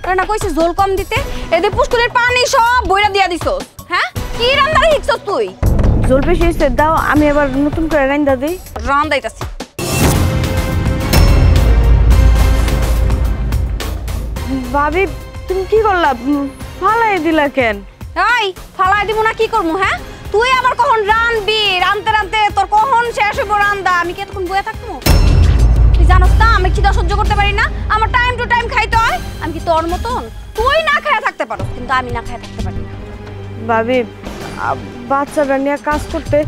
তোরা না কইছিস ঝোল কম দিতে, এদের পুষ্কুলের পানি সব বইরা দিয়া দিছস। হ্যাঁ কি রান্নারে শিখছস তুই? ঝোল বেশি হয়েছে, দাও আমি এবার নতুন করে রান্না দিই। রান্দাইতাছি। ভাবি তুমি কি করলা, ফালাই দিলা কেন? এই ফালাই দিব না কি করবো? হ্যাঁ তুই আবার কখন রানবি? রানতে রানতে তোর কখন শেষ হইব রান্দা? আমি কি এতক্ষণ বয়ে থাকবো? তুই জানোস না আমি খিদা সহ্য করতে পারি না, আমার টাইম টু টাইম খাইতে হয়। আমি কি তোর মতন? তুই না খায় থাকতে পারো কিন্তু আমি না খায় থাকতে পারি না। ভাবি বাচ্চারা নিয়ে কাজ করতে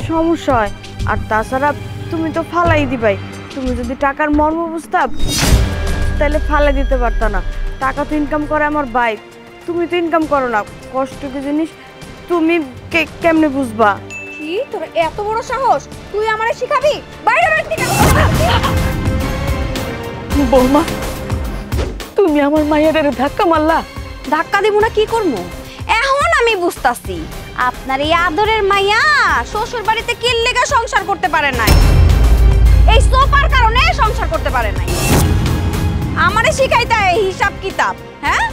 সমস্যা হয়, আর তাছাড়া তুমি তো ফালাই দিবাই। তুমি যদি টাকার মর্ম বুঝতা তাহলে ফালাই দিতে পারতা না। টাকা তো ইনকাম করে আমার ভাই, তুমি তো ইনকাম করো না। কষ্ট কি জিনিস তুমি কেমনে বুঝবা? কি তোর এত বড় সাহস, তুই আমারে শিখাবি? বাইরে বের থেকে। বৌমা তুমি আমার মায়ের ধাক্কা মারলা। ধাক্কা দিব না কি করবো? এখন আমি বুঝতাছি আপনার এই আদরের মাইয়া শ্বশুর বাড়িতে কি লেগা সংসার করতে পারে নাই, এই সোপার কারণে সংসার করতে পারে নাই। আমারে শিখাইতা এই হিসাব কিতাব। হ্যাঁ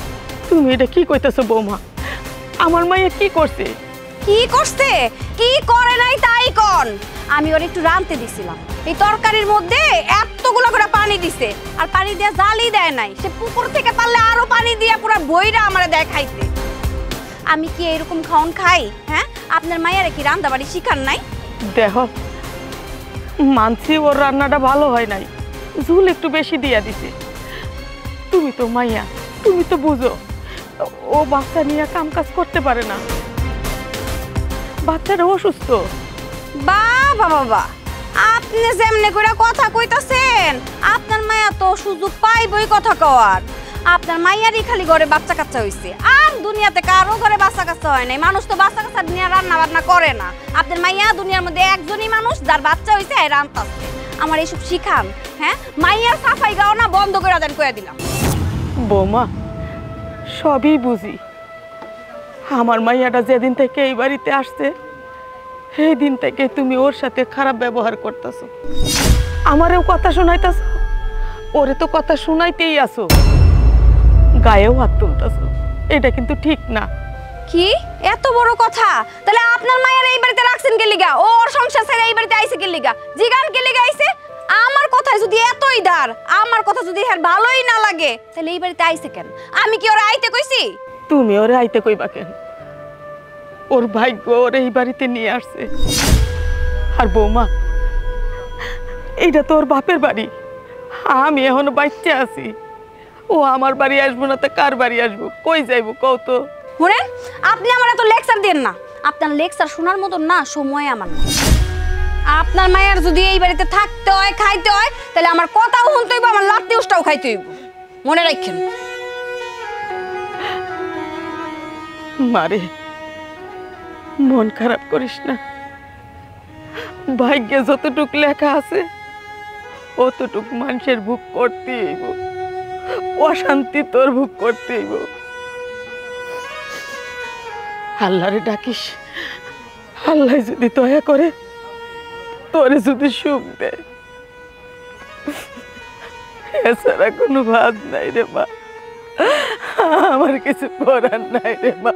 তুমি এটা কি কইতেছো বৌমা? আমার মাইয়া কি করছে? কি করছে কি করে নাই তাই কোন। আমি ওর একটু রানতে দিছিলাম, এই তরকারির মধ্যে এতগুলো করে পানি দিছে, আর পানি দিয়ে জালই দেয় নাই। সে পুকুর থেকে পারলে আরো পানি দিয়ে পুরো বইরা আমারে দেয় খাইতে। আমি কি এরকম খাওন খাই? হ্যাঁ আপনার মায়ের কি রান্না বাড়ি শিখান নাই? দেখো মানছি ওর রান্নাটা ভালো হয় নাই, ঝুল একটু বেশি দিয়া দিছে। তুমি তো মাইয়া, তুমি তো বুঝো ও বাচ্চা নিয়ে কাম কাজ করতে পারে না, বাচ্চাটা অসুস্থ। বাবা বাবা আপনি যেমনে করে কথা কইতাছেন, আপনার মায়া তো সুযোগ পাইবই কথা কওয়ার। আপনার মাইয়ারই খালি ঘরে বাচ্চা কাচ্চা হইছে, আর দুনিয়াতে কারো ঘরে বাচ্চা কাচ্চা হয় নাই। মানুষ তো বাচ্চা কাচ্চা নিয়ে রান্না বান্না করে না। আপনার মাইয়া দুনিয়ার মধ্যে একজনই মানুষ যার বাচ্চা হইছে আর রান্তাছে। আমার এইসব শিখান। হ্যাঁ মাইয়ার সাফাই গাও না বন্ধ করে দেন কইয়া দিলাম। বৌমা সবই বুঝি, আমার মাইয়াটা যেদিন থেকে এই বাড়িতে আসছে সেই দিন থেকে তুমি ওর সাথে খারাপ ব্যবহার করতেছো, আমারও কথা শোনাইতেছো, ওরে তো কথা শোনাইতেই আসো, গায়েও হাত তুলতেছো। এটা কিন্তু ঠিক না। কি এত বড় কথা? তাহলে আপনার মায়ের এই বাড়িতে রাখছেন কে লিগা? ওর সংসার ছেড়ে এই বাড়িতে আইছে কে লিগা? জিগান কে লিগা আইছে? আমার কথায় যদি এতই দার, আমার কথা যদি এর ভালোই না লাগে, তাহলে এই বাড়িতে আইছে কেন? আমি কি ওরে আইতে কইছি? তুমি ওরে আইতে কইবা কেন? ওর ভাগ্য ওর এই বাড়িতে নিয়ে আসছে। আর বৌমা এইটা তো ওর বাপের বাড়ি, আমি এখনো বাচ্চা আছি। ও আমার বাড়ি আসবো না তো কার বাড়ি আসবো? কই যাইবো কও তো? শুনেন আপনি আমার এত লেকচার দেন না। আপনার লেকচার শোনার মতন না সময় আমার না। আপনার মায়ের যদি এই বাড়িতে থাকতে হয় খাইতে হয়, তাহলে আমার কথাও শুনতে হইব, আমার লাত্তি উষ্টাও খাইতে হইব। মনে রাখেন। মারে মন খারাপ করিস না, ভাগ্যে যতটুক লেখা আছে অতটুক মানুষের ভোগ করতে হইব, অশান্তি তোর ভোগ করতে হইব। আল্লাহরে ডাকিস, আল্লাহ যদি দয়া করে তোরে যদি সুখ দেয়, এছাড়া কোনো ভাত নাই রে মা, আমার কিছু করার নাই রে মা।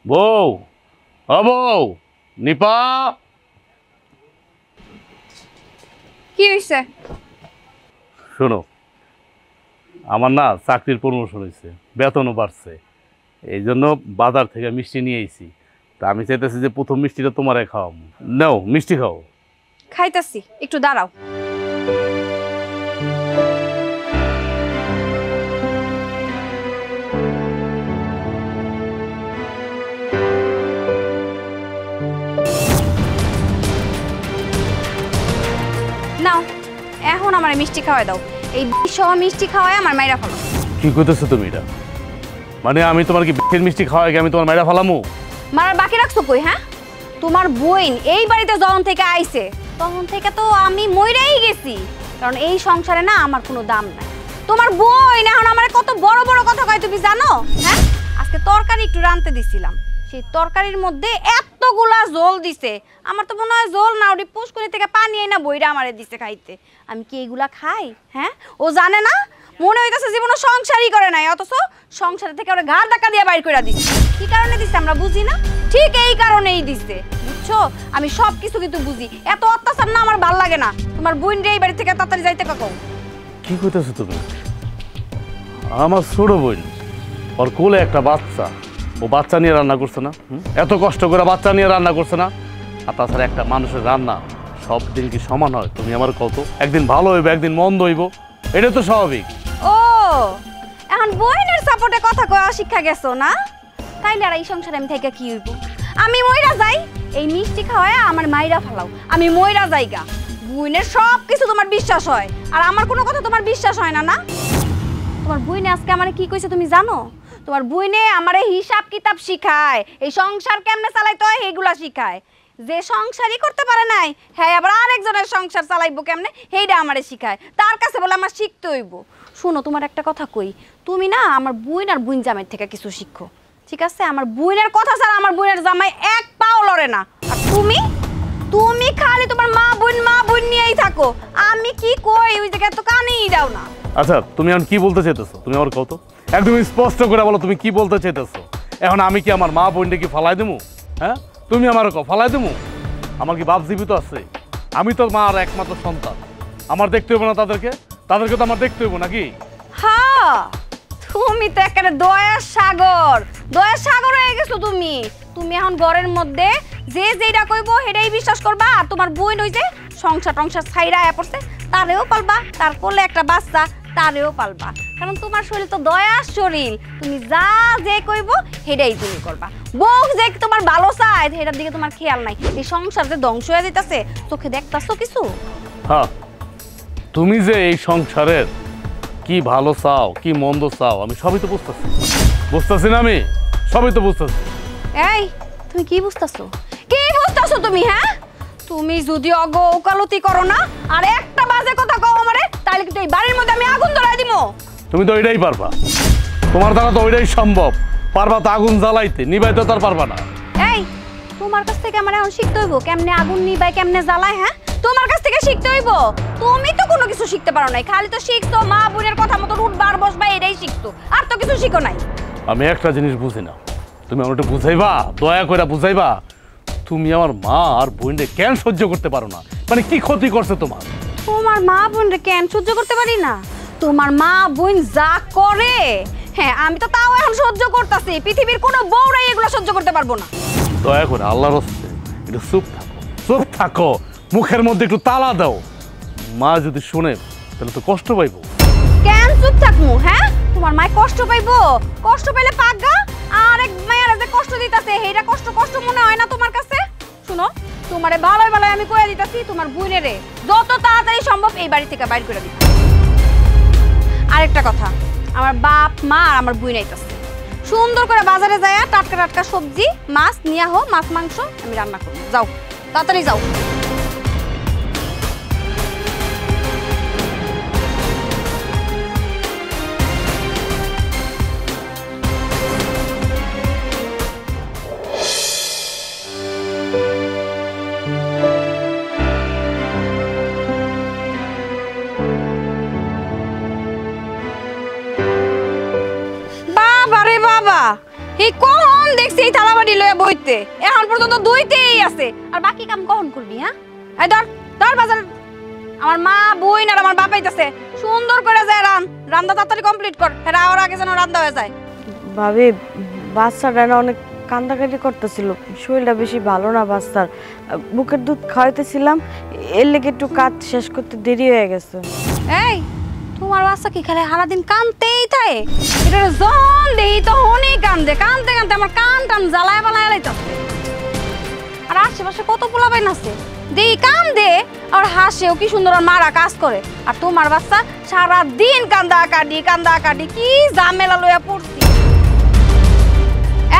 বউ ও বউ, নিপা কি হইছে? শোনো, আমার না চাকরির প্রমোশন হয়েছে, বেতনও বাড়ছে, এই জন্য বাজার থেকে মিষ্টি নিয়ে এসেছি। তা আমি চাইতেছি যে প্রথম মিষ্টিটা তোমারে খাওয়াবো। নাও মিষ্টি খাও। খাইতাছি, একটু দাঁড়াও। নাও এখন আমার মিষ্টি খাওয়াই দাও। এই সব মিষ্টি খাওয়াই আমার মাইরা ফেলো। কি কইতেছো তুমি এটা? মানে আমি তোমার কি বিশের মিষ্টি খাওয়াই আমি তোমার মাইরা ফেলামু? মারার বাকি রাখছো কই? হ্যাঁ তোমার বোন এই বাড়িতে যখন থেকে আইছে তখন থেকে তো আমি মইরাই গেছি, কারণ এই সংসারে না আমার কোনো দাম নাই। তোমার বোন এখন আমার কত বড় বড় কথা কয় তুমি জানো? হ্যাঁ আজকে তরকারি একটু রানতে দিছিলাম, সেই তরকারির মধ্যে এত কতগুলা জল দিছে। আমার তো মনে হয় জল না, ওটি পুষ্করি থেকে পানি এনে বইরা আমারে দিছে খাইতে। আমি কি এগুলা খাই? হ্যাঁ, ও জানে না? মনে হইতেছে জীবনে সংসারই করে নাই, অথচ সংসার থেকে ওরা ঘাড় ধাক্কা দিয়ে বাইর করে দিচ্ছে। কি কারণে দিচ্ছে আমরা বুঝি না? ঠিক এই কারণেই দিচ্ছে, বুঝছো? আমি সব কিছু কিন্তু বুঝি। এত অত্যাচার না আমার ভাল লাগে না। তোমার বোন রে এই বাড়ি থেকে তাড়াতাড়ি যাইতে কাকো। কি কইতেছো তুমি? আমার ছোট বোন, ওর কোলে একটা বাচ্চা, ও বাচ্চা নিয়ে রান্না করছে না? এত কষ্ট করে বাচ্চা নিয়ে রান্না করছে না? আর তাছাড়া একটা মানুষের রান্না সব দিন কি সমান হয়? তুমি আমার কত, একদিন ভালো হইব একদিন মন্দ হইব, এটা তো স্বাভাবিক। ও, এখন বোনের সাপোর্টে কথা কয়া শিক্ষা গেছো না? তাইলে আর এই সংসারে আমি থেকে কি হইব? আমি মইরা যাই, এই মিষ্টি খাওয়ায় আমার মাইরা ফেলাও, আমি মইরা যাইগা। বোনের সব কিছু তোমার বিশ্বাস হয়, আর আমার কোনো কথা তোমার বিশ্বাস হয় না। না, তোমার বোনে আজকে আমারে কি কইছে তুমি জানো? তোমার বোনে আমারে হিসাব কিতাব শিখায়, এই সংসার কেমনে চালাইতে হয় এইগুলা শিখায়। যে সংসারই করতে পারে নাই, হ্যাঁ আবার আরেকজনের সংসার চালাইবো কেমনে, সেইটা আমারে শিখায়। তার কাছে বলে আমার শিখতে হইব। শুনো, তোমার একটা কথা কই, তুমি না আমার বোন আর বোন জামাইয়ের থেকে কিছু শিখো, ঠিক আছে? আমার বোনের কথা ছাড়া আমার বোনের জামাই এক পাও লড়ে না। আর তুমি তুমি খালি তোমার মা বোন নিয়েই থাকো। আমি কি কই ওই জায়গায় তো কানেই দাও না। আচ্ছা, তুমি এখন কি বলতে চাইতেছো? তুমি আমার কত একদম স্পষ্ট করে বলো, তুমি কি বলতে চাইতেছো? এখন আমি কি আমার মা বোনটা কি ফালাই দেবো? হ্যাঁ, তুমি আমার ফালাই দেবো? আমার কি বাপ জীবিত আছে? আমি তো মার একমাত্র সন্তান, আমার দেখতে হইব না তাদেরকে? তাদেরকে তো আমার দেখতে হইব নাকি? হ্যাঁ, তুমি তো একেবারে দয়ার সাগর হয়ে গেছো তুমি। তুমি এখন ঘরের মধ্যে যে যেটা কইব সেটাই বিশ্বাস করবা। আর তোমার বোন ওই যে সংসার ছাইরা আয়া পড়ছে, তারেও পালবা, তার কোলে একটা বাচ্চা, তারেও পালবা। কারণ তোমার শরীর তো দয়ার শরীর, তুমি যা যে কইব সেটাই তুমি করবা। বউ যে তোমার ভালো চায় সেটার দিকে তোমার খেয়াল নাই। এই সংসার যে ধ্বংস হয়ে যেতেছে, চোখে দেখতাছো কিছু? হ্যাঁ, তুমি যে এই সংসারের কি ভালো চাও কি মন্দ চাও আমি সবই তো বুঝতেছি না, আমি সবই তো বুঝতেছি। এই, তুমি কি বুঝতেছো তুমি? হ্যাঁ, তুমি যদি ওকালতি করো না আর একটা বাজে কথা কও আমারে, তাহলে কিন্তু এই বাড়ির মধ্যে আমি আগুন ধরাই দিমু। তুমি তো ওইটাই পারবা, তোমার দ্বারা তো ওইটাই সম্ভব। পারবা তো আগুন জ্বালাইতে, নিবাইতে তো আর পারবা না। এই, তোমার কাছ থেকে আমার এখন শিখতে হইব কেমনে আগুন নিবাই, কেমনে জ্বালায়। হ্যাঁ, তোমার কাছ থেকে শিখতে হইব। তুমি তো কোনো কিছু শিখতে পারো নাই, খালি তো শিখছো মা বোনের কথা মতো উঠবার বসবা, এটাই শিখতো, আর তো কিছু শিখো নাই। আমি একটা জিনিস বুঝি না, তুমি আমার একটু বুঝাইবা, দয়া করে বুঝাইবা। তুমি আমার মা আর বোনকে কেন সহ্য করতে পারো না? মানে কি ক্ষতি করছে তোমার? তোমার মা বোনরে কেন সহ্য করতে পারি না? তোমার মা বোন যা করে, হ্যাঁ আমি তো তাও এখন সহ্য করতেছি। পৃথিবীর কোনো বউরাই এগুলো সহ্য করতে পারবো না। দয়া করে আল্লাহর রাস্তে একটু চুপ থাকো, মুখের মধ্যে একটু তালা দাও। মা যদি শুনে তাহলে তো কষ্ট পাইবো। কেন চুপ থাকমু? হ্যাঁ, তোমার মায় কষ্ট পাইবো? কষ্ট পাইলে পাগা। আর এক মায়ের যে কষ্ট দিতাছে সেইটা কষ্ট মনে হয় না তোমার কাছে? শুনো, তোমারে ভালোই আমি কইয়া দিতাছি, তোমার বোনেরে যত তাড়াতাড়ি সম্ভব এই বাড়ি থেকে বাইর করে দিবা। আরেকটা কথা, আমার বাপ মা আর আমার বোন আইতাছে, সুন্দর করে বাজারে যায় টাটকা সবজি মাছ নিয়া হো, মাছ মাংস আমি রান্না করবো। যাও, তাড়াতাড়ি যাও। এই কখন দেখছি এই থালাবাটি লয়ে বইতে, এখন পর্যন্ত দুইতেই আছে। আর বাকি কাম কখন করবি? হ্যাঁ, এই ধর বাজার। আমার মা বোন আর আমার বাপ আইতাছে, সুন্দর করে যায় রান্না তাড়াতাড়ি কমপ্লিট কর। হ্যাঁ, আর আগে যেন রান্না হয়ে যায়। ভাবি, বাচ্চাটা না অনেক কান্দাকাটি করতেছিল, শরীরটা বেশি ভালো না বাচ্চার। বুকের দুধ খাওয়াইতেছিলাম, এর লেগে একটু কাজ শেষ করতে দেরি হয়ে গেছে। এই, তোমার বাচ্চা কি খালি সারাদিন কানতেই থাকে? এটা জন দেই তো হনি কান্দে আমার কান টান জ্বালায় বালায় লাইতাছে। আর আশেপাশে কত পোলাপাইন আছে, দেই কান দে আর হাসেও কি সুন্দর মারা কাজ করে। আর তোমার বাচ্চা সারাদিন কান্দা কাটি কি ঝামেলা লইয়া পড়ছি।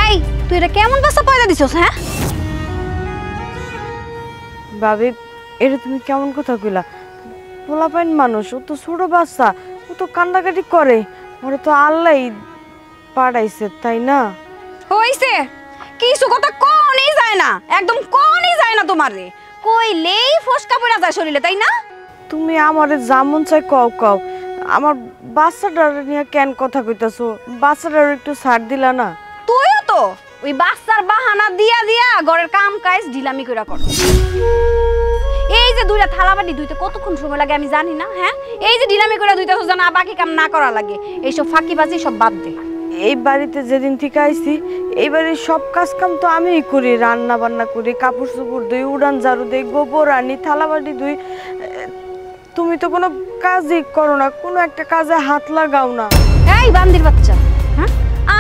এই, তুই এটা কেমন বাচ্চা পয়দা দিছস? হ্যাঁ ভাবি, এটা তুমি কেমন কথা কইলা? পোলাপাইন মানুষ, ও তো ছোট বাচ্চা, ও তো কান্দাকাটি করে, ওরে তো আল্লাহ পাঠাইছে, তাই না? হইছে, কিছু কথা কোনই যায় না, একদম কোনই যায় না তোমারে। কইলেই ফসকা পড়া যায় শরীরে, তাই না? তুমি আমারে যেমন চাই কও কও, আমার বাচ্চাটার নিয়ে কেন কথা কইতাছো? বাচ্চাটার একটু ছাড় দিলা না? তুইও তো ওই বাচ্চার বাহানা দিয়া দিয়া ঘরের কাম কাজ ঢিলামি কইরা করো। এই যে দুইটা থালাবাটি ধুইতে কতক্ষণ সময় লাগে আমি জানি না, হ্যাঁ? এই যে ঢিলামি করে ধুইতেছো জানা, বাকি কাম না করা লাগে। এইসব ফাঁকিবাজি সব বাদ দে। এই বাড়িতে যেদিন থেকে আইছি এই বাড়ির সব কাজ কাম তো আমিই করি, রান্না বান্না করি, কাপড় চোপড় ধুই, উড়ান ঝাড়ু দিই, গোবর আনি, থালাবাটি ধুই। তুমি তো কোনো কাজই করো না, কোনো একটা কাজে হাত লাগাও না। এই বান্দির বাচ্চা, হ্যাঁ?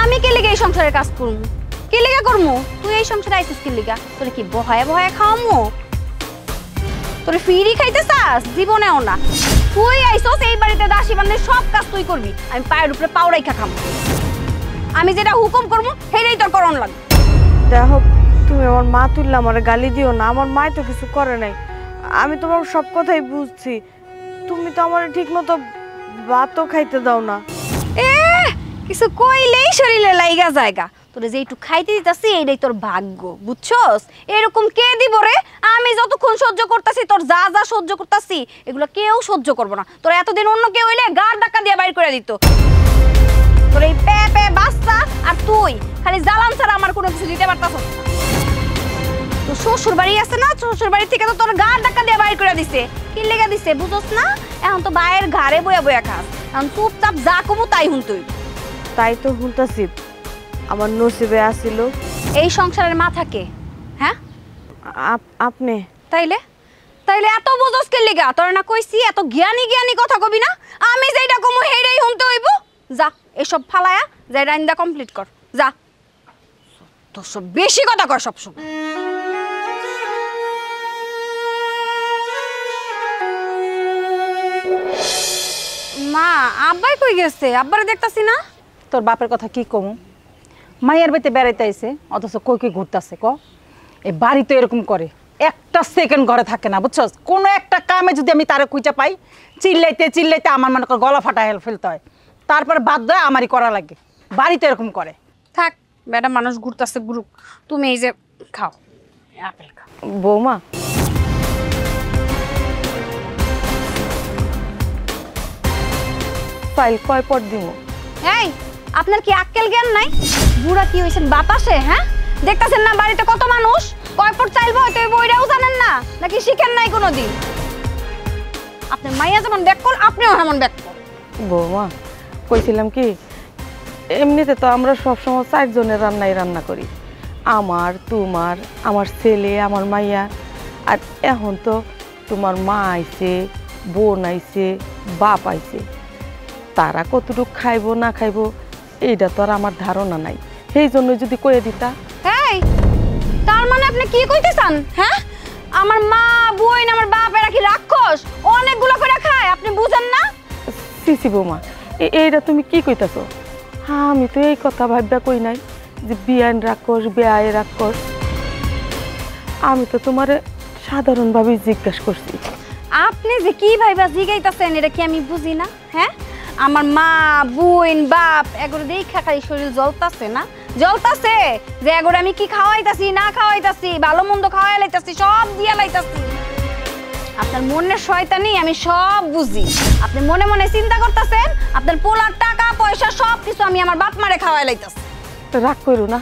আমি কে লেগে এই সংসারের কাজ করবো? কে লেগে করবো? তুই এই সংসারে আইছিস কে লেগা? তোরে কি বহায় বহায় খাওয়ামো? তোরে ফিরি খাইতে চাস? জীবনেও না। তুই আইছস এই বাড়িতে দাসী বান্দির সব কাজ তুই করবি, আমি পায়ের উপরে পাও রাইখা খামো। আমি যেটা হুকুম করবো সেটাই তোর করণ লাগবে। দেখো, তুমি আমার মা তুললে আমার গালি দিও না, আমার মা তো কিছু করে নাই। আমি তোমার সব কথাই বুঝছি, তুমি তো আমার ঠিক মতো ভাতও খাইতে দাও না। এ কিছু কইলেই শরীরে লাইগা জায়গা। তোরে যে একটু খাইতে দিতাছি এইটাই তোর ভাগ্য, বুঝছস? এরকম কে দিব রে? আমি যতক্ষণ সহ্য করতেছি, তোর যা যা সহ্য করতেছি এগুলো কেউ সহ্য করবো না। তোর এতদিন অন্য কেউ হইলে গাড় ধাক্কা দিয়ে বাইর করে দিত। তোর এই পে পে বাচ্চা আর তুই খালি জ্বালান ছাড়া আমার কোনো কিছু দিতে পারতাস না। তো শ্বশুর বাড়ি আছে না, শ্বশুর বাড়ি থেকে তো তোর গাড় ধাক্কা দিয়ে বাইর করে দিছে। কি লেগে দিছে বুঝছস না? এখন তো বাইরের ঘাড়ে বয়া বয়া খাস। এখন চুপচাপ যা কমু তাই হুন তুই। তাই তো হুনতাছি, আমার নসিবে আসিল। এই সংসারের মাথা কে, হ্যাঁ? আপনি। তাইলে তাইলে এত বোঝস কে লিগা? তোর না কইছি এত জ্ঞানী জ্ঞানী কথা কবি না। আমি যেটা কমু হেইটাই শুনতে হইব। যা এসব ফালায়া যাই রাইন্দা কমপ্লিট কর, যা। তোর সব বেশি কথা কর সব সময়। মা, আব্বাই কই গেছে? আব্বারে দেখতাছি না। তোর বাপের কথা কি কমু? মায়ের বাড়িতে বেড়াইতে আইছে, অথচ কই কই ঘুরতাছে ক? এই বাড়ি তো এরকম করে, একটা সেকেন্ড ঘরে থাকে না, বুঝছস? কোনো একটা কামে যদি আমি তারে কুইচা পাই, চিল্লাইতে চিল্লাইতে আমার মনে কর গলা ফাটা ফেলতে হয়, তারপর বাধ্য হয় আমারই করা লাগে। বাড়ি তো এরকম করে। থাক বেটা, মানুষ ঘুরতাছে ঘুরুক, তুমি এই যে খাও আপেল খাও। বৌমা, ফাইল কয় পর দিব? এই আপনার কি আক্কেল জ্ঞান নাই? বুড়া কি হইছেন বাতাসে, হ্যাঁ? দেখতাছেন না বাড়িতে কত মানুষ, কয় পর চাইবো হয়তো এই বইটাও জানেন না, নাকি শিখেন নাই কোনোদিন? আপনার মাইয়া যেমন ব্যাক কর, আপনিও এমন ব্যাক কর। বৌমা, কইছিলাম কি, এমনিতে তো আমরা সবসময় 4 জনের রান্না করি, আমার, তোমার, আমার ছেলে, আমার মাইয়া। আর এখন তো তোমার মা আইছে, বোন আইছে, বাপ আইছে, তারা কতটুকু খাইবো না খাইবো এইটা তো আর আমার ধারণা নাই। সেই জন্য যদি কয়ে দিতা। এই তার মানে আপনি কি কইতে চান, হ্যাঁ? আমার মা বোন আমার বাপ এরা কি রাক্ষস? অনেকগুলো করে খায়, আপনি বুঝেন না? সিসি বৌমা, এইটা তুমি কি কইতাছো? আমি তো এই কথা ভাববা কই নাই যে বিয়ান রাক্ষস, বেআই রাক্ষস। আমি তো তোমারে সাধারণভাবে জিজ্ঞাসা করছি। আপনি যে কি ভাইবা জিগাইতাছেন এটা কি আমি বুঝি না, হ্যাঁ? আমার মা বোন বাপ এগুলো দেখা খালি শরীর জ্বলতাছে না? জ্বলতাছে যে এগুলো আমি কি খাওয়াইতাছি না খাওয়াইতাছি, ভালো মন্দ খাওয়াই লাইতাছি, সব দিয়া লাইতাছি। আপনার মনের শয়তানি আমি সব বুঝি। আপনি মনে মনে চিন্তা করতেছেন আপনার পোলার টাকা পয়সা সব কিছু আমি আমার বাপ মারে খাওয়াই লাইতাছি। রাগ করো না,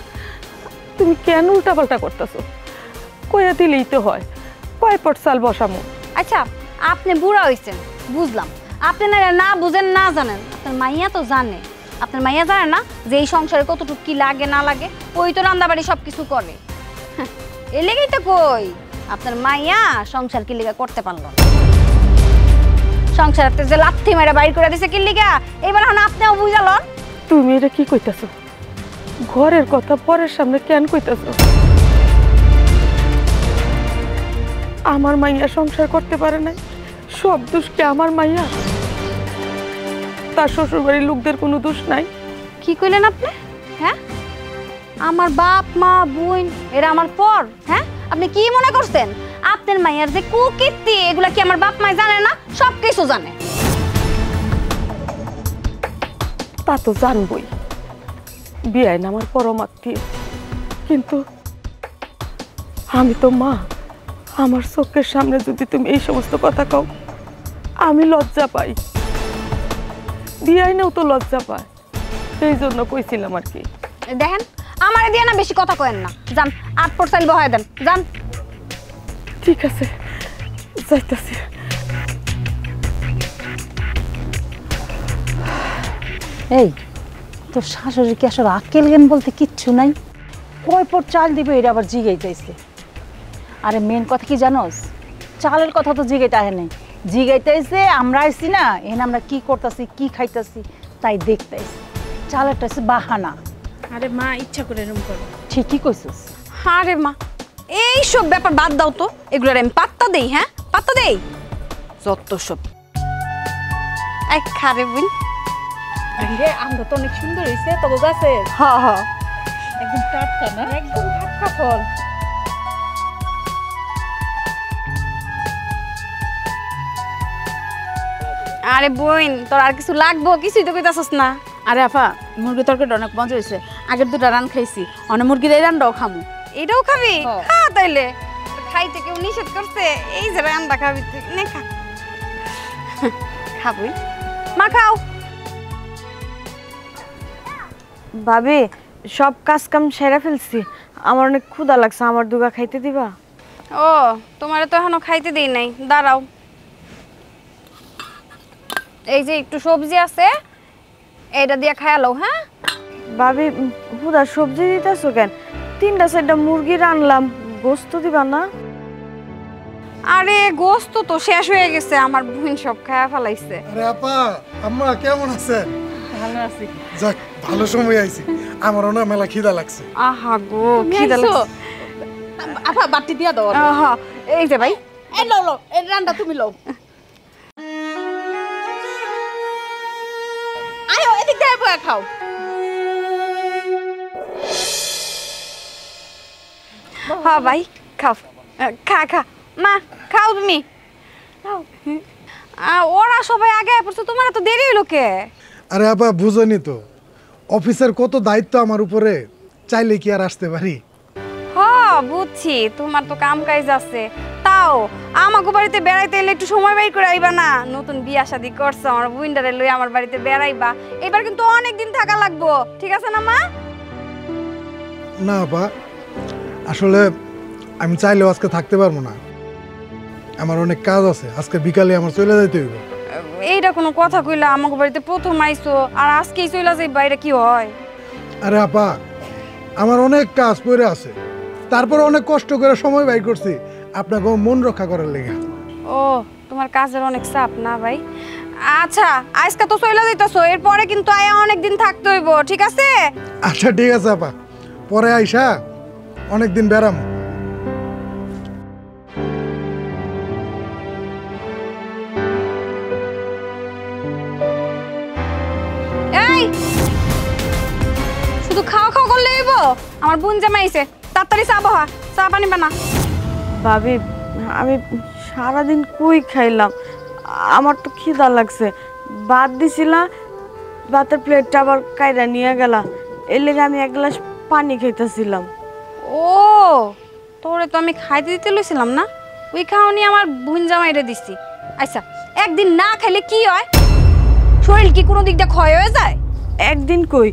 তুমি কেন উল্টাপাল্টা করতেছো? কইয়া দিলেই তো হয়, কয় পট চাল বসামো। আচ্ছা আপনি বুড়া হইছেন বুঝলাম, আপনি না বুঝেন না জানেন, আপনার মাইয়া তো জানে। আপনার মাইয়া জানে না যে এই সংসারে কতটুকু কি লাগে না লাগে? ওই তো রান্দাবাড়ি সব কিছু করে। এ লেগেই তো কই আপনার মাইয়া সংসার কি লিগা করতে পারল না। সংসারতে যে লাথি মেরে বাইর করে দিছে কি লিগা, এবার এখন আপনিও বুঝালন। তুমি এটা কি কইতাছো? ঘরের কথা পরের সামনে কেন কইতাছো? আমার মাইয়া সংসার করতে পারে নাই, সব দোষ কি আমার মাইয়া? তার শ্বশুর বাড়ির লোকদের কোনো দোষ নাই? কি কইলেন আপনি? হ্যাঁ, আমার বাপ মা বোন এরা আমার পর, হ্যাঁ? আপনি কি মনে করছেন আপনার মাইয়ার যে কুকীর্তি এগুলা কি আমার বাপ মা জানে না? সব কিছু জানে। তা তো জানবই, বিয়াইন আমার পরমাত্মীয়, কিন্তু আমি তো মা, আমার চোখের সামনে যদি তুমি এই সমস্ত কথা কও আমি লজ্জা পাই, দিয়াই নাও তো লজ্জা পায়, সেই জন্য কইছিলাম আর কি। দেখেন আমারে দিয়ে না বেশি কথা কয়েন না, যান 8% বহায় দেন, যান। ঠিক আছে, যাইতাছি। এই তোর শাশুড়ি কি আসলে আক্কেল জ্ঞান বলতে কিচ্ছু নাই? কয় পর চাল দিবে এটা আবার জিগাইতেছে। আরে মেন কথা কি জানোস, চালের কথা তো জিগাইতে আহে নাই, জিগাইতেছে আমরা আইছি না এখানে আমরা কি করতেছি কি খাইতেছি তাই দেখতেছি। চালেরটা হচ্ছে বাহানা। আরে মা ইচ্ছা করে এরকম করো। ঠিকই কইছিস। আরে মা এইসব ব্যাপার বাদ দাও তো, এগুলোর আমি পাত্তা দেই, হ্যাঁ পাত্তা দেই যত সব। এই খারে বুন, আমরা তো অনেক সুন্দর হয়েছে তবু গাছে হ হ একদম টাটকা না, একদম টাটকা ফল। আরে বোন তোর আর কিছু লাগবো? কিছুই তো কইতাছস না। আরে আপা মুরগি তরকারিটা অনেক মজা হয়েছে, আগের দুটা রান খাইছি, অনেক মুরগির এই রানটাও খামু। এটাও খাবি? হ্যাঁ। খা তাইলে, খাইতে কেউ নিষেধ করছে? এই যে রান্না খাবি তুই, নে খা। খাবি মা, খাও। ভাবি সব কাজ কাম সেরে ফেলছি, আমার অনেক ক্ষুধা লাগছে, আমার দুগা খাইতে দিবা? ও তোমারে তো এখনো খাইতে দেই নাই, দাঁড়াও। এই যে একটু সবজি আছে, এইটা দিয়ে খায়ালো। হ্যাঁ ভাবি হুদা সবজি দিতেছো কেন? 3-4টা মুরগি রানলাম, গোস্ত দিবা না? আরে গোস্ত তো শেষ হয়ে গেছে, আমার বোন সব খায়া ফেলাইছে। আরে আপা, আম্মা কেমন আছেন? ভালো আছি। যাক, ভালো সময় আইছি, আমারও না মেলা খিদা লাগছে। আহা গো খিদা লাগছে। আপা বাটি দিয়া দাও। আহা এই যে ভাই, এই লও লও, এই রান্না তুমি লও। আয়ো এদিক দিয়ে বয়া খাও। হ্যাঁ ভাই খাও, খা খা মা, খাও তুমি খাও। ওরা সবাই আগে পড়ছে, তোমার তো দেরি হইলো কে? আরে আপা বুঝনি তো, অফিসের কত দায়িত্ব আমার উপরে, চাইলে কি আর আসতে পারি? হ্যাঁ বুঝছি, তোমার তো কাম কাজ আছে, তাও আমাকে বাড়িতে বেড়াইতে এলে একটু সময় বের করে আইবা না? নতুন বিয়া শাদি করছো, আমার বুইন্ডারে লই আমার বাড়িতে বেড়াইবা, এবার কিন্তু অনেক দিন থাকা লাগবো, ঠিক আছে না মা? না আপা, আসলে আমি চাইলেও আজকে থাকতে পারবো না, আমার অনেক কাজ আছে, আজকে বিকালে আমার চলে যেতে হইব। এইটা কোনো কথা কইলা? আমাকে বাড়িতে প্রথম আইছো আর আজকেই চলে যাইবা, এটা কি হয়? আরে আপা, আমার অনেক কাজ পড়ে আছে, তারপর অনেক কষ্ট করে সময় ব্যয় করছি আপনাকে মন রক্ষা করার লেগে। ও তোমার কাজের অনেক চাপ না ভাই? আচ্ছা আজকে তো চলে যাইতাছো, এরপরে কিন্তু আয়া অনেক দিন থাকতে হইব, ঠিক আছে? আচ্ছা ঠিক আছে আপা, পরে আইসা অনেকদিন বেড়ামো। এই শুধু খাওয়া খাওয়া করলে হইব? আমার বোন জামাই আইছে, তাড়াতাড়ি চা বহা, চা পানি বানা। ভাবি আমি সারাদিন কই খাইলাম, আমার তো খিদা লাগছে, ভাত দিছিলা, ভাতের প্লেটটা আবার কাইরা নিয়ে গেলা, এর লেগে আমি 1 গ্লাস পানি খাইতেছিলাম। ও তোরে তো আমি খাইতে দিতে লইছিলাম না, ওই খাওনি আমার বোন জামাইরে দিছি। আচ্ছা একদিন না খাইলে কি হয়? শরীর কি কোনো দিক দিয়ে ক্ষয় হয়ে যায়? একদিন কই,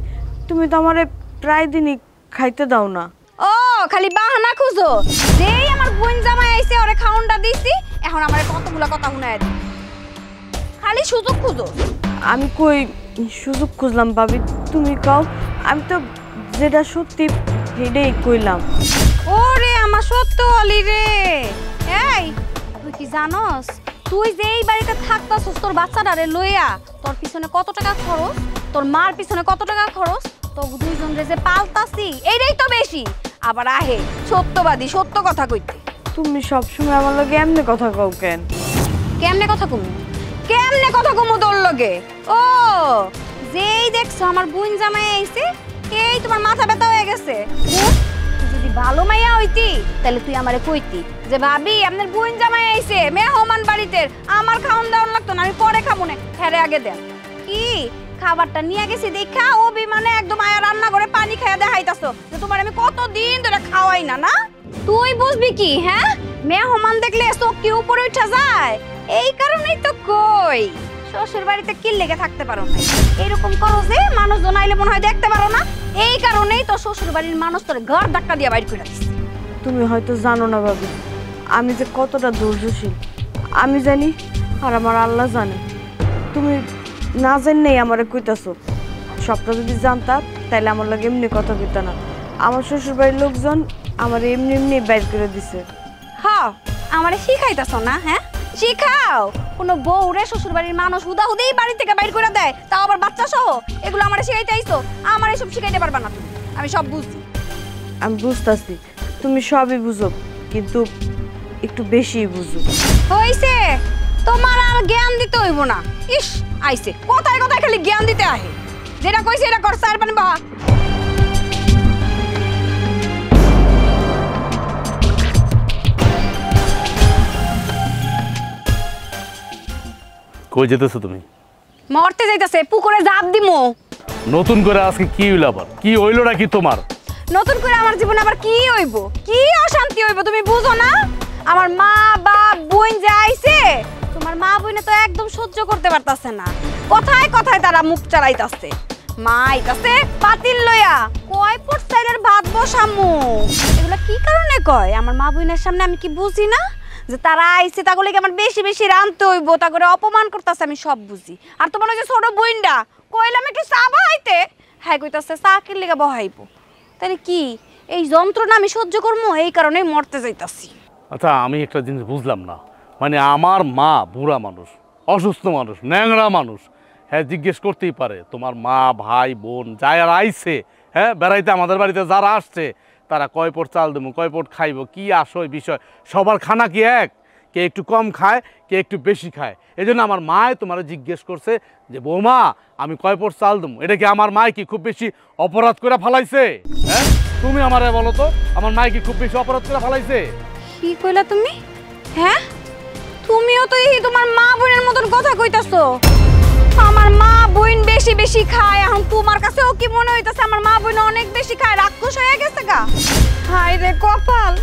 তুমি তো আমারে প্রায় দিনই খাইতে দাও না। ও খালি বাহানা খুঁজো, যেই আমার বোন জামাই আইছে ওরে খাউনটা দিছি, এখন আমার কতগুলো কথা শুনায় দিই, খালি সুযোগ খুঁজো। আমি কই সুযোগ খুঁজলাম ভাবি, তুমি কও। আমি তো যেটা সত্যি সেটাই কইলাম। ওরে আমার সত্য হলি রে। এই তুই কি জানস, তুই যে এই বাড়িতে থাকতাছস তোর বাচ্চাটারে লইয়া, তোর পিছনে কত টাকা খরচ, তোর মার পিছনে কত টাকা খরচ, তো দুইজন রে যে পালতাছি এইটাই তো বেশি। আবার আহে সত্যবাদী, সত্য কথা কইতে। তুমি সবসময় আমার লগে এমনি কথা কও কেন? কেমনে কথা কমু, কেমনে কথা কমু তোর লগে? ও যেই দেখছো আমার বোন জামাই আইছে, এই তোমার মাথা ব্যথা হয়ে গেছে। তুই যদি ভালো মাইয়া হইতি তাহলে তুই আমারে কইতি যে ভাবি আপনার বোন জামাই আইছে, মেহমান বাড়িতে, আমার খাওন দাওয়ান লাগতো না, আমি পরে খাবো না, হ্যাঁ আগে দেন। কি খাবারটা নিয়ে গেছি দেখা ও বিমানে একদম আয়া রান্না করে পানি খাইয়া দেখাইতাছো যে তোমার আমি কতদিন ধরে খাওয়াই না না তুই বুঝবি কি হ্যাঁ মেহমান দেখলে চোখ কি উপরে উঠা যায় এই কারণেই তো কই শ্বশুর বাড়িতে কি লেগে থাকতে পারো না এরকম করো যে মানুষজন আইলে মনে হয় দেখতে পারো না এই কারণেই তো শ্বশুর বাড়ির মানুষ তোর ঘর ধাক্কা দিয়ে বাইর করে দিচ্ছে তুমি হয়তো জানো না ভাবি আমি যে কতটা ধৈর্যশীল আমি জানি আর আমার আল্লাহ জানে তুমি না জানলেই আমারে কইতাছো সবটা যদি জানতাম তাহলে আমার লাগে এমনি কথা কইতা না আমার শ্বশুরবাড়ির লোকজন আমার এমনি এমনি বাইর করে দিছে হ্যাঁ আমারে শিখাইতাছো না হ্যাঁ শিখাও কোনো বউরে শ্বশুর বাড়ির মানুষ হুদাহুদেই বাড়ি থেকে বাইর করে দেয় তাও আবার বাচ্চা সহ এগুলো আমারে শিখাইতে আইছো আমার এসব শিখাইতে পারবা না তুমি আমি সব বুঝি আমি বুঝতাছি তুমি সবই বুঝো কিন্তু একটু বেশি বুঝো হইছে তোমার আর জ্ঞান দিতে হইব না ইস আইছে কথায় কথায় খালি জ্ঞান দিতে আহে যেটা কইছে এটা কর স্যার বানবা কই যেতেছো তুমি? মরতে যাইতাছে পুকুরে জাপ দিমু নতুন করে আজকে কি হইল আবার? কি হইল নাকি তোমার? নতুন করে আমার জীবনে আবার কি হইব কি অশান্তি হইব তুমি বুঝো না আমার মা বাপ বোন যে আইছে তোমার মা বোনে তো একদম সহ্য করতে পারতাছে না কথায় কথায় তারা মুখ চালাইতাছে মা আইতাছে পাতিল লইয়া কয় ফুট সাইডের ভাত বসামু এগুলা কি কারণে কয় আমার মা বোনের সামনে আমি কি বুঝি না যে তারা আইছে তাগুলো কি আমার বেশি বেশি রানতে হইব তা করে অপমান করতেছে আমি সব বুঝি আর তোমার ওই যে ছোট বোনটা কইলাম একটু চা বহাইতে হ্যাঁ কইতাছে চা কি লেগে বহাইবো তাহলে কি এই যন্ত্রণা আমি সহ্য করবো এই কারণেই মরতে যাইতাছি আচ্ছা আমি একটা জিনিস বুঝলাম না মানে আমার মা বুড়া মানুষ অসুস্থ মানুষ ন্যাংরা মানুষ হ্যাঁ জিজ্ঞেস করতেই পারে তোমার মা ভাই বোন যারা আইছে হ্যাঁ বেড়াইতে আমাদের বাড়িতে যারা আসছে তারা কয় পট চাল দেবো কয় পট খাইবো কি আসয় বিষয় সবার খানা কি এক কে একটু কম খায় কে একটু বেশি খায় এই জন্য আমার মায় তোমার জিজ্ঞেস করছে যে বৌমা আমি কয় পট চাল দেবো এটা কি আমার মায় কি খুব বেশি অপরাধ করে ফেলাইছে হ্যাঁ তুমি আমারে বলো তো আমার মায় কি খুব বেশি অপরাধ করে ফেলাইছে কি কইলা তুমি হ্যাঁ তুমিও তো এই তোমার মা বোনের মতন কথা কইতাছো আমার মা বোন বেশি বেশি খায় এখন তোমার কাছেও কি মনে হইতাছে আমার মা বোন অনেক বেশি খায় রাক্ষস হয়ে গেছে গা হায় রে কপাল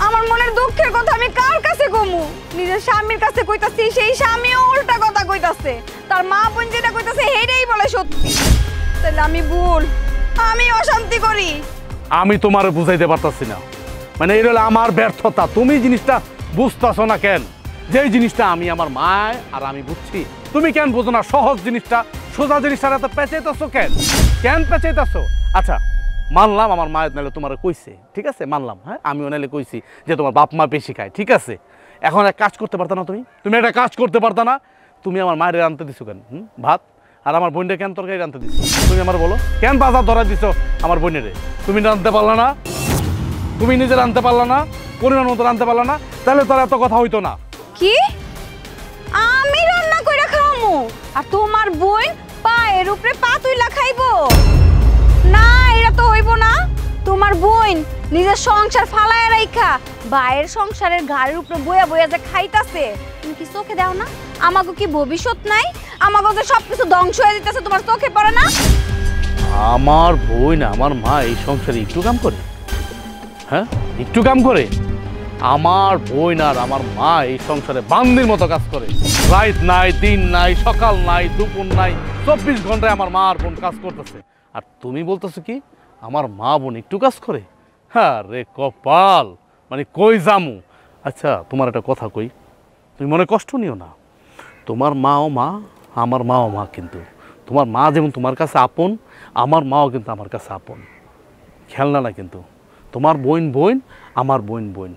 আমার মনের দুঃখের কথা আমি কার কাছে কমু নিজের স্বামীর কাছে কইতাছি সেই স্বামীও উল্টা কথা কইতাছে তার মা বোন যেটা কইতাছে হেডেই বলে সত্যি তাহলে আমি ভুল আমি অশান্তি করি আমি তোমারে বুঝাইতে পারতাছি না মানে এটা হলো আমার ব্যর্থতা তুমি জিনিসটা বুঝতেছো না কেন যেই জিনিসটা আমি আমার মায় আর আমি বুঝছি তুমি কেন বুঝো না সহজ জিনিসটা সোজা জিনিসটা এত পেঁচাইতেছো কেন কেন পেঁচাইতেছো আচ্ছা মানলাম আমার মায়ের নাহলে তোমার কইছে ঠিক আছে মানলাম হ্যাঁ আমিও নাহলে কইছি যে তোমার বাপ মা বেশি খায় ঠিক আছে এখন এক কাজ করতে পারতা না তুমি একটা কাজ করতে পারতা না তুমি আমার মায়ের রানতে দিছো কেন ভাত আর আমার বোনটা কেন তরকারি রানতে দিছো তুমি আমার বলো কেন বাজার ধরা দিছো আমার বোনেরে তুমি রানতে পারলা না তুমি নিজে রানতে পারলা না পরিমাণ মতো রানতে পারলা না তাহলে তোর এত কথা হইতো না কি আমি রান্না কইরা খাওয়ামু আর তোমার বোন পায়ের উপরে পা তুইলা খাইবো না এটা তো হইব না তোমার বোন নিজের সংসার ফালায় রাইখা বাইরের সংসারের ঘাড়ের উপরে বইয়া বইয়া যে খাইতাছে তুমি কি চোখে দাও না আমাকে কি ভবিষ্যৎ নাই আমাকে যে সবকিছু ধ্বংস হয়ে দিতেছে তোমার চোখে পড়ে না আমার বোন আমার মা এই সংসারে একটু কাম করে হ্যাঁ একটু কাম করে আমার বোন আর আমার মা এই সংসারে বান্দির মতো কাজ করে রাত নাই দিন নাই সকাল নাই দুপুর নাই 24 ঘন্টায় আমার মা আর বোন কাজ করতেছে আর তুমি বলতেছো কি আমার মা বোন একটু কাজ করে হ্যাঁ রে কপাল মানে কই জামু আচ্ছা তোমার একটা কথা কই তুমি মনে কষ্ট নিও না তোমার মাও মা আমার মাও মা কিন্তু তোমার মা যেমন তোমার কাছে আপন আমার মাও কিন্তু আমার কাছে আপন খেলনা না কিন্তু তোমার বোন আমার বোন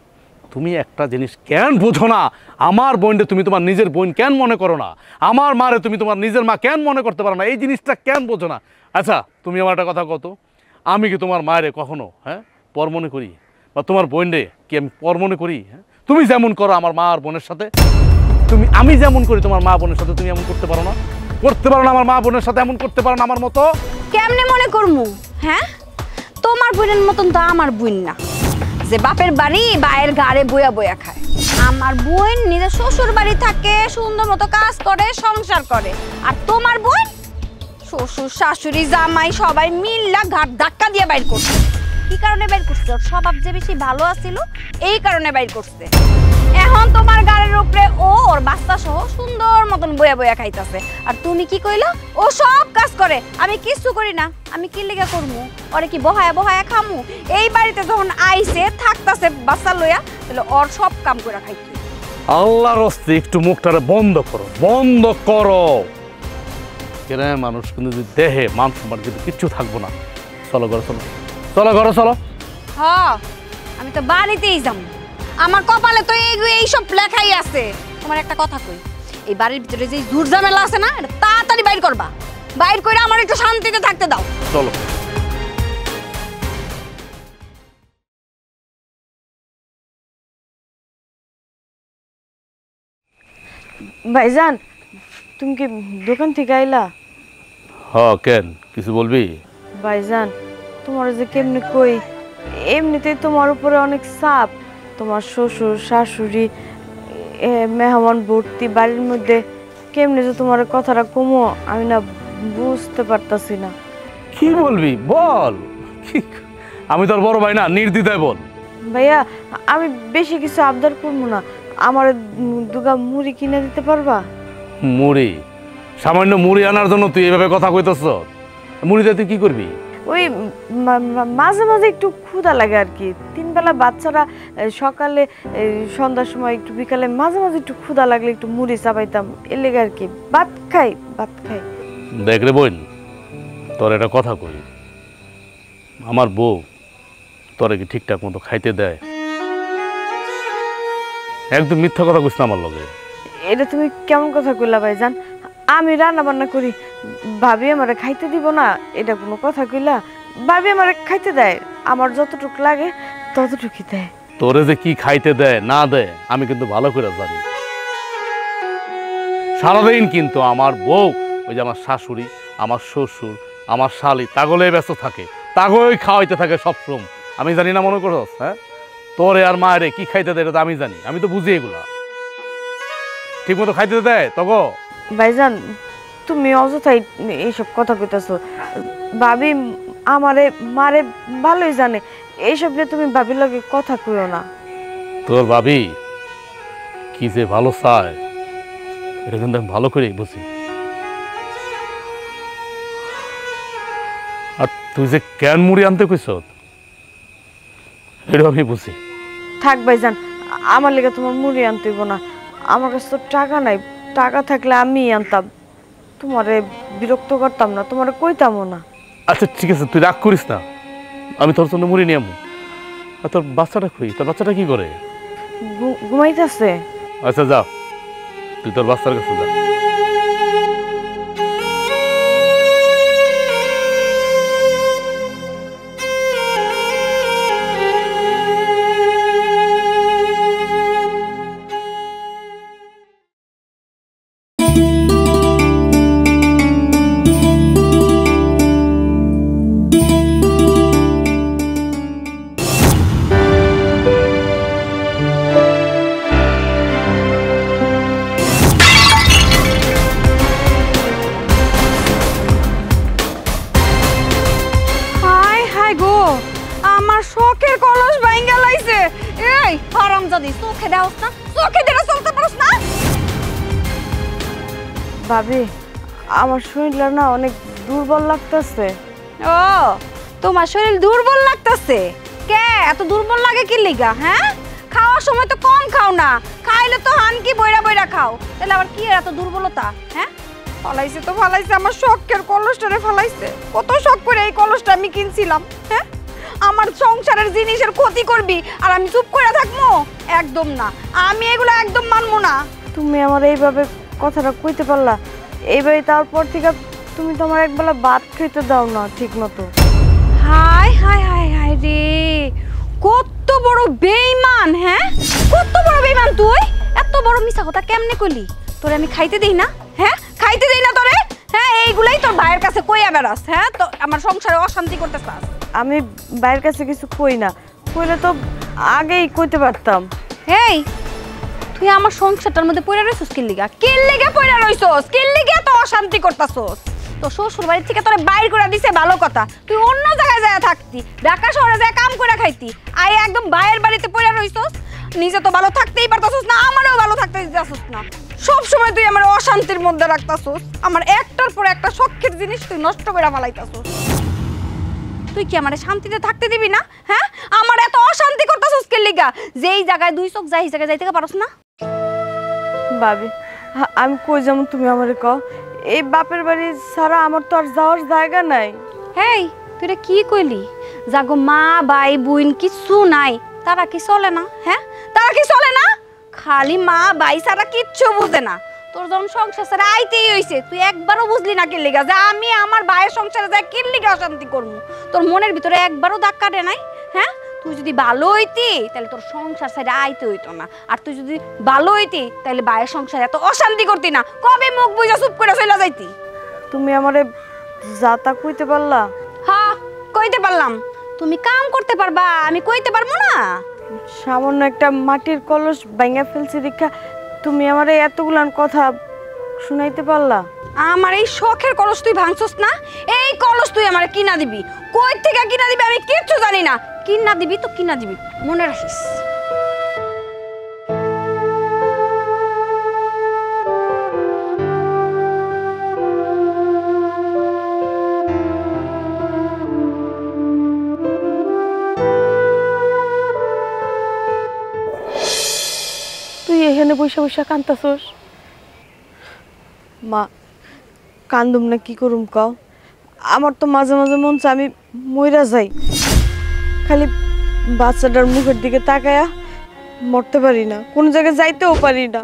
তুমি একটা জিনিস কেন বুঝো না আমার বোনকে তুমি তোমার নিজের বোন কেন মনে করো না আমার মারে তুমি তোমার নিজের মা কেন মনে করতে পারো না এই জিনিসটা কেন বোঝো না আচ্ছা তুমি আমার একটা কথা কত আমি কি তোমার মায়েরে কখনো হ্যাঁ পর মনে করি বা তোমার বোনরে কি আমি পর মনে করি হ্যাঁ তুমি যেমন করো আমার মা আর বোনের সাথে আমি যেমন করি তোমার মা বোনের সাথে তুমি এমন করতে পারো না আমার মা বোনের সাথে এমন করতে পারো না আমার মতো কেমনে মনে করমু হ্যাঁ তোমার বোনের মতন তো আমার বোন না যে বাপের বাড়ি বায়ের গাড়ে বইয়া বইয়া খায় আমার বোন নিজের শ্বশুর বাড়ি থাকে সুন্দর মতো কাজ করে সংসার করে আর তোমার বোন শ্বশুর শাশুড়ি জামাই সবাই মিল্লা ঘাট ধাক্কা দিয়ে বাইর করছে। কি কারণে বাইর করছে? ওর স্বভাব যে বেশি ভালো আছিল এই কারণে বাইর করছে। এখন তোমার গাড়ির উপরে ও ওর বাচ্চা সহ সুন্দর মতন বয়া বয়া খাইতাছে, আর তুমি কি কইলা ও সব কাজ করে, আমি কিছু করি না। আমি কি লেগে করমু? ওরে কি বহায়া বহায়া খামু? এই বাড়িতে যখন আইছে থাকতাছে বাচ্চা লইয়া, তাহলে ওর সব কাম করে খাইতে। আল্লাহর হস্তে একটু মুখটারে বন্ধ করো, বন্ধ করো। কেন মানুষ কিন্তু যদি দেহে মান সম্মান কিন্তু কিচ্ছু থাকবো না। চলো ঘরে চলো, চলো ঘরে চলো। হ্যাঁ, আমি তো বাড়িতেই যাবো। আমার কপালে তো এইসব লেখাই আছে। তোমার একটা কথা কই, এই বাড়ির ভিতরে যে ঝুট ঝামেলা আছে না, এটা তাড়াতাড়ি বাইর করবা। বাইর করে আমার একটু শান্তিতে থাকতে দাও। চলো। ভাইজান, তুমি কি দোকান থেকে আইলা? হ, কেন কিছু বলবি? ভাইজান, তোমার যে কেমনি কই, এমনিতেই তোমার উপরে অনেক চাপ। তোমার শ্বশুর শাশুড়ি মেহমান ভর্তি বাড়ির মধ্যে, কেমনি যে তোমার কথাটা কমো আমি না বুঝতে পারতাছি না। কি বলবি বল। আমি তোর বড় ভাই না, নির্দ্বিধায় বল। ভাইয়া, আমি বেশি কিছু আবদার করবো না, আমার দুগা মুড়ি কিনে দিতে পারবা? মুড়ি? সামান্য মুড়ি আনার জন্য তুই এভাবে কথা কইতেছ? মুড়িতে তুই কি করবি? ওই মাঝে মাঝে একটু ক্ষুধা লাগে আর কি। 3 বেলা বাচ্চারা সকালে সন্ধ্যার সময় একটু, বিকালে মাঝে মাঝে একটু ক্ষুধা লাগলে একটু মুড়ি চাপাইতাম, এর লেগে আর কি। ভাত খাই। দেখ রে বোন, তোর একটা কথা কই, আমার বউ তোরে কি ঠিকঠাক মতো খাইতে দেয়? একদম মিথ্যা কথা কইস না আমার লগে। এটা তুমি কেমন কথা কইলা ভাইজান? আমি রান্না বান্না করি, ভাবি আমারে খাইতে দিব না? এটা কোনো কথা কইলা? ভাবি আমারে খাইতে দেয়, আমার যতটুক লাগে ততটুকুই দেয়। তোরে যে কি খাইতে দেয় না দেয় আমি কিন্তু ভালো করে জানি। সারাদিন কিন্তু আমার বউ, ওই যে আমার শাশুড়ি, আমার শ্বশুর, আমার শালি, তাগলে ব্যস্ত থাকে, তাগই খাওয়াইতে থাকে সবসময়। আমি জানি না মনে করস? হ্যাঁ, তোরে আর মায়েরে কি খাইতে দেয় এটা আমি জানি, আমি তো বুঝি এগুলা। ঠিক মতো খাইতে দেয় তগো? ভাইজান, তুমি অযথাই এইসব কথা কইতাছো। ভাবি আমারে মারে ভালোই জানে, এইসব নিয়ে তুমি ভাবির লগে কথা কইও না। তোর ভাবি কি যে ভালো চায় এটা কিন্তু আমি ভালো করেই বুঝি। আর তুই যে কেন মুড়ি আনতে কইস এটা আমি বুঝি। থাক ভাইজান, আমার লেগে তোমার মুড়ি আনতে হইব না। আমার কাছে তো টাকা নাই, টাকা থাকলে আমি আনতাম। তোমারে বিরক্ত করতাম না, তোমারে কইতামও না। আচ্ছা ঠিক আছে, তুই রাগ করিস না, আমি তোর জন্য মুড়ি নিয়ে আমু। আর তোর বাচ্চাটা কই? তোর বাচ্চাটা কি করে? ঘুমাইতেছে। আচ্ছা যা, তুই তোর বাচ্চার কাছে যা। ভাবি, আমার শরীরটা না অনেক দুর্বল লাগতেছে। ও, তোমার শরীর দুর্বল লাগতেছে? কে এত দুর্বল লাগে কি লিগা? হ্যাঁ, খাওয়ার সময় তো কম খাও না, খাইলে তো হানকি বইরা বইরা খাও, তাহলে আবার কি এত দুর্বলতা? হ্যাঁ, ফালাইছে তো ফালাইছে, আমার শখের কলসটারে ফালাইছে। কত শখ করে এই কলসটা আমি কিনছিলাম। হ্যাঁ, আমার সংসারের জিনিসের ক্ষতি করবি আর আমি চুপ করে থাকবো? একদম না, আমি এগুলো একদম মানবো না। তুমি আমার এইভাবে কথাটা কইতে পারলা? এইভাবে তারপর থেকে তুমি তো আমার একবেলা ভাত খেতে দাও না ঠিক মতো। হাই হাই হাই হাই রে, কত বড় বেঈমান! হ্যাঁ, কত বড় বেঈমান তুই! এত বড় মিছা কথা কেমনে কইলি? তোরে আমি খাইতে দেই না? হ্যাঁ, খাইতে দেই না তোরে? হ্যাঁ, এইগুলাই তোর ভাইয়ের কাছে কইয়া বেড়াস। হ্যাঁ, তো আমার সংসারে অশান্তি করতেছাস। আমি ভাইয়ের কাছে কিছু কই না, কইলে তো আগেই কইতে পারতাম। এই, তুই আমার সংসারটার মধ্যে পড়ে রইছস কি লিগা? কি লিগা পড়ে রইছস? কি লিগা তো অশান্তি করতাছস? তো শ্বশুর বাড়ি থেকে তোরে বাইর করে দিছে ভালো কথা, তুই অন্য জায়গায় যায় থাকতি, ঢাকা শহরে যায় কাম করে খাইতি, আই একদম বাইরের বাড়িতে পড়ে রইছস। নিজে তো ভালো থাকতেই পারতাছস না, আমারও ভালো থাকতে দিতাছস না। সব সময় তুই আমার অশান্তির মধ্যে রাখতাছস, আমার একটার পর একটা শখের জিনিস তুই নষ্ট করে ফেলাইতাছস। তুই কি আমারে শান্তিতে থাকতে দিবি না? হ্যাঁ, আমার এত অশান্তি করতাছস কে লিগা? যেই জায়গায় দুই চোখ যায় এই জায়গায় যাইতে পারছ না? ভাবি আমি কই যাবো, তুমি আমারে কও। এই বাপের বাড়ি ছাড়া আমার তো আর যাওয়ার জায়গা নাই। হেই, তুই এটা কি কইলি? জাগো মা ভাই বোন কিছু নাই, তারা কি চলে না? হ্যাঁ, তারা কি চলে না? খালি মা ভাই ছাড়া কিচ্ছু বুঝে না। তোর যখন সংসার ছাড়া আইতেই হইছে, তুই একবারও বুঝলি না কি লিগা যে আমি আমার ভাইয়ের সংসারে যাই কি লিগা অশান্তি করবো? তোর মনের ভিতরে একবারও দাগ কাটে নাই? হ্যাঁ, তুই যদি ভালো হইতি তাহলে তোর সংসার ছাড়া আইতে হইতো না, আর তুই যদি ভালো হইতি তাহলে ভাইয়ের সংসারে এত অশান্তি করতি না, কবে মুখ বুঝা চুপ করে চলে যাইতি। তুমি আমারে যাতা কইতে পারলা? হ্যাঁ, কইতে পারলাম। তুমি কাম করতে পারবা, আমি কইতে পারবো না? সামান্য একটা মাটির কলস ভাঙা ফেলছি দেখা তুমি আমারে এতগুলান কথা শুনাইতে পারলা? আমার এই শখের কলস তুই ভাঙছস না, এই কলস তুই আমারে কিনা দিবি। কই থেকে কিনা দিবি আমি কিচ্ছু জানি না, কিনা দিবি তো কিনা দিবি, মনে রাখিস। তুই এখানে বৈশা বৈশা কান্তাছস? মা কান্দুম না কি করুম কও? আমার তো মাঝে মাঝে মন চায় আমি মইরা যাই, খালি বাচ্চাটার মুখের দিকে তাকায়া মরতে পারি না, কোন জায়গায় যাইতেও পারি না।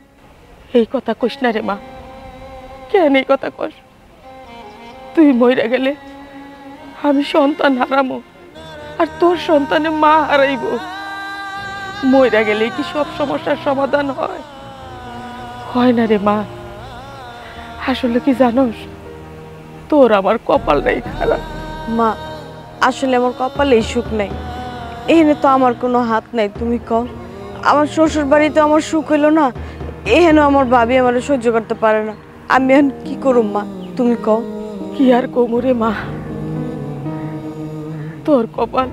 এই কথা কইস না রে মা, কেন এই কথা কস? তুই মইরা গেলে আমি সন্তান হারামো, আর তোর সন্তানে মা হারাইব। মইরা গেলে কি সব সমস্যার সমাধান হয়? হয় না রে মা। আসলে কি জানোস, তোর আমার কপালটাই খারাপ। মা আসলে আমার কপালে সুখ নাই, এখানে তো আমার কোনো হাত নাই। তুমি কও, আমার শ্বশুর বাড়িতে আমার সুখ হইলো না, এখানে আমার ভাবি আমার সহ্য করতে পারে না, আমি এখন কি করুম মা? তুমি কও। কি আর কোমরে মা, তোর কপাল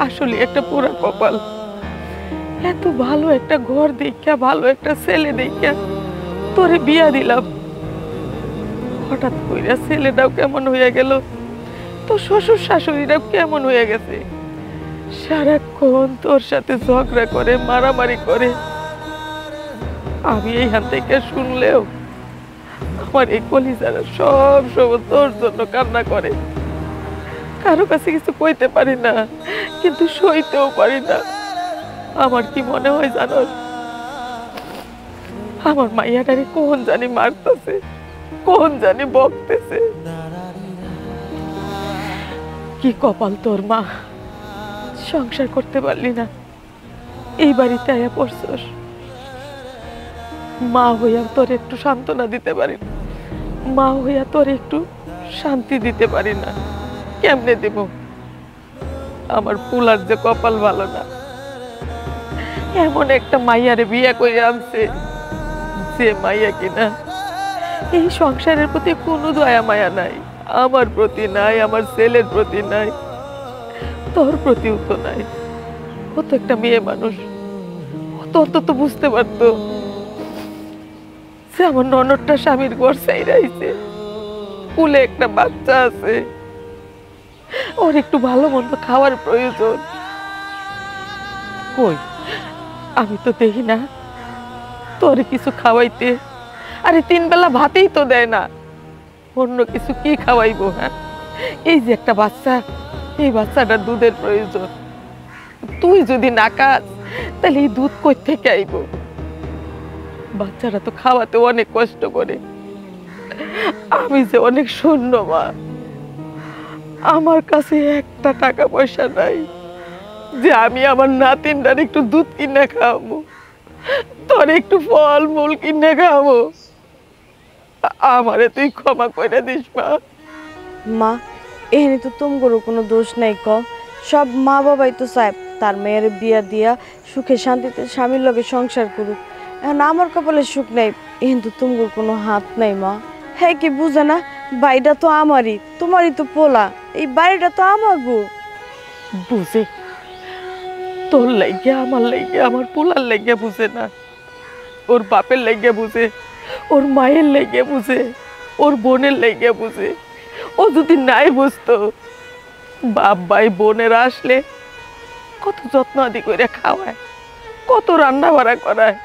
আসলে একটা পুরা কপাল। এত ভালো একটা ঘর দেখা, ভালো একটা ছেলে দেখা তোরে বিয়া দিলাম, হঠাৎ কইরা ছেলেটাও কেমন হয়ে গেল, তো শ্বশুর শাশুড়িরাও কেমন হয়ে গেছে, সারাক্ষণ তোর সাথে ঝগড়া করে, মারামারি করে। আমি এইখান থেকে শুনলেও আমার এই কলিজারা সব সময় তোর জন্য কান্না করে। কারো কাছে কিছু কইতে পারি না, কিন্তু সইতেও পারি না। আমার কি মনে হয় জানোস, আমার মাইয়াটারে কোন জানি মারতেছে, কোন জানি বকতেছে। কি কপাল তোর মা, সংসার করতে পারলি না, এই বাড়িতে আয়া পড়ছস। মা হইয়া তোর একটু সান্ত্বনা দিতে পারি না, মা হইয়া তোর একটু শান্তি দিতে পারি না। কেমনে দেব? আমার পুলার যে কপাল ভালো না, এমন একটা মাইয়ারে বিয়ে করে আনছে যে মাইয়া কিনা এই সংসারের প্রতি কোনো দয়া মায়া নাই, আমার প্রতি নাই, আমার ছেলের প্রতি নাই, তোর প্রতিও তো নাই। ও তো একটা মেয়ে মানুষ, ও তো অন্তত বুঝতে পারতো যে আমার ননদটা স্বামীর ঘর চাইরাইছে, কুলে একটা বাচ্চা আছে, ওর একটু ভালো মন্দ খাওয়ার প্রয়োজন। কই, আমি তো দেখি না তোর কিছু খাওয়াইতে। আরে 3 বেলা ভাতেই তো দেয় না, অন্য কিছু কি খাওয়াইবো? হ্যাঁ, এই যে একটা বাচ্চা, এই বাচ্চাটার দুধের প্রয়োজন। তুই যদি না খাস তাহলে এই দুধ কই থেকে আইব? বাচ্চারা তো খাওয়াতে অনেক কষ্ট করে। আমি যে অনেক শূন্য মা, আমার কাছে একটা টাকা পয়সা নাই যে আমি আমার নাতিনটার একটু দুধ কিনে খাওয়াবো, তোর একটু ফল মূল কিনে খাওয়াবো। আমারে তুই ক্ষমা করে দিস মা। মা এখানে তো তোমার কোনো দোষ নাই, ক সব মা বাবাই তো চায় তার মেয়ের বিয়া দিয়া সুখে শান্তিতে স্বামীর লগে সংসার করুক। এখন আমার কপালে সুখ নাই, কিন্তু তোমার কোনো হাত নাই মা। হ্যাঁ কি বুঝে না বাড়িটা তো আমারই, তোমারই তো পোলা, এই বাড়িটা তো আমার গো। বুঝে তোর লাইগে আমার লাইগে আমার পোলার লাইগে বুঝে না, ওর বাপের লাইগে বুঝে, ওর মায়ের লাইগে বুঝে, ওর বোনের লাইগে বুঝে। ও যদি নাই বুঝতো, বাপ ভাই বোনেরা আসলে কত যত্ন আদি করে খাওয়ায়, কত রান্না বাড়া করায়।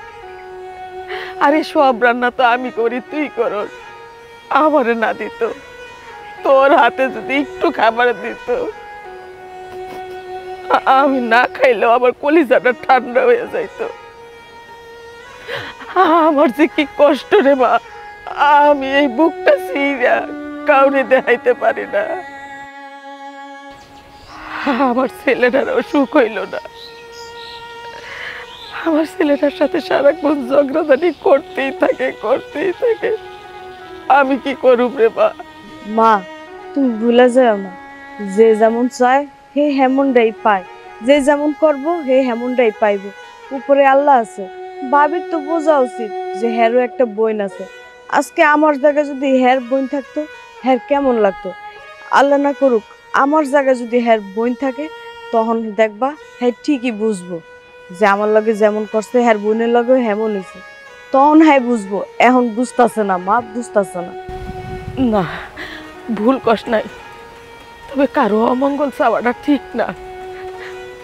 আরে সব রান্না তো আমি করি, তুই করস। আমারে না দিত, তোর হাতে যদি একটু খাবার দিত, আমি না খাইলেও আমার কলিজাটা ঠান্ডা হয়ে যাইতো। আমার যে কি কষ্ট রে মা, আমি এই বুকটা সিরা কাউরে দেখাইতে পারি না। আমার ছেলেটারও সুখ হইল না, আমার ছেলেটার সাথে সারাক্ষণ ঝগড়াঝাটি করতেই থাকে। আমি কি করব রে মা? মা তুমি ভুলে যাও না, যে যেমন চায় হে হেমনটাই পায়, যে যেমন করবো হে হেমনটাই পাইব। উপরে আল্লাহ আছে, ভাবির তো বোঝা উচিত যে হেরও একটা বোন আছে। আজকে আমার জায়গায় যদি হের বোন থাকতো, হের কেমন লাগতো? আল্লাহ না করুক আমার জায়গায় যদি হের বোন থাকে, তখন দেখবা হ্যাঁ ঠিকই বুঝবো যে আমার লগে যেমন করছে হের বোনের লগে হেমন হয়েছে। তখন হ্যাঁ বুঝবো, এখন বুঝতেছে না মা, বুঝতেছে না। না, ভুল কষ নাই, তবে কারো অমঙ্গল চাওয়াটা ঠিক না।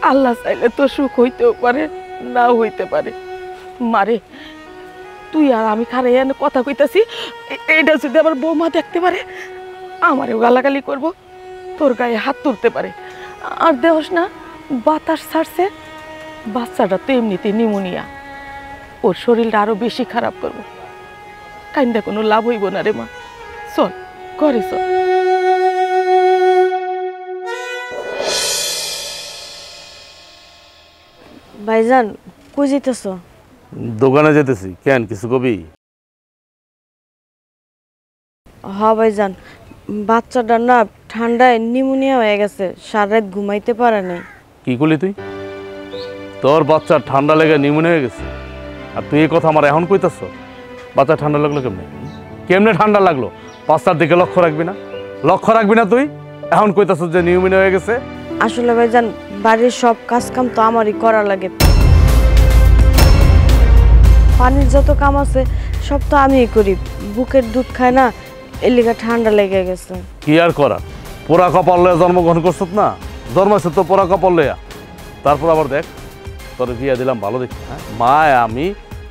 আল্লাহ চাইলে তো সুখ হইতেও পারে, নাও হইতে পারে। মারে, তুই আর আমি খারাই এনে কথা কইতাছি, এইটা যদি আমার বৌমা দেখতে পারে, আমারেও গালাগালি করব, তোর গায়ে হাত তুলতে পারে। আর দেহস না বাতাস ছাড়ছে, বাচ্চাটা তো এমনিতেই নিউমোনিয়া, ওর শরীরটা আরো বেশি খারাপ করব। কাইন্দা কোনো লাভ হইব না রে মা, চল ঘরে চল। ভাইজান কই যেতেছ? দোকানে যেতেছি। কেন, কিছু কবি? হ্যাঁ ভাইজান, বাচ্চাটার না ঠান্ডায় নিউমোনিয়া হয়ে গেছে, সারা রাত ঘুমাইতে পারে নাই। কি করলি তুই? তোর বাচ্চার ঠান্ডা লেগে নিউমোনিয়া হয়ে গেছে, আর তুই এই কথা আমার এখন কইতাছ? বাচ্চা ঠান্ডা লাগলো কেমনে? কেমনে ঠান্ডা লাগলো? বাচ্চার দিকে লক্ষ্য রাখবি না? লক্ষ্য রাখবি না তুই? এখন কইতাছ যে নিউমোনিয়া হয়ে গেছে? আসলে ভাইজান বাড়ির সব কাজ কাম তো আমারই করা লাগে, পানির যত কাম আছে সব তো আমিই করি। বুকের দুধ খায় না, এর লিগা ঠান্ডা লেগে গেছে। কি আর করার, পোড়া কপাল লয়ে জন্মগ্রহণ করছত না, জন্মাইছ তো পোড়া কপাল লইয়া। তারপর আবার দেখ, তোরে বিয়া দিলাম ভালো দেখি, হ্যাঁ মায় আমি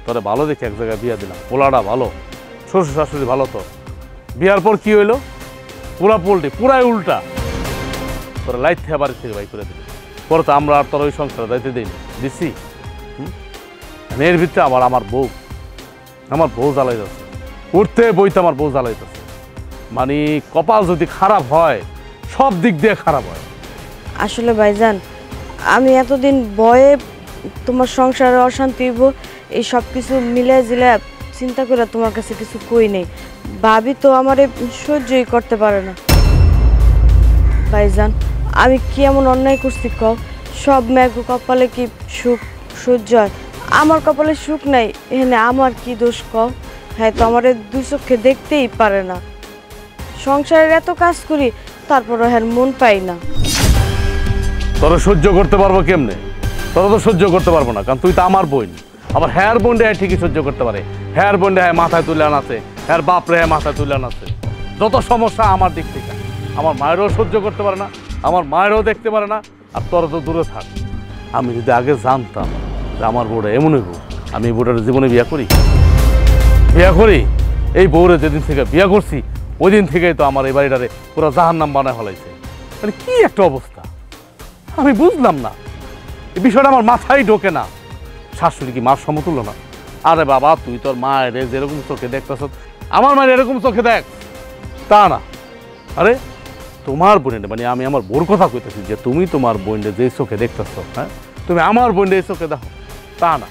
তোরে ভালো দেখি এক জায়গায় বিয়া দিলাম, পোলাটা ভালো, শ্বশুর শাশুড়ি ভালো। তো বিয়ার পর কি হইলো? পুরা পোল্টি, পুরাই উল্টা। তোরা লাইট থেকে বাড়ি থেকে বাই করে দিলি, পরে তো আমরা আর তোর ওই সংসারে দায়িত্ব দিইনি, দিচ্ছি। এর ভিতরে আমার বউ জ্বালাই যাচ্ছে, উঠতে বইতে আমার বউ জ্বালাই যাচ্ছে। মানে কপাল যদি খারাপ হয়, সব দিক দিয়ে খারাপ হয়। আসলে ভাইজান আমি এতদিন ভয়ে তোমার সংসারে অশান্তি হইব এই সব কিছু মিলে জিলে চিন্তা করে তোমার কাছে কিছু কই নেই। ভাবি তো আমারে সহ্যই করতে পারে না। ভাইজান আমি কি এমন অন্যায় করছি কও? সব মেঘ কপালে কি সুখ সহ্য হয়? আমার কপালে সুখ নাই, এখানে আমার কি দোষ কও? হ্যাঁ তো আমারে দুই চোখে দেখতেই পারে না। সংসারের এত কাজ করি, তারপরও হ্যাঁ মন পাই না। তোরা সহ্য করতে পারবো কেমনে? তোরা তো সহ্য করতে পারবো না, কারণ তুই তো আমার বোন। আবার হেয়ার বোনডে ঠিকই সহ্য করতে পারে, হেয়ার বোনডে মাথায় তুলে আনাছে, হেয়ার বাপরে মাথায় তুলে আনাছে। যত সমস্যা আমার দিক থেকে, আমার মায়েরও সহ্য করতে পারে না, আমার মায়েরও দেখতে পারে না। আর তোরা তো দূরে থাক। আমি যদি আগে জানতাম যে আমার বউটা এমনই বউ, আমি এই বউটার জীবনে বিয়া করি? এই বউরে যেদিন থেকে বিয়া করছি, ওই দিন থেকেই তো আমার এই বাড়িটারে পুরো জাহান্নাম বানায় ফেলাইছে। মানে কি একটা অবস্থা, আমি বুঝলাম না। এই বিষয়টা আমার মাথায় ঢোকে না। শাশুড়ি কি মার সমতুল্য না? আরে বাবা, তুই তোর মায়ের যেরকম চোখে দেখতেছ, আমার মায়ের এরকম চোখে দেখ, তা না। আরে তোমার বোনের, মানে আমি আমার বোর কথা কইতেছি, যে তুমি তোমার বোনকে যে চোখে দেখতেছ, হ্যাঁ তুমি আমার বোনকে এই চোখে দেখো, তা না।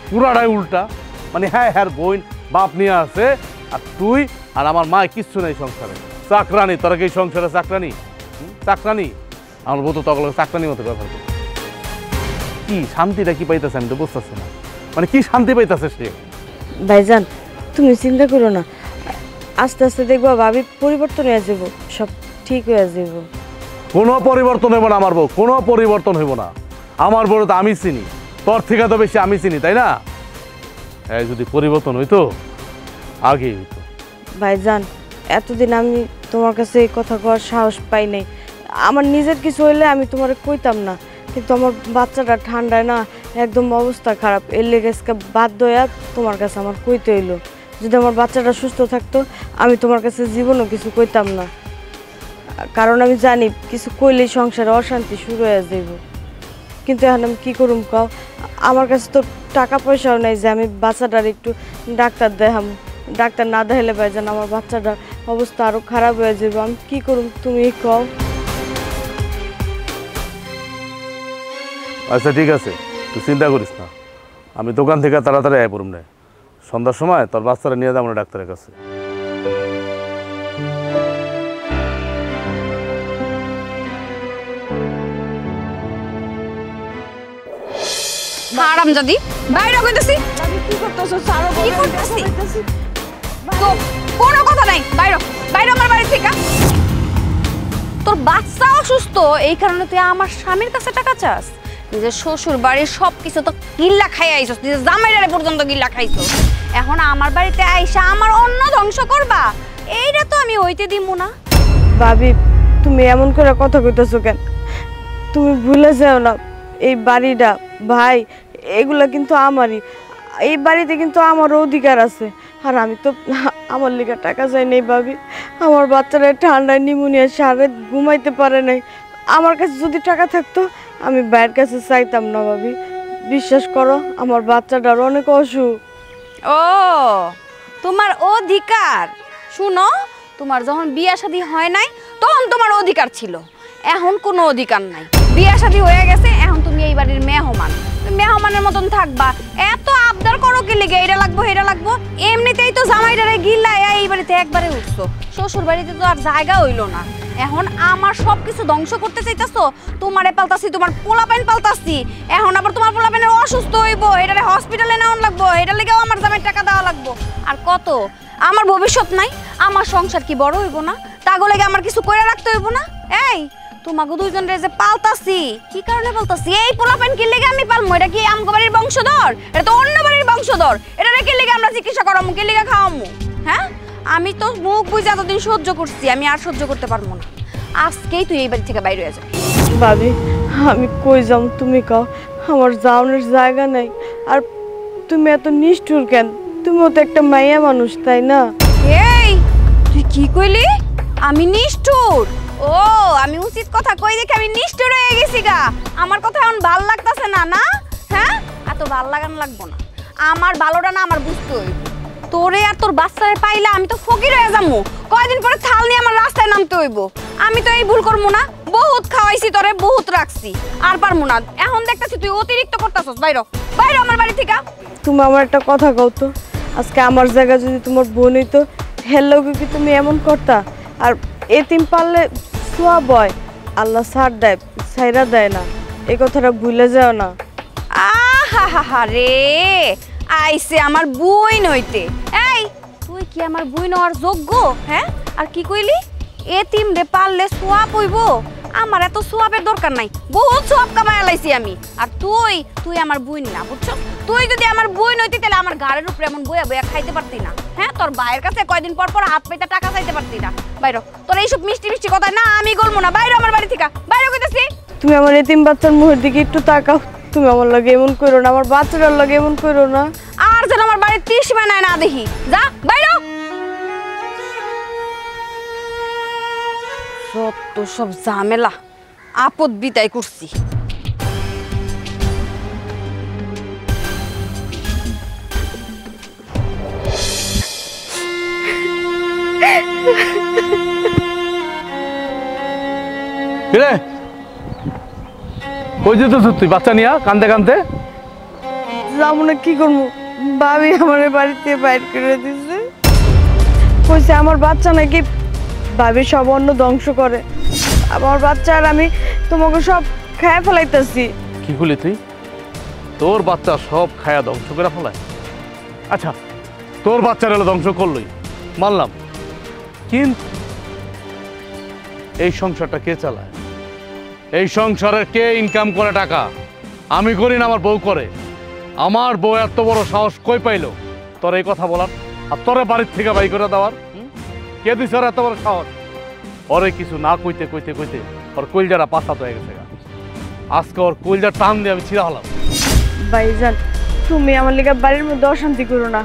পুরাটাই উল্টা। মানে হ্যাঁ বোন বাপ নিয়ে আছে, আর তুই আর আমার মা কিচ্ছু নেই সংসারে। চাকরানি, তোরা কি সংসারে চাকরানি? চাকরানি, আমার বউ তো তখন চাকরানির মতো ব্যবহার করে। কি শান্তিটা কি পাইতেছে আমি তো বুঝতেছি না। মানে কি শান্তি পাইতেছে সে? ভাইজান তুমি চিন্তা করো না, আস্তে আস্তে দেখবা ভাবি পরিবর্তন হয়ে যাব, সব ঠিক হয়ে যাব। কোনো পরিবর্তন হইব না আমার বউ, কোনো পরিবর্তন হইব না। আমার বউ তো আমি চিনি, তোর থেকে তো বেশি আমি চিনি, তাই না? এই যদি পরিবর্তন হইতো আগে হইতো। ভাইজান, এতদিন আমি তোমার কাছে এই কথা কওয়ার সাহস পাই নাই। আমার নিজের কিছু হইলে আমি তোমার কইতাম না, কিন্তু আমার বাচ্চাটা ঠান্ডায় না একদম অবস্থা খারাপ, এর লেগে বাধ্য হয়ে তোমার কাছে আমার কইতে হইলো। যদি আমার বাচ্চাটা সুস্থ থাকতো আমি তোমার কাছে জীবনও কিছু কইতাম না, কারণ আমি জানি কিছু কইলেই সংসারে অশান্তি শুরু হয়ে যাইব। কিন্তু এখন আমি কী করুম কও, আমার কাছে তো টাকা পয়সাও নাই যে আমি বাচ্চাটার একটু ডাক্তার দেখাম। ডাক্তার না দেখাইলে ভাইজান আমার বাচ্চাটার অবস্থা আরও খারাপ হয়ে যাবে। আমি কী করুম তুমি কও। আচ্ছা ঠিক আছে, তুই চিন্তা করিস না, আমি দোকান থেকে তাড়াতাড়ি আয় পড়ুম না। সন্ধ্যার সময় তোর বাচ্চারা নিয়ে যাবো না ডাক্তারের কাছে। হারামজাদি, বাইরে কইতাছি। কি করতেছো? ছাড়ো, কি করতেছি? তো কোনো কথা নাই, বাইরে বাইরে আমার বাড়ি থেকে। তোর বাচ্চা অসুস্থ, এই কারণে তুই আমার স্বামীর কাছে টাকা চাস? নিজের শ্বশুর বাড়ির সব কিছু তো গিল্লা খাই আইছস, নিজের জামাইরারে পর্যন্ত গিল্লা খাইছস। এখন আমার বাড়িতে আইসা আমার অন্ন ধ্বংস করবা, এইটা তো আমি হইতে দিব না। ভাবি, তুমি এমন করে কথা কইতেছো কেন? তুমি ভুলে যাও না, এই বাড়িটা ভাই এগুলা কিন্তু আমারই। এই বাড়িতে কিন্তু আমারও অধিকার আছে। আর আমি তো আমার লিগে টাকা চাই নাই ভাবি। আমার বাচ্চারা ঠান্ডায় নিউমোনিয়া সারে ঘুমাইতে পারে নাই। আমার কাছে যদি টাকা থাকতো আমি ভাইয়ের কাছে চাইতাম না ভাবি। বিশ্বাস করো, আমার বাচ্চাটার অনেক অসুখ। ও, তোমার অধিকার? শুনো, তোমার যখন বিয়া শাদী হয় নাই তখন তোমার অধিকার ছিল, এখন কোনো অধিকার নাই। বিয়া শাদী হয়ে গেছে, এখন তুমি এই বাড়ির মেহমান, মেহমানের মতন থাকবা। এত আবদার করো কি লেগে, এটা লাগবো এটা লাগবো? এমনিতেই তো জামাইটারে গিল্লায় এই বাড়িতে একবারে উঠছো, শ্বশুর বাড়িতে তো আর জায়গা হইলো না। এখন আমার সব কিছু ধ্বংস করতে চাইতেছো। তোমারে পাল্টাছি, তোমার পোলাপাইন পাল্টাছি, এখন আবার তোমার পোলাপাইনের অসুস্থ হইব, এটারে হসপিটালে নেওয়ান লাগবো, এটার লেগেও আমার জামাইয়ের টাকা দেওয়া লাগবো। আর কত? আমার ভবিষ্যৎ নাই? আমার সংসার কি বড় হইব না? তাগো লেগে আমার কিছু করে রাখতে হইব না? এই তোমাকে দুইজন রে যে পালতাছি, কি কারণে পালতাছি? এই পোলাপাইন কি লেগে আমি পালমু? এটা কি আমগো বাড়ির বংশধর? এটা তো অন্য বাড়ির বংশধর। এটা কি লেগে আমরা চিকিৎসা করামু, কি লেগে খাওয়ামু? হ্যাঁ, আমি তো মুখ বুঝে এতদিন সহ্য করছি, আমি আর সহ্য করতে পারবো না। আজকেই তুই এই বাড়ি থেকে বাইরে হয়ে যাবি। ভাবি, আমি কই যাম তুমি কও? আমার যাওয়ানোর জায়গা নাই। আর তুমি এত নিষ্ঠুর কেন? তুমিও তো একটা মাইয়া মানুষ, তাই না? এই তুই কি কইলি? আমি নিষ্ঠুর? ও, আমি উচিত কথা কই দেখে আমি নিষ্ঠুর হয়ে গেছি গা। আমার কথা এখন ভাল লাগতাছে না? না, হ্যাঁ, এত ভাল লাগানো লাগবো না। আমার ভালোটা না আমার বুঝতে হইব। তোরে আর তোর বাচ্চারে পাইলে আমি তো ফকির হয়ে যাবো। কয়দিন পরে থাল নিয়ে আমার রাস্তায় নামতে হইব। আমি তো এই ভুল করবো না। বহুত খাওয়াইছি তোরে, বহুত রাখছি, আর পারবো না। এখন দেখতেছি তুই অতিরিক্ত করতেছস। বাইরে বাইরে আমার বাড়ি থেকে। তুমি আমার একটা কথা কও তো, আজকে আমার জায়গা যদি তোমার বোন হইতো, হেল্লো কি তুমি এমন করতা? আর এতিম পারলে সোয়া বয়, আল্লাহ ছাড় দেয়, ছাইরা দেয় না, এই কথাটা ভুলে যাও না। আহা রে, আইছে আমার বুই নইতে। এই তুই কি আমার বুই নেওয়ার যোগ্য? হ্যাঁ, আর কি কইলি? এতিম রে পারলে সোয়াব হইব? আমার এত সোয়াবের দরকার নাই, বহুত সোয়াব কামাই লাইছি আমি। আর তুই আমার বুই না, বুঝছো? তুই যদি আমার বুই নইতি তাহলে আমার ঘাড়ের উপরে এমন বইয়া বইয়া খাইতে পারতি না। হ্যাঁ, তোর ভাইয়ের কাছে কয়দিন পর পর হাত পাইতে টাকা চাইতে পারতি না। বাইরে তোর এইসব মিষ্টি মিষ্টি কথা না আমি গলবো না। বাইরে আমার বাড়ি থেকে, বাইরে কইতাছি। তুমি আমার এতিম বাচ্চার মুখের দিকে একটু তাকাও। তুমি আমার লাগে এমন করো না, আমার বাচ্চাটার লাগে এমন করো না। আর যেন আমার বাড়ির 30 মানায় না দেখি। যা বাইরে। সত্য সব ঝামেলা আপদ বিদায় করছি। কিরে, কই যেতেছ তুই বাচ্চা নিয়া কান্দে কান্দে? যাবো না, কি করবো? ভাবি আমার বাড়িতে বাইর করে দিছে, কইছে আমার বাচ্চা নাকি ভাবি সব অন্ন ধ্বংস করে। আমার বাচ্চা আর আমি তোমাকে সব খায় ফেলাইতেছি। কি করলি তুই? তোর বাচ্চা সব খায়া ধ্বংস করে ফেলায়? আচ্ছা, তোর বাচ্চার হলো ধ্বংস করলই মানলাম, কিন্তু এই সংসারটা কে চালায়? এই সংসারের কে ইনকাম করে টাকা? আমি করি না, আমার বউ করে। আমার বউ এত বড় সাহস কই পাইলো তোর এই কথা বলার, আর তোরে বাড়ির থেকে বাই করে দেওয়ার? কে দিছে ওর এত বড় সাহস? ওরে কিছু না কইতে কইতে কইতে ওর কইলজাটা পাশাত হয়ে গেছে। আজকে ওর কইলজা টান দিয়ে আমি ছিঁড়া হলাম। ভাইজান, তুমি আমার লিগা বাড়ির মধ্যে অশান্তি করো না।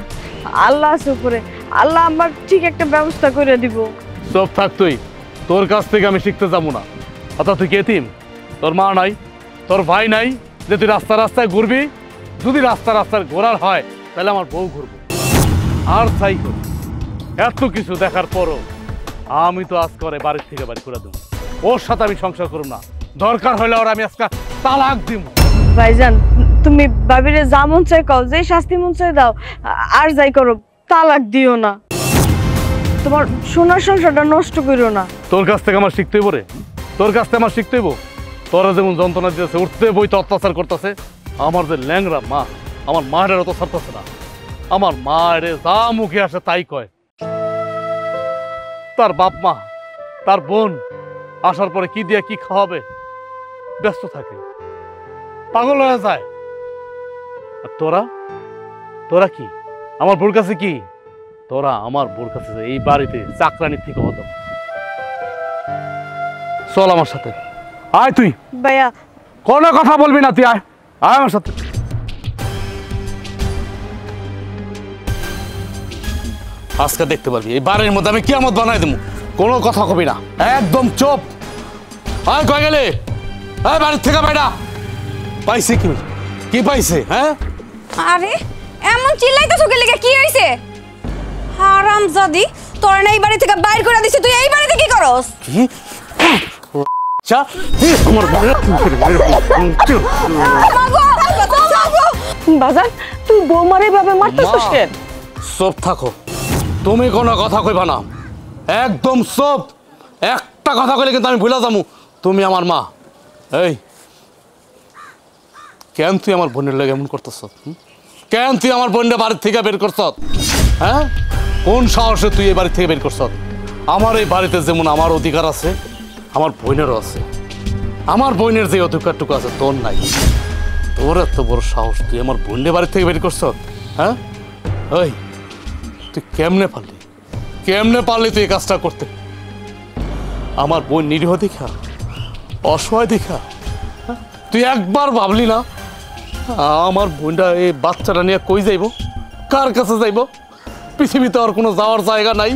আল্লাহ আছে উপরে, আল্লাহ আমার ঠিক একটা ব্যবস্থা করে দিব। সব থাক তুই, তোর কাছ থেকে আমি শিখতে যাবো না। অর্থাৎ তুই এতিম, তোর মা নাই, তোর ভাই নাই, যে তুই রাস্তা রাস্তায় ঘুরবি। যদি রাস্তা রাস্তায় ঘোরার হয় তাহলে আমার বউ ঘুরবো আর চাই করি। এত কিছু দেখার পরও আমি তো আজ করে বাড়ির থেকে বাড়ি করে দেবো। ওর সাথে আমি সংসার করব না। দরকার হলে ওর আমি আজকে তালাক দিব। ভাইজান, তুমি ভাবিরে যা মন চাই কও, যে শাস্তি মন চাই দাও, আর যাই করো, তালাক দিও না। তোমার সোনার সংসারটা নষ্ট করো না। তোর কাছ থেকে আমার শিখতে হইব রে, তোর কাছ থেকে আমার শিখতে হইব। তোরা যেমন যন্ত্রণা দিতেছে, উঠতে বইতে অত্যাচার করতেছে, আমার যে ল্যাংরা মা, আমার মায়ের অত ছাড়তেছে না। আমার মায়ের যা মুখে আসে তাই কয়। তার বাপ মা, তার বোন আসার পরে কি দিয়ে কি খাওয়াবে ব্যস্ত থাকে, পাগল হয়ে যায়। আর তোরা তোরা কি আমার বোর কাছে কি? তোরা আমার বোর কাছে এই বাড়িতে চাকরানির থেকে হতো। চল আমার সাথে, আয় তুই। ভাইয়া, কোনো কথা বলবি না, তুই আয়, আয় আমার সাথে। আজকে দেখতে পারবি এই বাড়ির মধ্যে আমি কিয়ামত বানাই দেবো। কোনো কথা কবি না, একদম চুপ। আয় কয়ে গেলে বাড়ির থেকে বাইরা পাইছে কি? কি পাইছে? হ্যাঁ, আরে এমন চিল্লাইতেছো কে লিগা? কি হইছে? হারামজাদি, তোর না এই বাড়ি থেকে বাইর করে দিছি, তুই এই বাড়িতে কি করস? কি আচ্ছা আমার বাজান, তুই বৌমারে ভাবে মারতেছিস কেন? চুপ থাকো, তুমি কোনো কথা কইবা না, একদম চুপ। একটা কথা কইলে কিন্তু আমি ভুলে যাবো তুমি আমার মা। এই কেন তুই আমার বোনের লাগে এমন করতেছ? কেন তুই আমার বোনটা বাড়ির থেকে বের করছ? হ্যাঁ, কোন সাহসে তুই এই বাড়ি থেকে বের করছ? আমার এই বাড়িতে যেমন আমার অধিকার আছে, আমার বোনেরও আছে। আমার বোনের যে অধিকারটুকু আছে তোর নাই। তোর এত বড় সাহস, তুই আমার বোনের বাড়ি থেকে বের করছ? হ্যাঁ, ওই তুই কেমনে পারলি, কেমনে পারলি তুই এই কাজটা করতে? আমার বোন নিরীহ দেখা, অসহায় দেখা তুই একবার ভাবলি না আমার বোনটা এই বাচ্চাটা নিয়ে কই যাইব, কার কাছে যাইব? পৃথিবীতে আর কোনো যাওয়ার জায়গা নাই।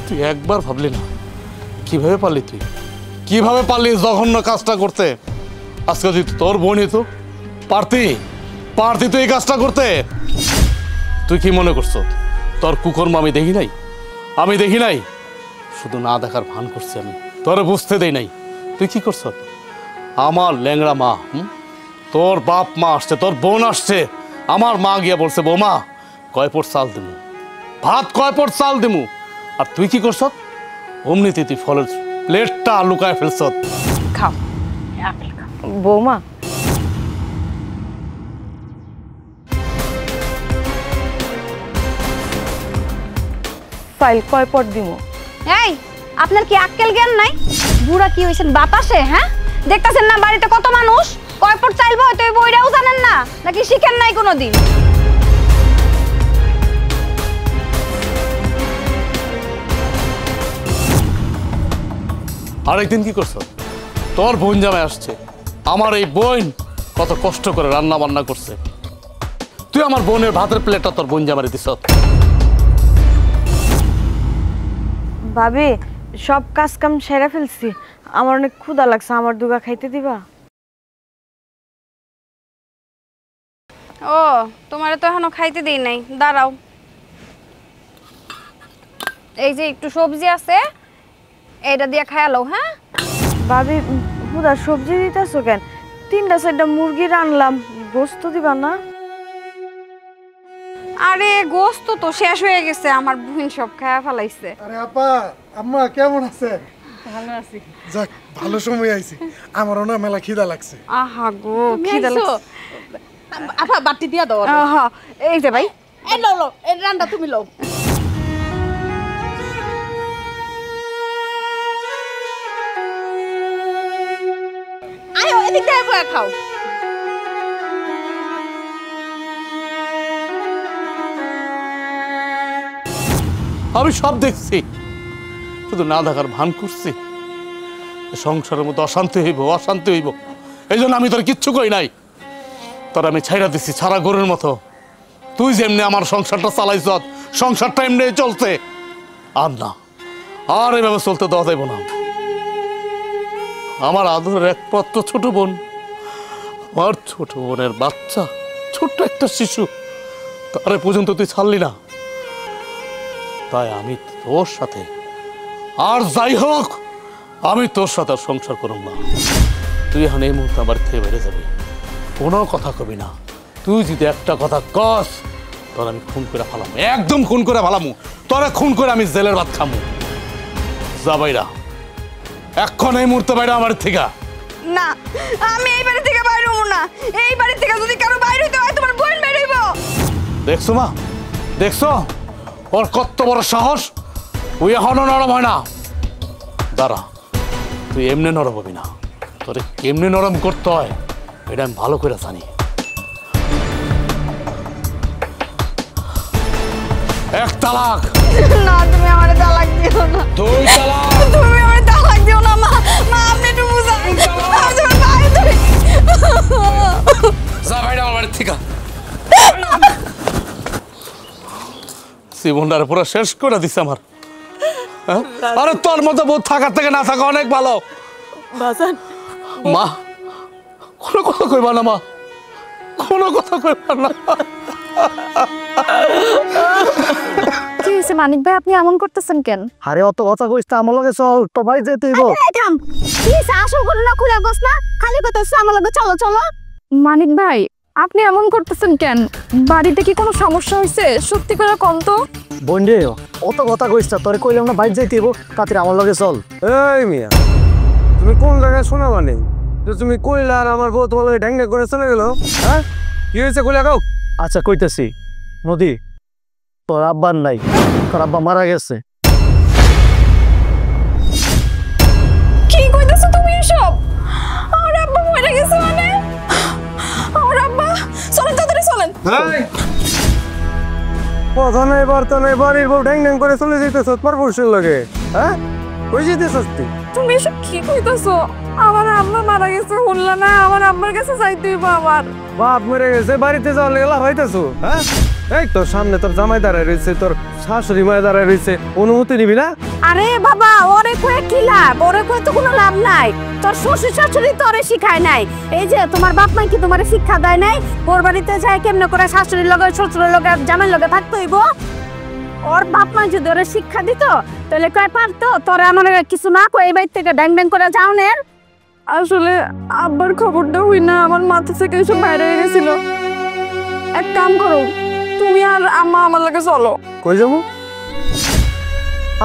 তুই একবার ভাবলি না? কিভাবে পারলি তুই, কিভাবে পারলি জঘন্য কাজটা করতে? আজকে যদি তোর বোনই তো পারতি, পারতি তুই এই কাজটা করতে। তুই কি মনে করছ তোর কুকর্ম আমি দেখি নাই? আমি দেখি নাই, শুধু না দেখার ভান করছি আমি, তোরে বুঝতে দেই নাই। তুই কি করছ? আমার ল্যাংড়া মা, তোর বাপ মা আসছে, তোর বোন আসছে, আমার মা গিয়া বলছে বৌমা কয় পট চাল দিমু, ভাত কয় পট চাল দিমু, আর তুই কি করছ? অমনিতে তুই ফলের প্লেটটা লুকায় ফেলছ। খাও আপেল খাও। বৌমা, ফাইল কয় পট দিমু? এই আপনার কি আক্কেল জ্ঞান নাই? বুড়া কি হইছেন বাতাসে? হ্যাঁ, দেখতাছেন না বাড়িতে কত মানুষ, কয় পট চাইবো হয়তো এই বইরাও জানেন না, নাকি শিখেন নাই কোনোদিন? আরেকদিন কি করছ? তোর বোন জামাই আসছে, আমার এই বোন কত কষ্ট করে রান্না বান্না করছে, তুই আমার বোনের ভাতের প্লেটটা তোর বোন জামাই দিছ। ভাবি, সব কাজ কাম সেরে ফেলছি, আমার অনেক ক্ষুধা লাগছে, আমার দুগা খাইতে দিবা? ও, তোমারে তো এখনো খাইতে দেই নাই, দাঁড়াও। এই যে একটু সবজি আছে, এইটা দিয়ে খায়ালো। হ্যাঁ ভাবি, ক্ষুধা সবজি দিতেছো কেন? 3-4টা মুরগি রানলাম, গোস্ত দিবা না? আরে গোস্ত তো শেষ হয়ে গেছে, আমার বোন সব খায়া ফেলাইছে। আরে আপা, আম্মা কেমন আছে? ভালো আছি। যাক, ভালো সময় আইছি, আমারও না মেলা খিদা লাগছে। আহা গো, খিদা লাগছে। আপা বাটি দিয়া দাও। আহা, এই যে ভাই, এই লও লও, এই রান্না তুমি লও। খুয়া খাও। আমি সব দেখছি, শুধু না দেখার ভান করছি। সংসারের মধ্যে অশান্তি হইব, অশান্তি হইব, এই জন্য আমি তোর কিচ্ছু কই নাই। তোর আমি ছাইরা দিচ্ছি ছাড়া গরুর মতো। তুই যেমনি আমার সংসারটা চালাইছ, সংসারটা এমনি চলছে। আর না, আর এভাবে চলতে দেওয়া যাইব না। আমার আদরের একমাত্র ছোট বোন, আমার ছোট বোনের বাচ্চা, ছোট্ট একটা শিশু, তারে পর্যন্ত তুই ছাড়লি না। তাই আমি তোর সাথে, আর যাই হোক, আমি তোর সাথে আর সংসার করব না। তুই এখন এই মুহূর্তে আমার থেকে বেড়ে যাবি, কোনো কথা কবি না। তুই যদি একটা কথা কস, তোর আমি খুন করে ফেলাম, একদম খুন করে ফেলামু। তোরা খুন করে আমি জেলের ভাত খামু। যা বাইরা, এখন এই মুহূর্তে বাইরে আমার থেকে। না, আমি এই বাড়ি থেকে বাইরে হবো না। এই বাড়ি থেকে যদি কারো বাইরে হইতে হয়, তোমার বোন বাইরে হইব। দেখছো মা, দেখছো ওর কত বড় সাহস। ওই এখনো নরম হয় না। দাঁড়া, তুই এমনি নরম হবি না, তোরে কেমনি নরম করতে হয় এটা আমি ভালো করে জানি। এক তালাক। না, তুমি আমারে তালাক দিও না। দুই তালাক। তুমি আমারে তালাক দিও না মা। মা, আপনি একটু বুঝান। আমি তোমার পায়ে ধরি। যা বাইরে আমার বাড়ির থেকে। জীবনটার পুরো শেষ করে দিছে আমার। হ্যাঁ? আরে তোর মতো বউ থাকার থেকে না থাকা অনেক ভালো। বাজান মা, কোনো কথা কইবা না মা, কোনো কথা কইবা না। কি হয়েছে মানিক ভাই, আপনি এমন করতেছেন কেন? আরে অত কথা কইস না, আমার লগে চল, তো ভাই যেতে হইব। কি হয়েছে, আসল ঘটনা খুলে বস না, খালি কথা আমার লগে চলো চলো। মানিক ভাই, আপনি এমন করতেছেন কেন? বাড়িতে কি কোনো সমস্যা হয়েছে? সত্যি করে কম তো। বোন রে, অত কথা কইস না, তোরে কইলাম না বাইরে যাইতে হইব, তাড়াতাড়ি আমার লগে চল। এই মিয়া, তুমি কোন জায়গায় শোনা মানে যে তুমি কইলা আর আমার বউ তোমার ঢ্যাঙ্গা করে চলে গেল? হ্যাঁ, কি হয়েছে কইলা কাউ? আচ্ছা কইতেছি, নদী তোর আব্বার নাই, তোর আব্বা মারা গেছে। কি কইতাছো তুমি এসব? আমার আব্বা মরে গেছে মানে? আমার আব্বা, চলেন তাড়াতাড়ি চলেন। কথা নাই বার্তা নাই, বাড়ির বউ ঢ্যাং ঢ্যাং করে চলে যেতেছ তোমার বসের লগে। হ্যাঁ, কই যেতেছস তুই? তুমি এসব কি কইতাছো? আমার আব্বা মারা গেছে শুনলা না? আমার আব্বার কাছে যাইতে হইব আমার। বাপ মরে গেছে, বাড়িতে যাওয়ার লেগে লাভ হইতেছো? হ্যাঁ, এই তোর সামনে তোর জামাই দাঁড়ায় রয়েছে, তোর শাশুড়ি মায় দাঁড়ায় রয়েছে, অনুমতি নিবি না? আরে বাবা, ওরে কয়ে কি লাভ? ওরে কয়ে তো কোনো লাভ নাই। তোর শ্বশুর শাশুড়ি তোরে শিখায় নাই। এই যে তোমার বাপ মা কি তোমারে শিক্ষা দেয় নাই? ওর বাড়িতে যায় কেমনে করে শাশুড়ির লগে, শ্বশুরের লগে, জামাইয়ের লগে থাকতে হইব? ওর বাপ মা যদি ওরে শিক্ষা দিত, তাহলে কয় পারতো তোরে আমার কিছু না কই এই বাড়ি থেকে ড্যাং ড্যাং করে যাও নে। আসলে আব্বার খবরটা হই না, আমার মাথা থেকে এসব বাইরে হয়ে গেছিল। এক কাম করো, তুমি আর আম্মা আমার লগে চলো। কই যাবো?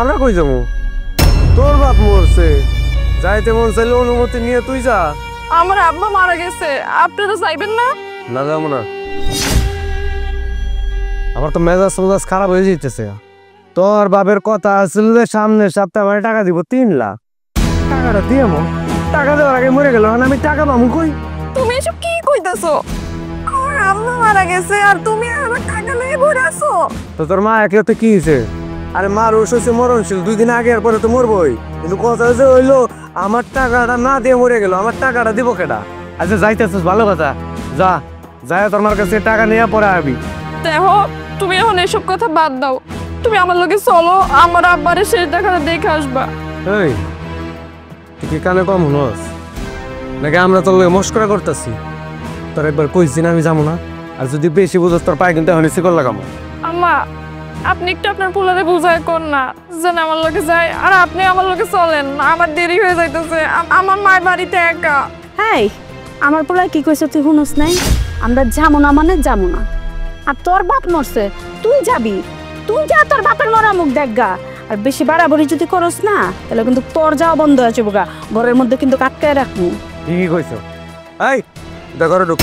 আমরা কই যাবো? তোর বাপ মরছে, যাইতে মন চাইলে অনুমতি নিয়ে তুই যা। আমার আব্বা মারা গেছে, আপনারা যাইবেন না? না যাবো না, আমার তো মেজাজ খারাপ হয়ে যেতেছে। তোর বাপের কথা আসলে যে সামনের সপ্তাহে আমার টাকা দিব 3 লাখ। টাকাটা দিয়ে টাকা দেওয়ার আগে মরে গেল, আমি টাকা পাবো কই? তুমি এসব কি কইতাছো? আমার আম্মা মারা গেছে আর তুমি আমার টাকা নিয়ে ভরে আছো। তো তোর মা একে তো কি হয়েছে? আরে মার ওষ হচ্ছে মরণশীল, 2 দিন আগে আর পরে তো মরবই। কিন্তু কথা যে হইলো আমার টাকাটা না দিয়ে মরে গেল, আমার টাকাটা দিব কেটা? আচ্ছা যাইতেছিস, ভালো কথা, যা যাই তোর মার কাছে টাকা নিয়ে পরে আবি। দেখো, তুমি এখন এসব কথা বাদ দাও, তুমি আমার লগে চলো, আমার আব্বারে শেষ দেখাটা দেখে আসবা। এই তুই কি কানে কম হনস নাকি? আমরা তোর লগে মস্করা করতেছি। তোর একবার কইছি না আমি যাবো না, আর যদি বেশি বুঝস তোর পায়ে কিন্তু এখন শিকল লাগাবো। আম্মা, আপনি একটু আপনার পোলারে বুঝায় কোন না যেন আমার লগে যায়, আর আপনি আমার লগে চলেন, আমার দেরি হয়ে যাইতেছে, আমার মায়ের বাড়িতে একা। হ্যাঁ, আমার পোলা কি কইছে তুই শুনস নাই? আমরা যাবো না মানে যাবো না। আর তোর বাপ মরছে, তুই যাবি, তুই যা, তোর বাপের মরা মুখ দেখগা। আর বেশি বাড়াবাড়ি যদি করস না, তাহলে কিন্তু তোর যাওয়া বন্ধ আছে বোগা, ঘরের মধ্যে কিন্তু আটকায় রাখবো। ঠিকই কইছো। এই ঘরে ঢুক,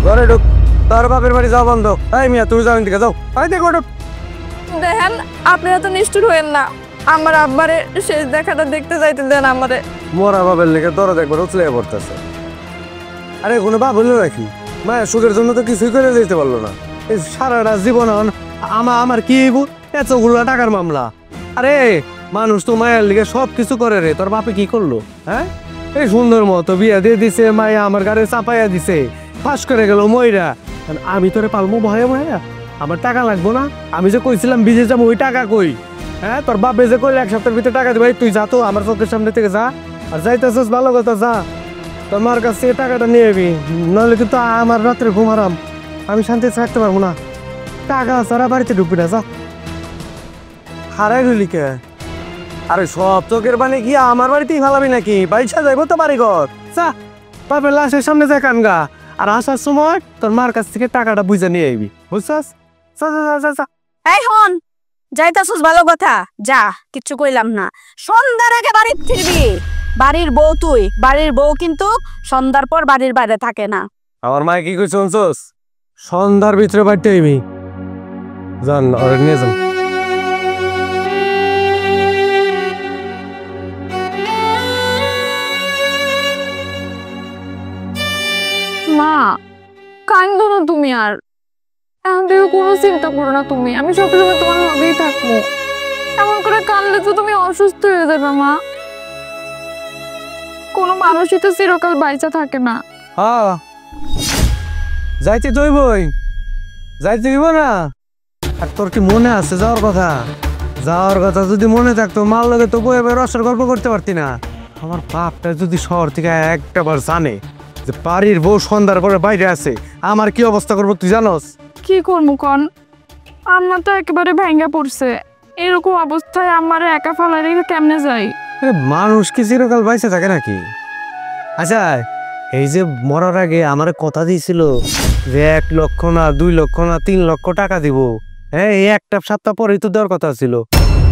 ঘরে ঢুক, তোর বাপের বাড়ি যাওয়া বন্ধ। এই মিয়া তুই যাও, দিকে যাও, এই দেখো ঢুক। দেখেন, আপনারা তো নিষ্ঠুর হইেন না, আমার আব্বারে শেষ দেখাটা দেখতে যাইতে দেন আমারে। মরা বাপের লেগে দরদ একবার উচলে পড়তেছে। আরে কোনো বাপ হলো নাকি? মায়ের সুখের জন্য তো কিছুই করে দিতে পারলো না। এই সারাটা জীবন আমার কি এতগুলো টাকার মামলা। আরে মানুষ তো মায়ের লিগে সব কিছু করে রে, তোর বাপে কি করলো? হ্যাঁ, এই সুন্দর মতো বিয়া দিয়ে দিছে, মায়া আমার গাড়ি চাপাইয়া দিছে, ফাঁস করে গেল ময়রা। আমি তোরে পালবো ভয়ে ভয়ে? আমার টাকা লাগবো না? আমি যে কইছিলাম বিজে যাবো, ওই টাকা কই? হ্যাঁ, তোর বাপে যে কইলে 1 সপ্তাহের ভিতরে টাকা দিবে, তুই যা তো আমার চোখের সামনে থেকে যা। আর যাইতেছিস ভালো কথা, যা তোর মার কাছ থেকে টাকাটা নিয়ে যাবি, নাহলে কিন্তু আমার রাত্রে ঘুম হারাম, আমি শান্তিতে থাকতে পারবো না। টাকা ছাড়া বাড়িতে ঢুকবি না, যা। হারাই গেলি কে? আরে সব চোখের পানি কি আমার বাড়িতেই ফালাবি নাকি? বাইশা যাইবো তো বাড়ি ঘর, যা বাপের লাশের সামনে যায় কানগা। আর আসার সময় তোর মার কাছ থেকে টাকাটা বুঝে নিয়ে আইবি, বুঝছাস? যা যা যা যা। এই হন, যাইতাছস ভালো কথা, যা, কিচ্ছু কইলাম না। সন্ধ্যার আগে বাড়িতে ফিরবি। বাড়ির বউ তুই, বাড়ির বউ কিন্তু সন্ধ্যার পর বাড়ির বাইরে থাকে না। আমার মায়ে কি কইছ শুনছস? সন্ধ্যার ভিতরে বাড়িতে আইবি। জান ওরে নিয়ে যান। মা, কান্দো না তুমি আর। এখন থেকে কোনো চিন্তা করো না তুমি, আমি সবসময় তোমার ভাবেই থাকবো। এমন করে কাঁদলে তো তুমি অসুস্থ হয়ে যাবে মা। কোনো মানুষই তো চিরকাল বাইচা থাকে না। হ্যাঁ, যাইতে দইবই, যাইতে দিব না। আর তোর কি মনে আছে যাওয়ার কথা? যাওয়ার কথা যদি মনে থাকতো, মার লগে তো বই রসের গল্প করতে পারতি না। আমার বাপটা যদি শহর থেকে একটাবার জানে যে বাড়ির বউ সন্ধ্যার পরে বাইরে আছে, আমার কি অবস্থা করবো তুই জানোস? কি করবো কন, আম্মা তো একেবারে ভেঙে পড়ছে। এরকম অবস্থায় আমার একা ফেলা রেখে কেমনে যাই? মানুষ কি চিরকাল বাইসে থাকে নাকি? আচ্ছা, এই যে মরার আগে আমার কথা দিয়েছিল যে 1 লক্ষ না 2 লক্ষ না 3 লক্ষ টাকা দিব, হ্যাঁ, এই একটা সপ্তাহ পরেই তো দেওয়ার কথা ছিল।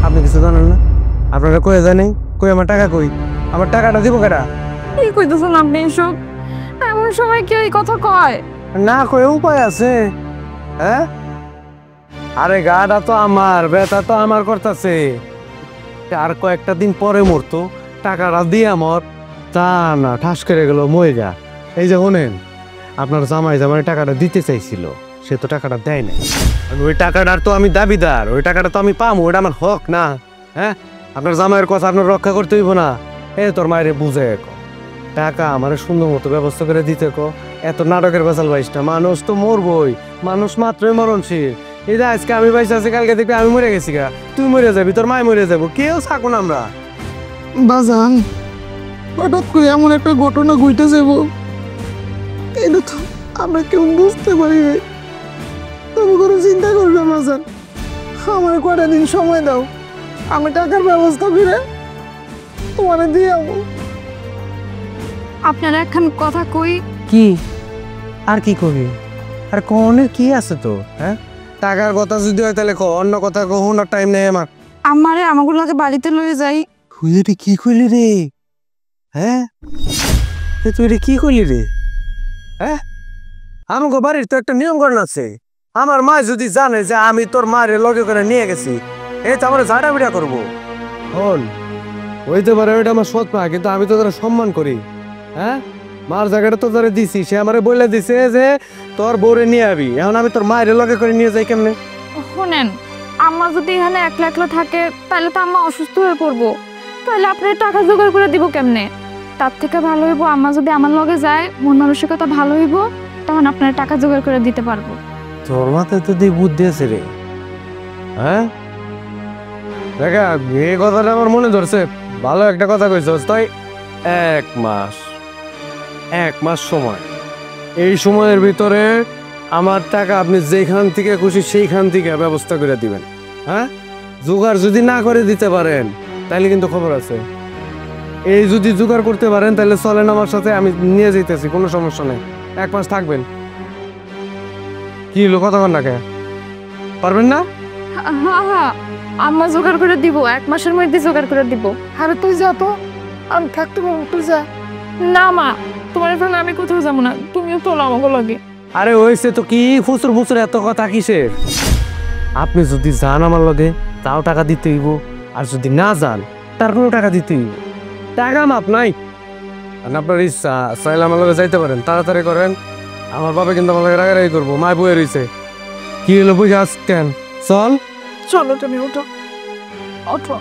আপনি কিছু জানেন না? আপনারা কয়ে জানেন কই আমার টাকা কই? আমার টাকাটা দিব কেডা? কি কইতেছেন আপনি এসব? এমন সময় কেউ এই কথা কয়? না কয়ে উপায় আছে? হ্যাঁ, আরে গাটা তো আমার, ব্যথা তো আমার করতেছে। আর কয়েকটা দিন পরে মরতো, টাকাটা দিয়ে আমার তা না ঠাস করে গেল ময়রা। এই যে শোনেন, আপনার জামাই টাকাটা দিতে চাইছিল, সে তো টাকাটা দেয় না। ওই টাকাটার তো আমি দাবিদার, ওই টাকাটা তো আমি পাবো, ওটা আমার হক না? হ্যাঁ, আপনার জামাইয়ের কথা আপনার রক্ষা করতে হইব না? তোর মায়ের বুঝে টাকা আমার সুন্দর মতো ব্যবস্থা করে দিতে কো। এত নাটকের বেচাল বাইস না, মানুষ তো মরবই, মানুষ মাত্রই মরণশীল। এই যে আজকে আমি বাইসে আছি, কালকে দেখবি আমি মরে গেছি গা, তুই মরে যাবি, তোর মায় মরে যাবো, কেউ থাকো না আমরা। বাজান, হঠাৎ করে এমন একটা ঘটনা ঘটে যাব, এটা তো আমরা কেউ বুঝতে পারি নাই। তুমি কোনো চিন্তা করবে বাজান, আমার কটা দিন সময় দাও, আমি টাকার ব্যবস্থা করে তোমার দিয়ে যাবো। আপনারা এখন কথা কই কি আর কি করবি? আর কনের কি আছে তো? হ্যাঁ, টাকার কথা যদি হয় তাহলে অন্য কথা কখনো টাইম নেই আমার। আমারে আমাগুলোকে বাড়িতে লয়ে যাই। তুই এটা কি করলি রে? হ্যাঁ, তুই এটা কি করলি রে? হ্যাঁ, আমাকে বাড়ির তো একটা নিয়ম কানুন আছে। আমার মা যদি জানে যে আমি তোর মায়ের লগে করে নিয়ে গেছি, এই তো আমার ঝাড়া বিড়া করবো। হন, হইতে পারে ওইটা আমার সৎ মা, কিন্তু আমি তো তারা সম্মান করি। হ্যাঁ, মার জায়গাটা তো তারা দিছি, সে আমারে বলে দিছে যে তোর বউরে নিয়ে আবি। এখন আমি তোর মায়ের লগে করে নিয়ে যাই কেমনে? শোনেন, আম্মা যদি এখানে একলা একলা থাকে তাহলে তো আম্মা অসুস্থ হয়ে পড়বো, তাহলে আপনি টাকা জোগাড় করে দিব কেমনে? তার থেকে ভালো হইব আম্মা যদি আমার লগে যায়, মন মানসিকতা ভালো হইব, তখন আপনার টাকা জোগাড় করে দিতে পারবো। তোর মাথায় তো দিয়ে বুদ্ধি আছে রে। হ্যাঁ, দেখা এই কথাটা আমার মনে ধরছে, ভালো একটা কথা কইছস। তাই 1 মাস সময়, এই সময়ের ভিতরে আমার টাকা আপনি যেখান থেকে খুশি সেইখান থেকে ব্যবস্থা করে দিবেন। হ্যাঁ, জোগাড় যদি না করে দিতে পারেন তাহলে কিন্তু খবর আছে। এই যদি জোগাড় করতে পারেন তাহলে চলেন আমার সাথে, আমি নিয়ে যেতেছি, কোনো সমস্যা নেই। 1 মাস থাকবেন। কি হলো, কথা কন না কে? পারবেন না? হ্যাঁ হ্যাঁ, আম্মা জোগাড় করে দিব, 1 মাসের মধ্যে জোগাড় করে দিব। আরে তুই যা তো, আমি থাকতে পারবো, তুই যা। না মা, তোমার ফেলে আমি কোথাও যাবো না, তুমিও তোলো আমাকে লাগে। আরে হয়েছে তো, কি ফুসুর ফুসুর এত কথা কিসের? আপনি যদি যান আমার লগে, তাও টাকা দিতে হইব, আর যদি না যান তার কোনো টাকা দিতে হইব। টাকা মাপ নাই, আপনার ইচ্ছা চাইলে আমার লগে যাইতে পারেন, তাড়াতাড়ি করেন। আমার বাবা কিন্তু আমার লগে রাগারাগি করবো, মায় বয়ে রয়েছে। কি হলো বুঝে আসছেন? চল চলো তুমি ওঠো ওঠো।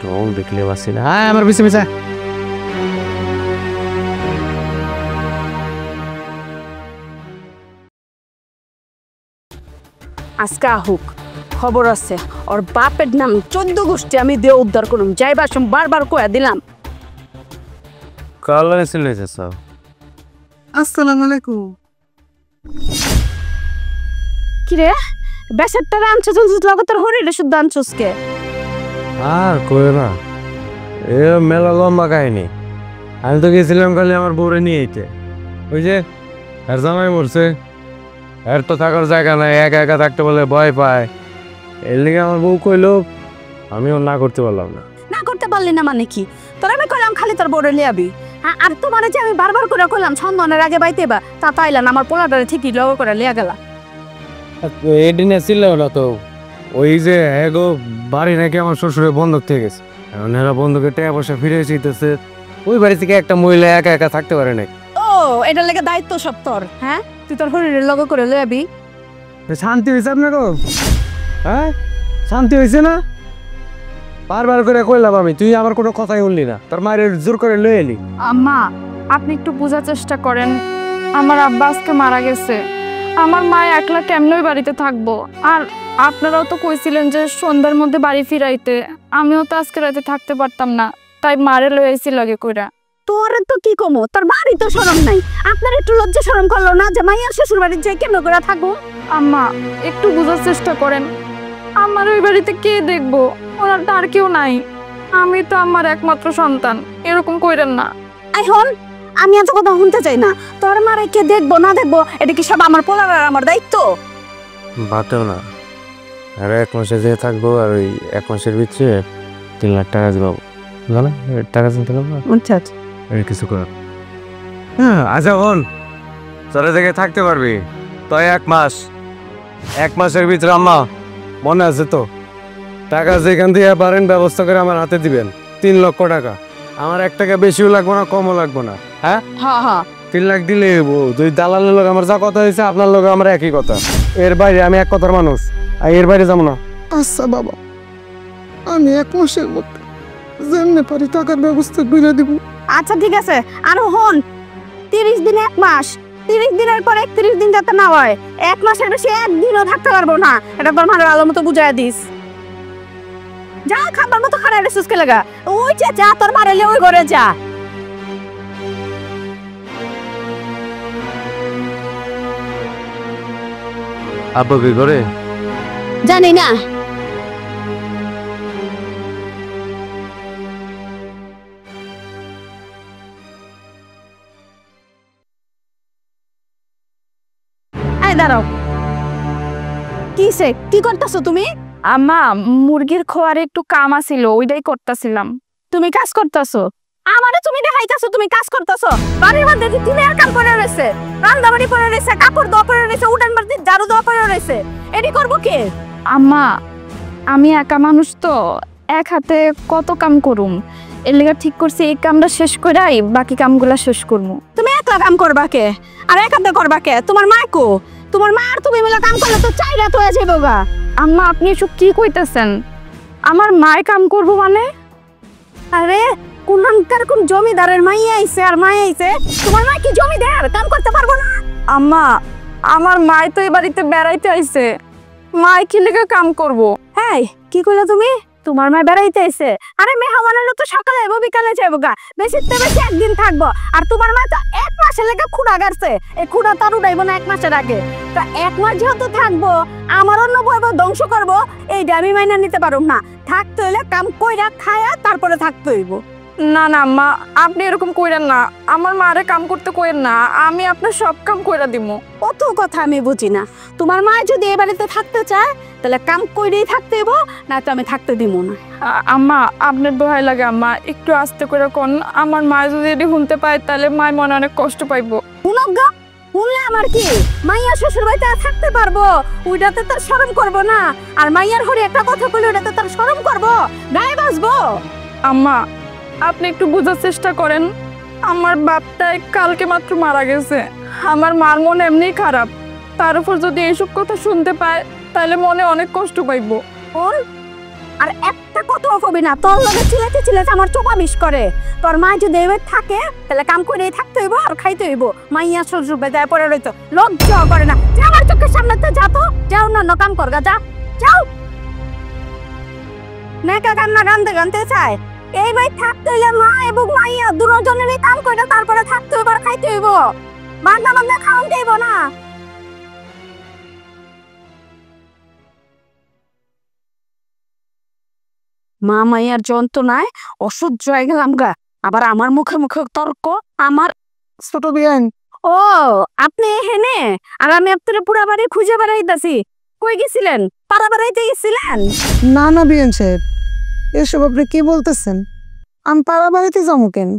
টোল দেখলে বাসি না। হ্যাঁ আমার পিছে পিছে। আজকে আহুক, খবর আছে ওর বাপের নাম 14 গোষ্ঠী আমি দিয়ে উদ্ধার করুম। যাইবার সময় বারবার কয়া দিলাম। কাল এসে স্যার। আসসালামু আলাইকুম। কিরে বেসারটা আনছস লাগাতার হরিলে শুদ্ধ আনছস কে? আর কই না, এ মেলা লম্বা কাহিনী। আমি তো গেছিলাম খালি আমার বউরে নিয়ে এইতে। ওই যে এর জামাই মরছে, এর তো থাকার জায়গা নাই, একা একা থাকতে বলে ভয় পায়। এর লিগে আমার বউ কইলো, আমিও না করতে পারলাম না। না করতে পারলি না মানে কি? তোর আমি কইলাম খালি তোর বড় লিয়াবি। হ্যাঁ, আর তোমারে যে আমি বারবার করে কইলাম সন্ধানের আগে বাইতে বা তা তাইলাম আমার পোলাটারে ঠিকই লগ করে লিয়া গেলা। এদিনে ছিল না তো, ওই যে এগো বাড়ি নাকি আমার শ্বশুরের বন্ধক থেকে গেছে। এখন এরা বন্ধুকে টাকা পয়সা ফিরে এসেছে। ওই বাড়ি থেকে একটা মহিলা একা একা থাকতে পারে না। ও এটার লেগে দায়িত্ব সব তোর। হ্যাঁ, তুই তোর হরিণের লগ করে লিয়াবি। শান্তি হয়েছে আপনাকে? হ্যাঁ শান্তি হয়েছে না? বারবার করে কইলাম আমি, তুই আমার কোনো কথাই শুনলি না, তোর মায়ের জোর করে লয়ে এলি। আম্মা আপনি একটু বোঝার চেষ্টা করেন, আমার আব্বা আজকে মারা গেছে, আমার মা একলা কেমন ওই বাড়িতে থাকবো? আর আপনারাও তো কইছিলেন যে সন্ধ্যার মধ্যে বাড়ি ফিরাইতে, আমিও তো আজকে রাতে থাকতে পারতাম না, তাই মারে লয়ে আইছি লগে কইরা। তোর তো কি কমো, তোর বাড়ি তো শরম নাই। আপনার একটু লজ্জা শরম করলো না যে মাইয়ার শ্বশুর বাড়ির যাই কেমন করে থাকবো? আম্মা একটু বোঝার চেষ্টা করেন, আমার ওই বাড়িতে কে দেখবো? ওনার তো আর কেউ নাই, আমি তো আমার একমাত্র সন্তান, এরকম কইরেন না। এখন আমি এত কথা শুনতে চাই না। তোর মারে কে দেখবো না দেখবো এটা কি সব আমার পোলার আর আমার দায়িত্ব? বাতেও না, আর 1 মাসে যে থাকবো, আর ওই 1 মাসের ভিতরে 3 লাখ টাকা দিব। জানো টাকা চিন্তা করবো, আচ্ছা আচ্ছা কিছু কর। হ্যাঁ আচ্ছা হন, তোরা জায়গায় থাকতে পারবি তো 1 মাস। 1 মাসের ভিতরে আম্মা মনে আছে তো, টাকা যেখান থেকে পারেন ব্যবস্থা করে আমার হাতে দিবেন। 3 লক্ষ টাকা, আমার 1 টাকা বেশিও লাগবো না, কমও লাগবো না। হ্যাঁ হ্যাঁ হ্যাঁ 3 লাখ দিলে দুই দালালের লোক আমার যা কথা হয়েছে, আপনার লোক আমার একই কথা। এর বাইরে আমি এক কথার মানুষ, আর এর বাইরে যাবো না। আচ্ছা বাবা, আমি 1 মাসের মধ্যে যেমনি পারি টাকার ব্যবস্থা করে দিব। আচ্ছা ঠিক আছে। আর হন 30 দিন 1 মাস, 30 দিনের পর 31 দিন যাতে না হয়, 1 মাসের বেশি একদিনও থাকতে পারবো না, এটা তোর মায়ের ভালো মতো বুঝাই দিস। যা খাবার মতো খারাপ রেসুস কে লাগা, ওই যে যা তোর মারেলে ওই ঘরে যা। আব্বা কি করে জানি না। এই দাঁড়াও, কি করতেছো তুমি? আম্মা মুরগির খোয়ারে একটু কাম আছিল, ওইটাই করতেছিলাম। তুমি কাজ করতেছো? আমারে তুমি দেখাইতেছো তুমি কাজ করতেছো? বাড়ির মধ্যে তুমি আর কাম করে রয়েছে, রান্না বাড়ি করে রয়েছে, কাপড় ধোয়া করে রয়েছে, উঠান বাড়ি ঝাড়ু দেওয়া করে রয়েছে, এডি করবো কে? আম্মা আমি একা মানুষ তো, এক হাতে কত কাম করুম, এর লেগে ঠিক করছি এই কামটা শেষ করাই বাকি কামগুলা শেষ করবো। তুমি একলা কাম করবা কে? আর এক হাতে করবা কে? তোমার মা কো? তোমার মা আর তুমি মিলে কাম করলে তো 4 রাত হয়ে যাবে গা। আম্মা আপনি এসব কি কইতেছেন? আমার মায় কাম করবো মানে? আরে কোন জমিদারের মাইয়া আইছে আর মাই আইছে, তোমার মা কি জমিদার? কাম করতে পারবো না? আম্মা আমার মায় তো এই বাড়িতে বেড়াইতে আইছে, মায় কি লেগে কাম করবো? হ্যাঁ কি কইলা তুমি? তোমার মা বেড়াইতে আইছে? আরে মেহমানের তো সকালে যাবো বিকালে যাবো গা, বেশি একদিন থাকবো। আর তোমার মা তো 1 মাসের লেগে খুঁড়া গাড়ছে, এই খুঁড়া তার উঠাইবো না 1 মাসের আগে। তা 1 মাস যেহেতু থাকবো, আমার অন্য বইব ধ্বংস করবো, এইটা আমি মাইনা নিতে পারুম না। থাকতে হইলে কাম কইরা খায়া তারপরে থাকতে হইব। না না আম্মা আপনি এরকম কইরেন না, আমার মারে কাম করতে কইেন না, আমি আপনার সব কাম কইরা দিমু। কত কথা আমি বুঝি না। তোমার মা যদি এ বাড়িতে থাকতে চায় তাহলে কাম কইরেই থাকতে হইব, না তো আমি থাকতে দিব না। আম্মা আপনার দোহাই লাগে আম্মা, একটু আস্তে করে কোন, আমার মা যদি এটি শুনতে পায় তাহলে মায় মনে অনেক কষ্ট পাইবো। শুনগা শুনলে আমার কি, মাইয়া শ্বশুর বাড়িতে থাকতে পারবো, ওইটাতে তার শরম করবো না? আর মাইয়ার হরে একটা কথা বলে ওটাতে তার শরম করবো, গায়ে বাসবো? আম্মা আপনি একটু বোঝার চেষ্টা করেন, আমার বাপটাই কালকে মাত্র মারা গেছে। আমার মার মন এমনি খারাপ, তার উপর যদি এইসব কথা শুনতে পায় তাহলে মনে অনেক কষ্ট পাইবো। ওর আর একটা কথাও কবি না, তোর লগে চিলাতে চিলাতে আমার চোপা বিষ করে। তোর মা যদি এবার থাকে তাহলে কাম করেই থাকতে হইব আর খাইতে হইব। মাইয়া শ্বশুর বেদায় পড়ে রইতো, লজ্জা করে না। যা আমার চোখের সামনে তো যা, তো যাও না কাম করগা, যা যাও। নেকা কান্না গানতে গানতে চায়। এই ভাই থাকতে হইলে মা এবং মাইয়া দুজনেরই কাম করে তারপরে থাকতে হইব আর খাইতে হইব। বান্না বান্না খাওয়ান দেব না। মা মাইয়ার যন্ত্রণায় অসহ্য হয়ে গেলাম গা। আবার আমার মুখে মুখে তর্ক। আমার ছোট বিয়ান, ও আপনি এখানে আর আমি আপনার পুরা বাড়ি খুঁজে বেড়াইতেছি। কই গেছিলেন? পাড়া বেড়াইতে গেছিলেন? না না বিয়ান সাহেব, এসব আপনি কি বলতেছেন? আমি পাড়া বাড়িতে যাবো কেন?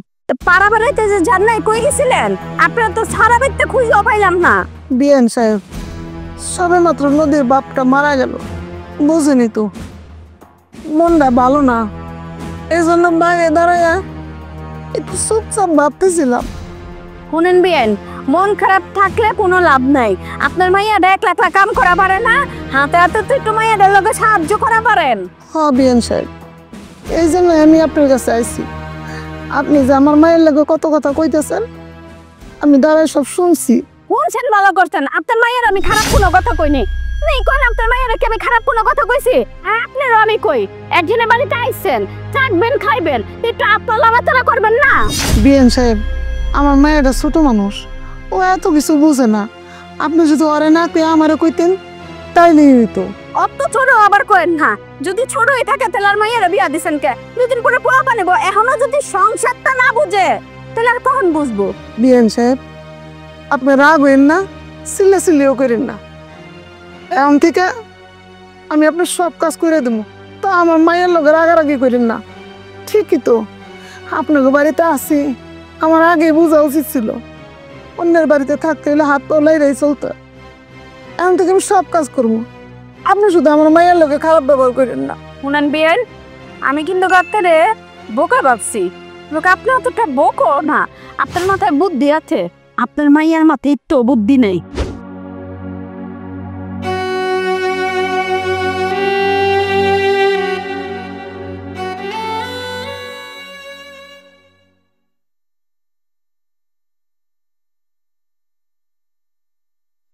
পাড়া বেড়াইতে যে যান নাই, কই গেছিলেন? আপনার তো সারা বাড়িতে খুঁজেও পাইলাম না। বিয়ান সাহেব, সবে মাত্র নদীর বাপটা মারা গেল, বুঝেনি তো, মনটা ভালো না, এই জন্য বাইরে দাঁড়াইয়া একটু চুপচাপ ভাবতেছিলাম। শুনেন বিয়েন, মন খারাপ থাকলে কোনো লাভ নাই। আপনার মাইয়াটা একলা একলা কাম করা পারে না, হাতে হাতে তো একটু মাইয়াদের লগে সাহায্য করা পারেন। হ্যাঁ বিয়ান সাহেব, এই জন্য আমি আপনার কাছে আইছি। আপনি যে আমার মায়ের লাগে কত কথা কইতেছেন, আমি দাঁড়ায় সব শুনছি। শুনছেন, ভালো করছেন। আপনার মাইয়ার আমি খারাপ কোনো কথা কইনি। নেই কোন আপনার মাইয়ার কি আমি খারাপ কোনো কথা কইছি? আপনারও আমি কই, একজনের বাড়িতে আইছেন, থাকবেন খাইবেন, একটু আপনার লাগাতারা করবেন না। বিয়ান সাহেব, আমার মায়েরা ছোট মানুষ, ও এত কিছু বুঝে না। আপনি যদি ওরে না কই আমারে কইতেন তাইলেই হইতো। অত ছোট আবার করেন না। যদি ছোট হয়ে থাকে তাহলে আর মাইয়ারা বিয়া দিছেন কে? দুদিন পরে পোয়া বানাবো। এখনো যদি সংসারটা না বুঝে তাহলে আর কখন বুঝবো? বিয়ান সাহেব, আপনি রাগ হইন না, চিল্লাচিল্লিও করেন না। এখন থেকে আমি আপনার সব কাজ করে দেবো, তা আমার মায়ের লোক রাগারাগি করেন না। ঠিকই তো, আপনাকে বাড়িতে আসি, আমার আগে বোঝা উচিত ছিল। অন্যের বাড়িতে থাকতে হলে হাত তোলাইরাই চলতো। এখন থেকে আমি সব কাজ করবো, আপনি শুধু আমার মায়ের লোকে খারাপ ব্যবহার করেন না। শুনেন বিয়েন, আমি কিন্তু গাত্তারে বোকা ভাবছি। লোক আপনি অতটা বোকো না, আপনার মাথায় বুদ্ধি আছে। আপনার মাইয়ার মাথায় একটু বুদ্ধি নেই।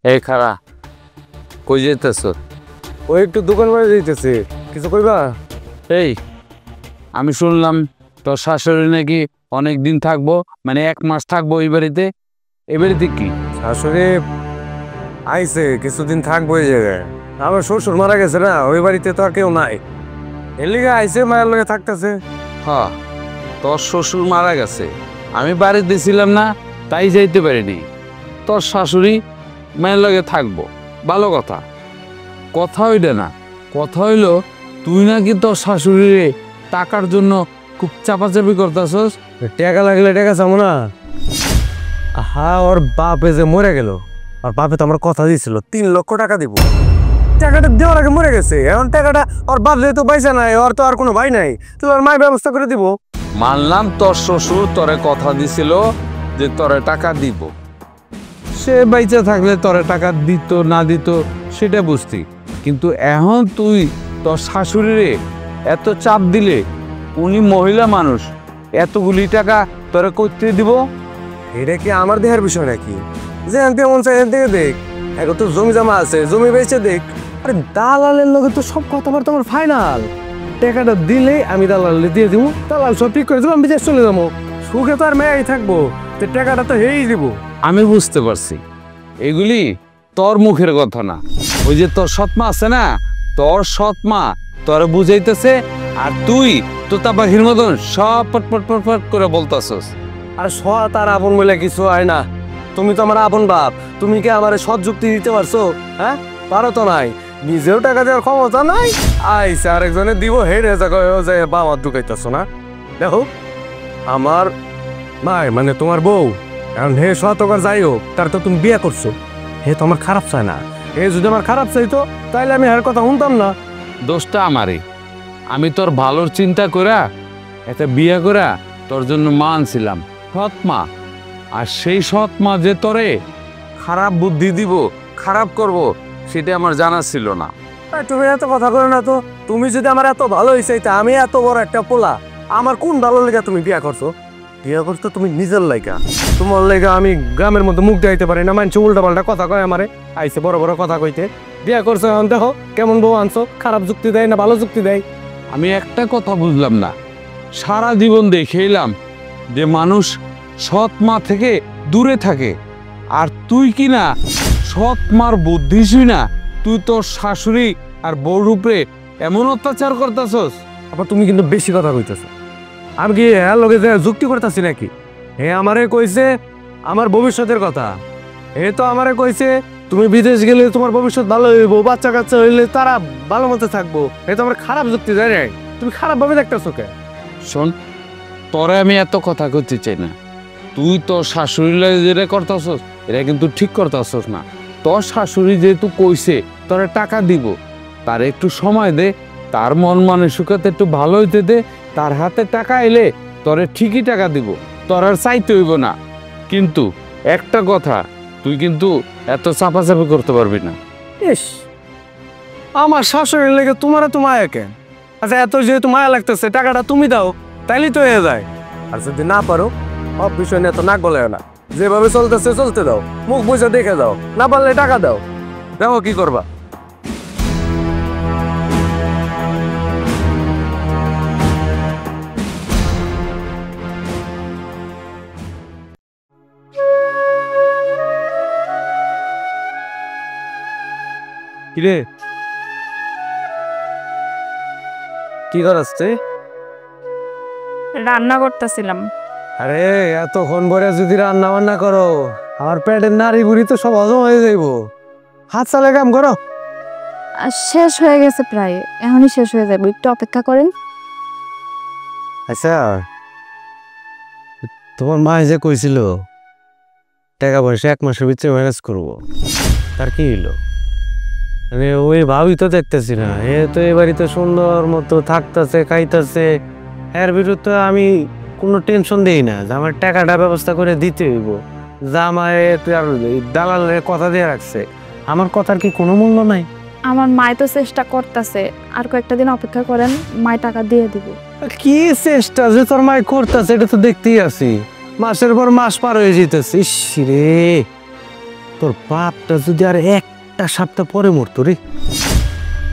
এই খারা, কই যেতেছ? ওই একটু দোকান বাড়ি যাইতেছে, কিছু কইবা? এই আমি শুনলাম তোর শাশুড়ি নাকি অনেক দিন থাকবো, মানে 1 মাস থাকবো এই বাড়িতে। এই বাড়িতে কি? শাশুড়ি আইছে, কিছুদিন থাকবো এই জায়গায়। আমার শ্বশুর মারা গেছে না, ওই বাড়িতে তো আর কেউ নাই, এর লিগে আইছে, মায়ের লগে থাকতেছে। হ্যাঁ, তোর শ্বশুর মারা গেছে, আমি বাড়িতে ছিলাম না তাই যাইতে পারিনি। তোর শাশুড়ি মায়ের লগে থাকবো, ভালো কথা। কথা হইলে না, কথা হইলো তুই নাকি তোর শাশুড়িরে টাকার জন্য খুব চাপাচাপি করতেছস। টাকা লাগলে টাকা চাবো না? হ্যাঁ, ওর বাপে যে মরে গেল, আর বাপে তো আমার কথা দিয়েছিল 3 লক্ষ টাকা দিব। টাকাটা দেওয়ার আগে মরে গেছে, এখন টাকাটা ওর বাপ যেহেতু পয়সা নাই, ওর তো আর কোনো ভাই নাই, তো ওর মায়ের ব্যবস্থা করে দিব। মানলাম তোর শ্বশুর তোরে কথা দিছিল যে তোরে টাকা দিব, সে বাইচা থাকলে তোরে টাকা দিত না দিত সেটা বুঝতি, কিন্তু এখন তুই তোর শাশুড়িরে এত চাপ দিলে, উনি মহিলা মানুষ, এতগুলি টাকা তোরে করতে দিব? এটা কি আমার দেহের বিষয় নাকি? যে আনতে মন চাই এনতে দেখ, এখন তো জমি জমা আছে, জমি বেচে দেখ। আরে দালালের লগে তো সব কথা তোমার ফাইনাল। টাকাটা দিলে আমি দালালে দিয়ে দিব, দালাল সব ঠিক করে দেবো, আমি বিদেশ চলে যাবো। সুখে তো আর মেয়েই থাকবো, তো টাকাটা তো হেই দিব। আমি বুঝতে পারছি এগুলি তোর মুখের কথা না, ওই যে তোর সৎমা আছে না, তোর সৎমা তোর বুঝাইতেছে, আর তুই তোতা পাখির মতন সব পটপট পটপট করে বলতাছস। আর সৎ আর আপন বলে কিছু হয় না। তুমি তো আমার আপন বাপ, তুমি কি আমার সৎ যুক্তি দিতে পারছো? হ্যাঁ, পারো তো নাই। নিজেও টাকা দেওয়ার ক্ষমতা নাই, আইসে আরেকজনে দিব, হেরে যে বাবা ঢুকাইতেছো না। দেখো, আমার মাই মানে তোমার বউ, এখন হে সতকার যাই হোক, তার তো তুমি বিয়ে করছো, হে তো আমার খারাপ চায় না। হে যদি আমার খারাপ চাইতো তাহলে আমি এর কথা শুনতাম না। দোষটা আমারই, আমি তোর ভালোর চিন্তা করা একটা বিয়ে করা তোর জন্য মা আনছিলাম, সৎ মা, আর সেই সৎ মা যে তোরে খারাপ বুদ্ধি দিব, খারাপ করব, সেটা আমার জানা ছিল না। তুমি এত কথা করো না তো। তুমি যদি আমার এত ভালো হয়েছে, আমি এত বড় একটা পোলা, আমার কোন ভালো লেগা তুমি বিয়া করছো? বিয়া করছো তুমি নিজের লাইগা। তোমার লাইগা আমি গ্রামের মধ্যে মুখ দেখাইতে পারি না, মানুষ উল্টা পাল্টা কথা কয় আমারে, আইসে বড় বড় কথা কইতে। বিয়া করছো, এখন দেখো কেমন বউ আনছো, খারাপ যুক্তি দেয় না ভালো যুক্তি দেয়। আমি একটা কথা বুঝলাম না, সারা জীবন দেখে এলাম যে মানুষ সৎ মা থেকে দূরে থাকে, আর তুই কি না সৎ মার বুদ্ধি শুই না তুই তোর শাশুড়ি আর বউর উপরে এমন অত্যাচার করতেছস। আবার তুমি কিন্তু বেশি কথা কইতেছো। আমি কি হ্যাঁ লগে যে যুক্তি করতেছি নাকি? হে আমারে কইছে আমার ভবিষ্যতের কথা। হে তো আমারে কইছে তুমি বিদেশ গেলে তোমার ভবিষ্যৎ ভালো হইব, বাচ্চা কাচ্চা হইলে তারা ভালো মতো থাকবো। হে তো আমার খারাপ যুক্তি দেয় নাই। তুমি খারাপ ভাবে দেখতেছো কে? শোন, তোরে আমি এত কথা করতে চাই না। তুই তোর শাশুড়ি যেটা করতেছস এটা কিন্তু ঠিক করতেছস না। তোর শাশুড়ি যেহেতু কইছে তোরে টাকা দিব, তার একটু সময় দে, তার মন মানসিকতা একটু ভালো হইতে দে। তার হাতে টাকা এলে তোরে ঠিকই টাকা দিব, তোর আর চাইতে হইব না। কিন্তু একটা কথা, তুই কিন্তু এত চাপাচাপি করতে পারবি না। ইস, আমার শাশুড়ির লেগে তোমার এত মায়া কেন? আচ্ছা, এত যেহেতু মায়া লাগতেছে, টাকাটা তুমি দাও, তাইলেই তো হয়ে যায়। আর যদি না পারো, সব বিষয় নিয়ে তো নাক গলায় না। যেভাবে চলতেছে চলতে দাও, মুখ বুঝে দেখে দাও, না পারলে টাকা দাও। দেখো কি করবা। কিরে, কি করাচ্ছে? রান্না করতেছিলাম। আরে এতক্ষণ পরে যদি রান্না বান্না করো, আমার পেটের নাড়ি বুড়ি তো সব হজম হয়ে যাইব। হাত চালে কাম করো। শেষ হয়ে গেছে প্রায়, এখনই শেষ হয়ে যাবে, একটু অপেক্ষা করেন। আচ্ছা, তোমার মা যে কইছিল টাকা পয়সা 1 মাসের ভিতরে ম্যানেজ করবো, তার কি হইলো? মানে ওই ভাবি তো দেখতেছি না। এ তো এ বাড়িতে সুন্দর মতো থাকতেছে, খাইতেছে। এর বিরুদ্ধে আমি কোনো টেনশন দেই না যে আমার টাকাটা ব্যবস্থা করে দিতে হইব। জামাই দালালের কথা দিয়ে রাখছে, আমার কথার কি কোনো মূল্য নাই? আমার মায় তো চেষ্টা করতেছে, আর কয়েকটা দিন অপেক্ষা করেন, মায় টাকা দিয়ে দিব। কি চেষ্টা যে তোর মাই করতেছে এটা তো দেখতেই আছি। মাসের পর মাস পার হয়ে যেতেছে। ইস রে, তোর বাপটা যদি আর একটা সপ্তাহ পরে মরতো রে,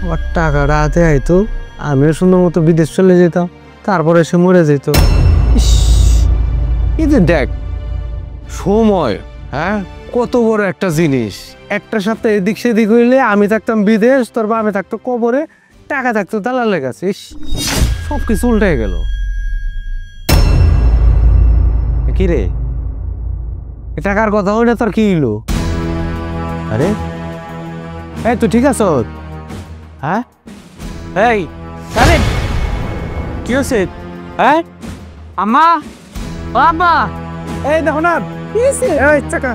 আমার টাকাটা হাতে আইতো, আমিও সুন্দর মতো বিদেশ চলে যেতাম, তারপরে সে মরে যেত। এই যে দেখ সময়, হ্যাঁ কত বড় একটা জিনিস। একটা সপ্তাহ এদিক সেদিক হইলে আমি থাকতাম বিদেশ, তোর বাপে থাকতো কবরে, টাকা থাকতো দালালের কাছে। সব কিছু উল্টে গেল। কি রে, টাকার কথা হইলে তোর কি হইলো? আরে এই তুই ঠিক আছ? হ্যাঁ, এই আরে কি হচ্ছে? হ্যাঁ আম্মা, বাবা, এই দেখো না, কি হয়েছে? এই টাকা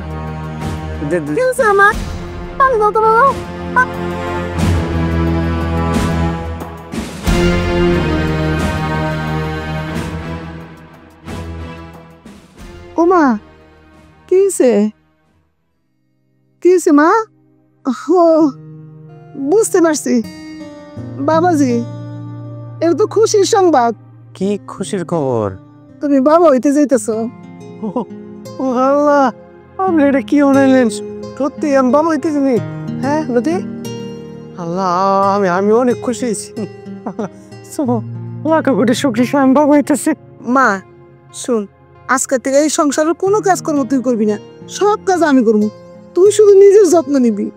কি হয়েছে আমার? পানি দাও তো বাবা। ওমা, কি হয়েছে? কি হয়েছে মা? ও বুঝতে পারছি বাবাজি, এটা তো খুশির সংবাদ। কি খুশির খবর? তুমি বাবা হইতে যাইতেছো। ও আল্লাহ, আপনি এটা কি হলেন? সত্যি আমি বাবা হইতে যাবি? হ্যাঁ নদী, আল্লাহ আমি অনেক খুশি হয়েছি। আমি বাবা হইতেছি। মা শুন, আজকে থেকে এই সংসারের কোনো কাজকর্ম তুই করবি না, সব কাজ আমি করবো। তুই শুধু নিজের যত্ন নিবি।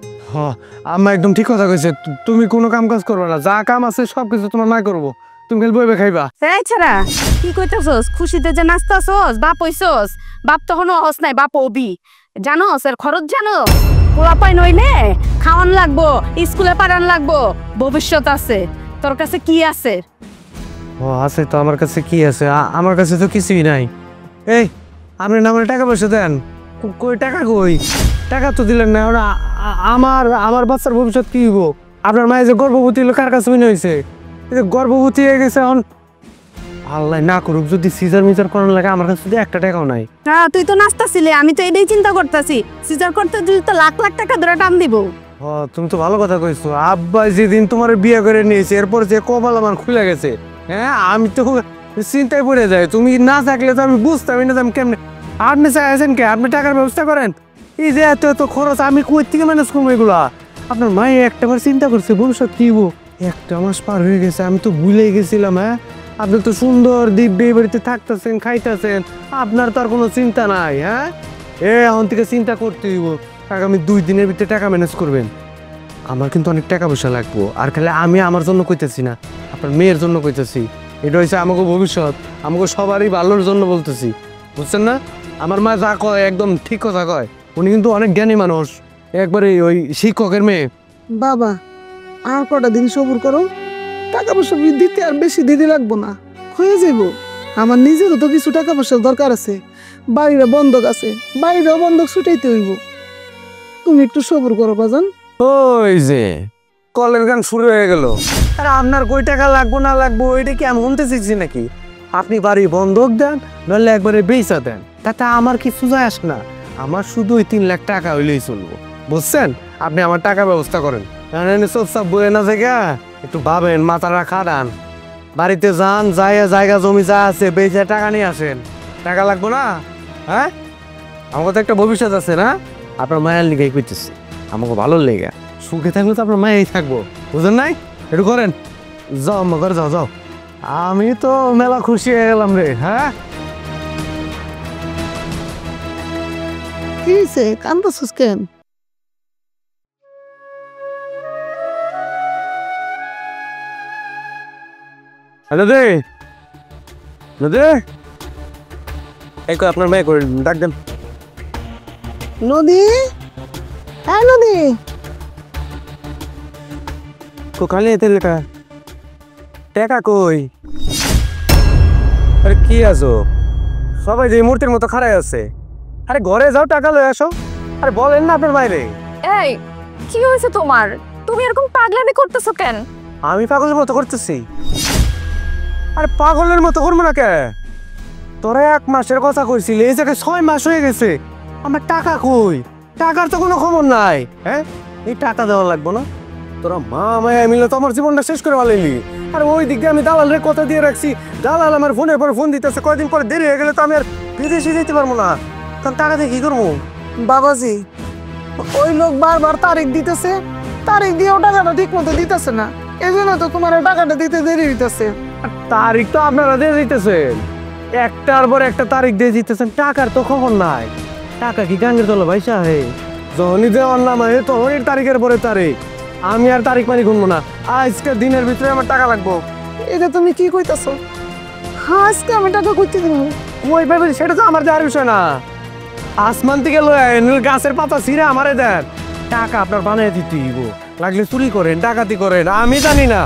আম্মা একদম ঠিক কথা কইছে। তুমি কোনো কাম কাজ করবে না, যা কাম আছে সবকিছু তোমার মা করবো, তুমি খালি বইবে খাইবা। এই ছাড়া কি কইতাছস? খুশিতে যে নাচতাছস, বাপ হইছস, বাপ তখন হস নাই, বাপ হবি। জানোস এর খরচ জানো? পোলাপাই নইলে খাওয়ান লাগবো, স্কুলে পাঠান লাগবো, ভবিষ্যৎ আছে। তোর কাছে কি আছে? ও আছে তো, আমার কাছে কি আছে? আমার কাছে তো কিছুই নাই। এই আপনি না আমার টাকা পয়সা দেন, কই টাকা কই? টাকা তো দিলেন না। আমার বাচ্চার ভবিষ্যৎ কি হইব? আপনার মায়ের যে গর্ভবতী হলো কার কাছে মনে হয়েছে? গর্ভবতী হয়ে গেছে, এখন আল্লাহ না করুক যদি সিজার মিজার করার লাগে আমার কাছে শুধু 1 টাকাও নাই। হ্যাঁ তুই তো নাচতাছিলি, আমি তো এটাই চিন্তা করতেছি সিজার করতে দিলে তো লাখ লাখ টাকা ধরে টান দিব। তুমি তো ভালো কথা কইছো। আব্বা যেদিন তোমার বিয়ে করে নিয়েছে এরপর যে কপাল আমার খুলে গেছে, হ্যাঁ আমি তো চিন্তায় পড়ে যাই। তুমি না থাকলে তো আমি বুঝতামই না আমি কেমনে। আপনি চাইছেন কে? আপনি টাকার ব্যবস্থা করেন। এই যে এত এত খরচ আমি কই থেকে ম্যানেজ করবো এগুলা? আপনার মায়ে একটাবার চিন্তা করছে ভবিষ্যৎ কি হবো। 1 মাস পার হয়ে গেছে, আমি তো ভুলেই গেছিলাম। হ্যাঁ আপনি তো সুন্দর দিব্যি বাড়িতে থাকতেছেন, খাইতেছেন, আপনার তো আর কোনো চিন্তা নাই। হ্যাঁ এখন থেকে চিন্তা করতে হইব। আগামী 2 দিনের ভিতরে টাকা ম্যানেজ করবেন। আমার কিন্তু অনেক টাকা পয়সা লাগবো। আর খালি আমি আমার জন্য কইতেছি না, আপনার মেয়ের জন্য কইতেছি। এটা হচ্ছে আমাকে ভবিষ্যৎ, আমাকে সবারই ভালোর জন্য বলতেছি, বুঝছেন না? আমার মা যা কয় একদম ঠিক কথা কয়। উনি কিন্তু অনেক জ্ঞানী মানুষ, একবারে ওই শিক্ষকের মেয়ে। বাবা আর কটা দিন সবুর করো, টাকা পয়সা দিতে আর বেশি দিতে লাগবো না, হয়ে যাব। আমার নিজেরও তো কিছু টাকা পয়সার দরকার আছে, বাড়িরও বন্ধক আছে, বাড়িরও বন্ধক ছুটাইতে হইব। তুমি একটু সবুর করো বাজান। ওই যে কলের গান শুরু হয়ে গেল। আর আপনার কই টাকা লাগবো না লাগবো এটা কি আমি শুনতে শিখছি নাকি? আপনি বাড়ি বন্ধক দেন নাহলে একবারে বেচা দেন, তাতে আমার কিছু যায় আসে না। আমার শুধু 3 লাখ টাকা হইলেই চলবো, বুঝছেন? আপনি আমার টাকা ব্যবস্থা করেন। সব বয়ে না জায়গা একটু ভাবেন, মাথাটা খাটান, বাড়িতে যান, জায়গা জমি যা আছে বেচে টাকা নিয়ে আসেন। টাকা লাগবো না? হ্যাঁ আমার তো একটা ভবিষ্যৎ আছে না? আপনার মায়ের লিগাই করতেছি, আমাকে ভালো লেগে। সুখে থাকলে তো আপনার মায়েই থাকবো, বুঝলেন নাই? একটু করেন, যাও আমার ঘরে যাও যাও। আমি তো মেলা খুশি হয়ে গেলাম রে। হ্যাঁ কি হয়েছে, কান্দছিস কেন? নদী নদী এই কই আপনার মেয়ে করে ডাক দেন। নদী, হ্যাঁ নদী, কোখানে এতে লেখা টাকা কই? আরে কি আছো সবাই যে মূর্তির মতো খাড়াই আছে? আরে ঘরে যাও, টাকা লয়ে আসো। আরে বলেন না আপনার বাইরে। এই কি হয়েছে তোমার? তুমি এরকম পাগলামি করতেছো কেন? আমি পাগলের মতো করতেছি? আরে পাগলের মতো করবো না কে? তোরা 1 মাসের কথা কইছিলি, এই জায়গায় 6 মাস হয়ে গেছে। আমার টাকা কই? টাকার তো কোনো খবর নাই। হ্যাঁ এই টাকা দেওয়া লাগবো না? তোরা মা মায়া মিলে তো আমার জীবনটা শেষ করে ফেলাইলি। আর ওই দিক দিয়ে আমি দালালের কথা দিয়ে রাখছি, দালাল আমার ফোনের পর ফোন দিতেছে, কয়দিন পরে দেরি হয়ে গেলে তো আমি আর বিদেশে যেতে পারবো না। তখন টাকা দিয়ে কি করবো? বাবাজি ওই লোক বারবার তারিখ দিতেছে, তারিখ দিয়েও টাকাটা ঠিক মতো দিতেছে না, এই জন্য তো তোমার টাকাটা দিতে দেরি হইতেছে। তারিখ তো আপনারা দিয়ে দিতেছেন, একটার পর একটা তারিখ দিয়ে দিতেছেন, টাকার তো খবর নাই। টাকা কি গাঙ্গের তলে ভাইসা হে? যখনই দেওয়ার নাম হয় তখনই তারিখের পরে তারিখ। আমি আর তারিখ মানি গুনবো না, আজকের দিনের ভিতরে আমার টাকা লাগবো। এটা তুমি কি কইতাছো? আজকে আমি টাকা কইতে দিব? ওই ভাবে সেটা তো আমার দেওয়ার বিষয় না। আসমান থেকে লয়ে গাছের পাতা ছিঁড়ে আমারে দেন, টাকা আপনার বানিয়ে দিতে হইব। লাগলে চুরি করেন, ডাকাতি করেন, আমি জানি না।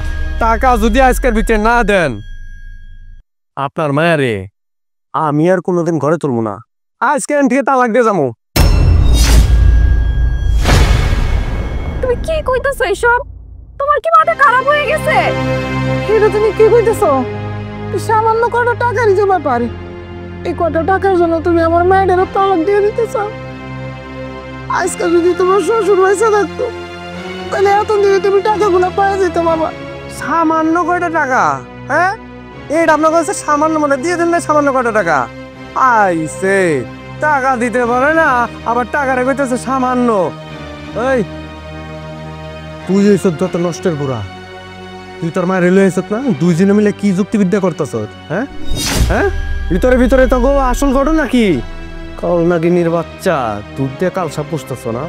টাকা যদি আজকের ভিতরে না দেন আপনার মায়ারে আমি আর কোনোদিন ঘরে তুলবো না। আজকে থেকে তালাক দিয়ে যাবো। তুমি কি কইতাছো এসব? তোমার কি মাথা খারাপ হয়ে গেছে? এটা তুমি কি কইতেছো? সামান্য কটা টাকারই যে ব্যাপার, এই কটা টাকার জন্য তুমি আমার মেয়েটারও তালাক দিয়ে দিতে চাও? আজকে যদি তোমার শ্বশুর পয়সা থাকতো তাহলে এত দিনে তুমি টাকাগুলো পাওয়া যেত বাবা। সামান্য কয়টা টাকা? হ্যাঁ এইটা আপনার কাছে সামান্য, মানে দিয়ে দেন না সামান্য কয়টা টাকা? আইসে টাকা দিতে পারে না, আবার টাকা রেখেছে সামান্য। এই তুই হইছ যত নষ্টের বুড়া, তুই তোর মায়ের রেলওয়ে হইছত না? 2 জনে মিলে কি যুক্তিবিদ্যা করতেছ? হ্যাঁ হ্যাঁ ভিতরে ভিতরে তো গো আসল ঘটনা কি? কাল নাগিনীর বাচ্চা দুধ দিয়ে কালসা পুষতেছ না?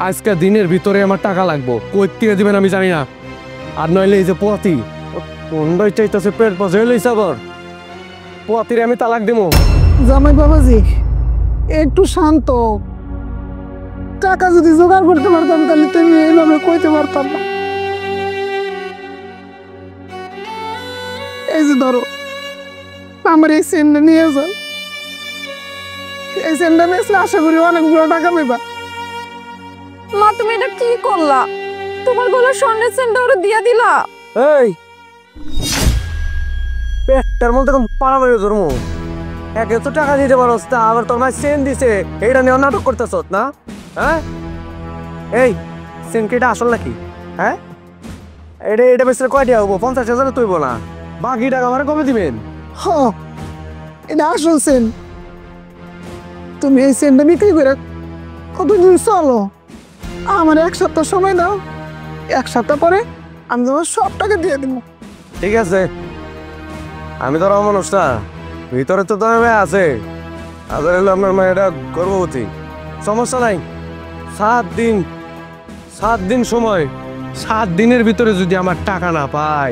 আজকে দিনের ভিতরে আমার টাকা লাগবো, কই থেকে দিবেন আমি জানি না। আর নইলে এই যে পোয়াতি কোনটাই চাইতেছে পেট বসে লইছে, আবার পোয়াতিরে আমি তালাক দেবো। জামাই বাবাজি একটু শান্ত, টাকা যদি জোগাড় করতে পারতাম তাহলে তুমি এইভাবে কইতে পারতাম না। এই যে ধরো আমার এই সেন্টটা নিয়ে যান, এই সেন্টটা বেচলে আশা করি অনেকগুলো টাকা পাইবা। মা তুমি এটা কি করলা? তোমার গলার স্বর্ণের চেনটা ওরে দিয়া দিলা? এই পেটটার মধ্যে পাড়াবাড়ি ধর্ম একে তো টাকা দিতে পারস তা আবার তোর মায়ের সেন দিছে এইটা নিয়ে নাটক করতেছ না হ্যাঁ এই সেন কেটা আসল নাকি হ্যাঁ এটা বেশি কয়টা হবো 50,000 তুইব না বাকি টাকা আমার কবে দিবেন হ এটা আসল সেন তুমি এই সেনটা বিক্রি করে কতদিন চলো আমার 1 সপ্তাহ সময় দাও 1 সপ্তাহ পরে আমি তোমার সব টাকা দিয়ে দিব ঠিক আছে আমি তো মানুষ না ভিতরে তো তোমার মেয়ে আছে আদর হলো আপনার মেয়েটা গর্ভবতী সমস্যা নাই 7 দিন সময় 7 দিনের ভিতরে যদি আমার টাকা না পাই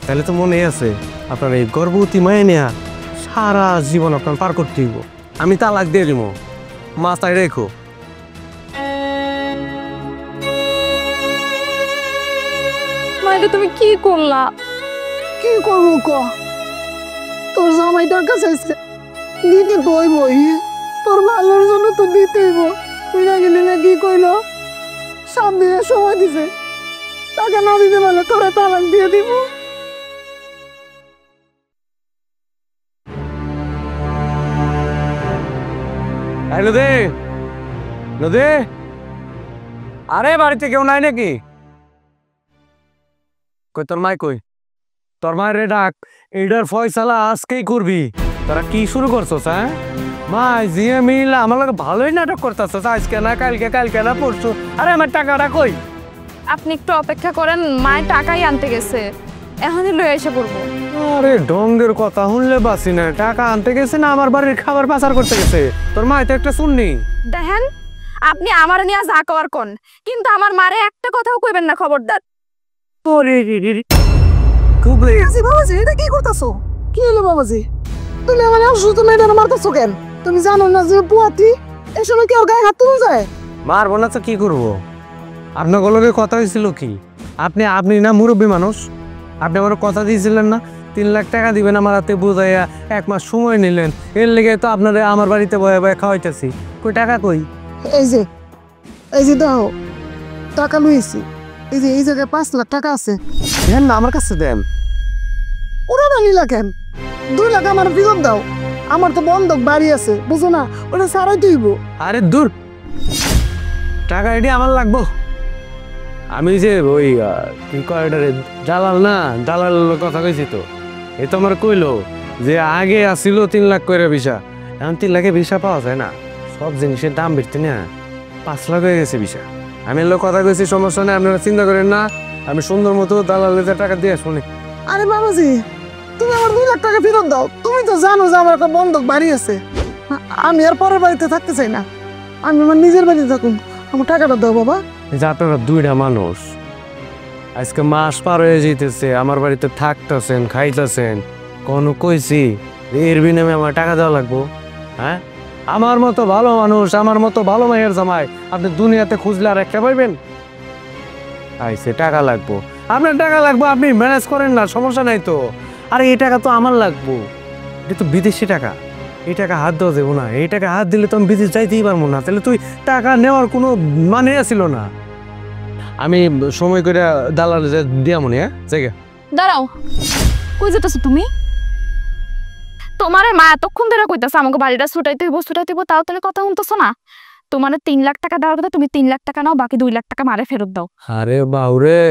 তাহলে তো মনে আছে আপনার এই গর্ভবতী মেয়ে নেয়া সারা জীবন আপনার পার করতে দিব আমি তালাক দিয়ে দিব মাথায় রেখো মাইরে তুমি কি করলা? কি করবো ক তোর জামাইটার কাছে দিতে তো হইবই তোর ভালোর জন্য তো দিতেই তুই না গেলি না কি কইলো 7 দিনের সময় দিছে টাকা না দিতে পারলে তোরা তালাক দিয়ে দিব নদী নদী আরে বাড়িতে কেউ নাই নাকি কই তোর মাই কই তোর মায়ের ডাক এইটার ফয়সালা আজকেই করবি তোরা কি শুরু করছস হ্যাঁ মা জিয়ে মিল আমার লোক ভালোই নাটক করতেছস আজকে না কালকে না পরশু আরে আমার টাকাটা কই আপনি একটু অপেক্ষা করেন, মায়ের টাকাই আনতে গেছে, এখনই লয়ে এসে পড়বো। আরে ডঙ্গের কথা শুনলে বাসি না টাকা আনতে গেছে না আমার বাড়ির খাবার পাচার করতে গেছে তোর মা তো একটা শুননি দেখেন আপনি আমার নিয়ে যা কর কোন কিন্তু আমার মারে একটা কথাও কইবেন না খবরদার। খুব বাবাজি বাবাজি এটা কি করতেছো কি হলো বাবাজি তুমি আমার অসুস্থ মেয়েটার মারতেছো কেন তুমি জানো না যে বুয়াতি এই সময় কেউ গায়ে হাত তুলে যায় মারবো না তো কি করবো আপনার লগে কথা হয়েছিল কি আপনি না মুরব্বী মানুষ আপনি আমার কথা দিয়েছিলেন না 3 লাখ টাকা দিবেন আমার হাতে বোঝাইয়া 1 মাস সময় নিলেন এর লেগে তো আপনারা আমার বাড়িতে বয়ে বয়ে খাওয়াইতেছি কই টাকা কই এই যে দাও টাকা লইছি এই জায়গায় 5 লাখ টাকা আছে দেন না আমার কাছে দেন ওরা না নিলা কেন 2 লাখ আমার ফেরত দাও আমার তো বন্ধক বাড়ি আছে বুঝো না ওটা সারাই তুইব আরে দূর টাকা এটি আমার লাগবো আমি যে ওই কি কয় দালাল না দালালের কথা কইছি তো এ তো আমার কইলো যে আগে আসিল 3 লাখ করে ভিসা এখন 3 লাখে ভিসা পাওয়া যায় না সব জিনিসের দাম বেড়তে না 5 লাখ হয়ে গেছে ভিসা আমি লোক কথা কইছি সমস্যা নেই আপনারা চিন্তা করেন না আমি সুন্দর মতো দালালের টাকা দিয়ে শুনি আরে বাবাজি তুমি আমার 2 লাখ টাকা ফেরত দাও তুমি তো জানো যে আমার একটা বন্ধক বাড়ি আছে আমি আর পরের বাড়িতে থাকতে চাই না আমি আমার নিজের বাড়িতে থাকুন আমার টাকাটা দাও বাবা যে আপনারা 2টা মানুষ আজকে মাস পার হয়ে যেতেছে আমার বাড়িতে থাকতেছেন খাইতেছেন কোনো কইছি এর বিনিময়ে আমার টাকা দেওয়া লাগবো হ্যাঁ আমার মতো ভালো মানুষ আমার মতো ভালো মায়ের জামাই আপনি দুনিয়াতে খুঁজলে আর একটা পাইবেন আইসে টাকা লাগবো আপনার টাকা লাগবো আপনি ম্যানেজ করেন না সমস্যা নাই তো আরে এই টাকা তো আমার লাগবো এটা তো বিদেশি টাকা এই টাকা হাত দেওয়া যাবো না এই টাকা হাত দিলে তো আমি বিদেশ যাইতেই পারবো না তাহলে তুই টাকা নেওয়ার কোনো মানে ছিল না আমি সময় করে দালাল দিয়া মনে হ্যাঁ জায়গা দাঁড়াও কই যেতেছো তুমি? তোমার মা এতক্ষণ ধরে কইতাছে আমাকে বাড়িটা ছুটাইতে হইব তাও তুমি কথা শুনতেছো না। তোমার 3 লাখ টাকা দেওয়ার কথা তুমি 3 লাখ টাকা নাও বাকি 2 লাখ টাকা মারে ফেরত দাও। আরে বাউরে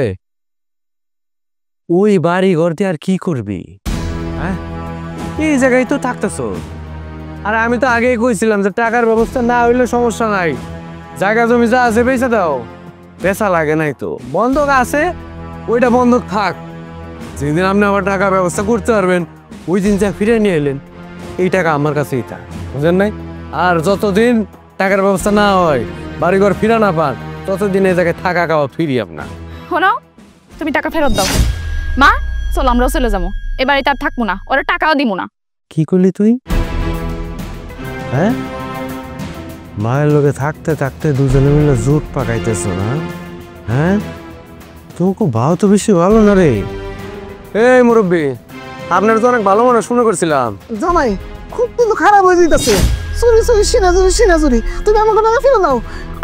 ওই বাড়ি ঘর দিয়ে আর কি করবি হ্যাঁ এই জায়গায় তো থাকতেছো আর আমি তো আগেই কইছিলাম যে টাকার ব্যবস্থা না হইলে সমস্যা নাই জায়গা জমি যা আছে বেচে দাও পেশা লাগে নাই তো বন্ধক আছে ওইটা বন্ধক থাক যেদিন আপনি আবার টাকা ব্যবস্থা করতে পারবেন ওই দিন যা ফিরে নিয়ে এলেন এই টাকা আমার কাছেই থাক বুঝলেন নাই আর যতদিন টাকার ব্যবস্থা না হয় বাড়িঘর ফিরা না পান ততদিন এই জায়গায় থাকা খাওয়া ফিরি আপনার শোনো তুমি টাকা ফেরত দাও। মা চলো আমরাও চলে যাবো এ বাড়িতে আর থাকবো না ওরা টাকাও দিব না। কি করলি তুই হ্যাঁ মায়ের লোকে থাকতে থাকতে দুজনে মিলে জোট পাকাইতেছ না হ্যাঁ তোকে ভাও তো বেশি ভালো না রে এই মুরব্বী আপনার তো অনেক ভালো মনে শুনে করছিলাম জামাই খুব কিন্তু খারাপ হয়ে যেতেছে চুরি সিনাজুরি তুমি আমাকে টাকা ফেরত দাও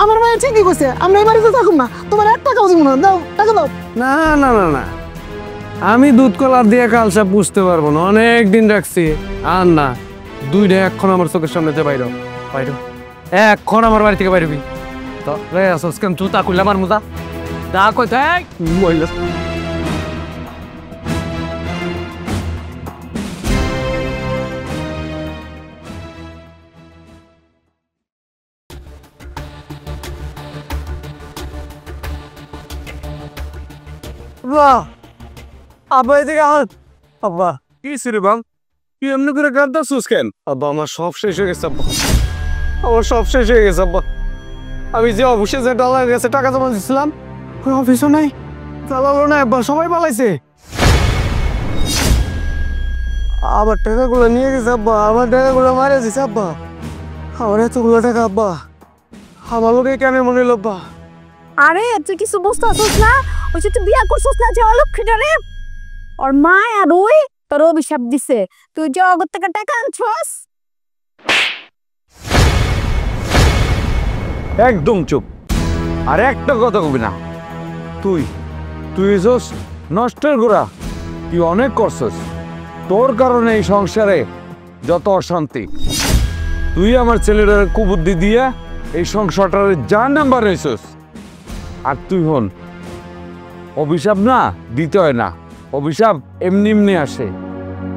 আমার মায়ের ঠিকই করছে আমরা এই বাড়িতে থাকুন না তোমার 1 টাকাও দিব না দাও টাকা দাও না না না না আমি দুধ কলার দিয়ে কালসা বুঝতে পারবো না, অনেক দিন রাখছি। আর না, দুইটা এক্ষণ আমার চোখের সামনে যে বাইর বাইর এক্ষণ আমার বাড়ি থেকে বাইরবি। তো রে আসস কেন জুতা খুললাম আর মুজা দা কই থাক মহিলা। বাহ, আব্বা এদিকে আন। আব্বা কি রে বাং, তুই এমনি করে কাঁদতাছিস কেন? আব্বা আমার সব শেষ হয়ে গেছে আব্বা, আমার সব শেষ হয়ে গেছে আব্বা। আমি যে অফিসে যে ডলার গেছে টাকা জমা দিয়েছিলাম, ওই অফিসও নাই, চালালো না আব্বা, সবাই পালাইছে। আমার টাকাগুলো নিয়ে গেছে আব্বা, আমার টাকাগুলো মারা দিছে আব্বা। আমার এতগুলো টাকা আব্বা, আমার লোকে কেন মনে হলো আব্বা? আরে তুই কিছু বুঝতে আসছিস না? ওই যে তুই বিয়া করছিস না যে অলক্ষীটারে, ওর মা আর ওই তোর অভিশাপ দিছে তুই যে অগর থেকে টাকা আনছস। একদম চুপ, আর একটা কথা কবি না। তুই তুই এসোস নষ্টের গোড়া, তুই অনেক করছস। তোর কারণে এই সংসারে যত অশান্তি, তুই আমার ছেলেটার কুবুদ্ধি দিয়ে এই সংসারটার যা নাম্বার হয়েছস। আর তুই হন, অভিশাপ না দিতে হয় না, অভিশাপ এমনি এমনি আসে।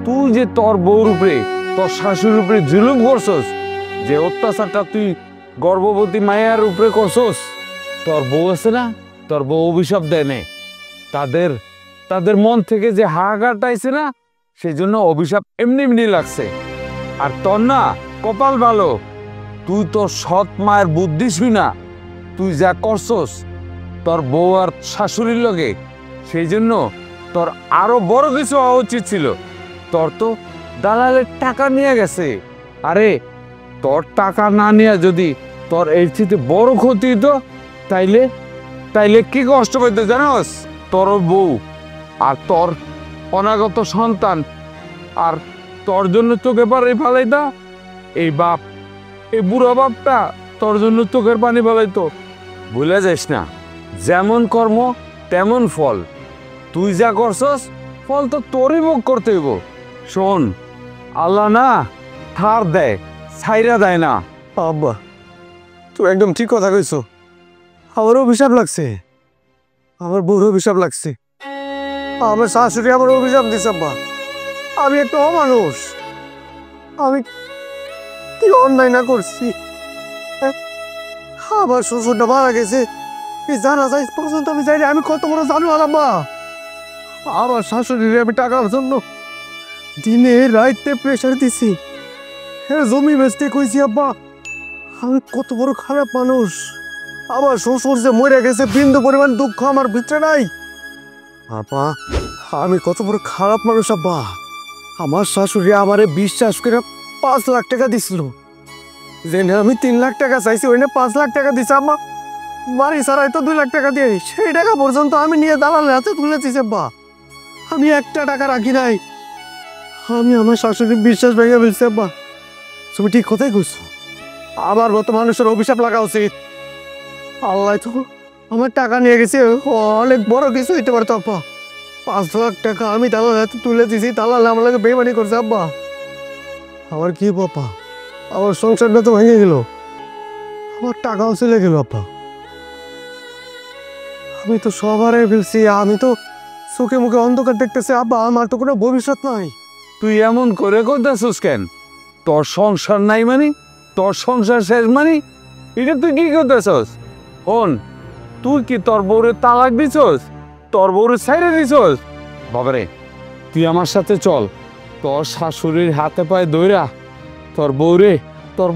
তুই যে তোর বউর উপরে, তোর শাশুড়ির উপরে জুলুম করছস, যে অত্যাচারটা তুই গর্ভবতী মায়ের উপরে করছস, তোর বউ আছে না, তোর বউ অভিশাপ দেয় না। তাদের মন থেকে যে হাহাকারটা আইছে না, সেই জন্য অভিশাপ এমনি এমনি লাগছে। আর তোর না কপাল ভালো, তুই তোর সৎ মায়ের বুদ্ধিসবি না, তুই যা করছস তোর বউ আর শাশুড়ির লগে, সেই জন্য তোর আরো বড় কিছু হওয়া উচিত ছিল। তোর তো দালালের টাকা নিয়ে গেছে। আরে তোর টাকা না নিয়ে যদি তোর এর চেয়ে বড় ক্ষতি হতো, তাইলে কি কষ্ট পেতে জানোস? তোর বউ আর তোর অনাগত সন্তান, আর তোর জন্য চোখে পানি ফালাইতা এই বাপ, এই বুড়ো বাপটা তোর জন্য চোখের পানি ফালাইতো। ভুলে যাস না, যেমন কর্ম তেমন ফল। তুই যা করছস ফল তো তোরই ভোগ করতে হইব। শোন, আল্লাহ না ঠার দেয়, ছাইরা দেয় না। আব্বা তুই একদম ঠিক কথা কইছো, আমার অভিশাপ লাগছে, আমার বউর অভিশাপ লাগছে, আমার শাশুড়ি আমার অভিশাপ দিছে আব্বা। আমি একটা অমানুষ, আমি কি অন্যায় না করছি? আমার শ্বশুরটা মারা গেছে, এই জানা যায় পর্যন্ত আমি যাই, আমি কত বড় জানো আব্বা। আমার শাশুড়ির আমি টাকার জন্য দিনে রাইতে প্রেশার দিছি, হ্যাঁ জমি বেচতে কইছি আব্বা। আমি কত বড় খারাপ মানুষ, আমার শ্বশুর যে মরে গেছে বিন্দু পরিমাণ দুঃখ আমার ভিতরে নাই আব্বা। আমি কত বড় খারাপ মানুষ আব্বা। আমার শাশুড়ি আমারে বিশ্বাস করে 5 লাখ টাকা দিছিল, যেনে আমি 3 লাখ টাকা চাইছি ওইনে 5 লাখ টাকা দিছে আব্বা। বাড়ি ছাড়াই তো 2 লাখ টাকা দিয়ে সেই টাকা পর্যন্ত আমি নিয়ে দালালের হাতে তুলে দিছি আব্বা। আমি একটা টাকা রাখি নাই, আমি আমার শাশুড়ির বিশ্বাস ভেঙে ফেলছি আব্বা। তুমি ঠিক কথাই কইছো, আমার মতো মানুষের অভিশাপ লাগা উচিত। আল্লাহ তো আমার টাকা নিয়ে গেছে, অনেক বড় কিছু হইতে পারতো আব্বা। 5 লাখ টাকা আমি দালালের হাতে তুলে দিছি, দালাল আমার লাগে বেইমানি করছে আব্বা। আমার কি বাবা, আমার সংসারটা তো ভেঙে গেল, আমার টাকাও চলে গেল আব্বা। আমি তো সব হারিয়ে ফেলছি, আমি তো চোখে মুখে অন্ধকার দেখতেছি আব্বা, আমার তো কোনো ভবিষ্যৎ নাই। তুই এমন করে করতেছিস কেন? তোর সংসার নাই মানে, তোর সংসার শেষ মানে, এটা তুই কি করতেছস? হন, তুই কি তোর বউরে তালাক দিছস, তোর বউরে ছাইরে দিছস? বাবারে, তুই আমার সাথে চল, তোর শাশুড়ির হাতে পায়ে দইরা তোর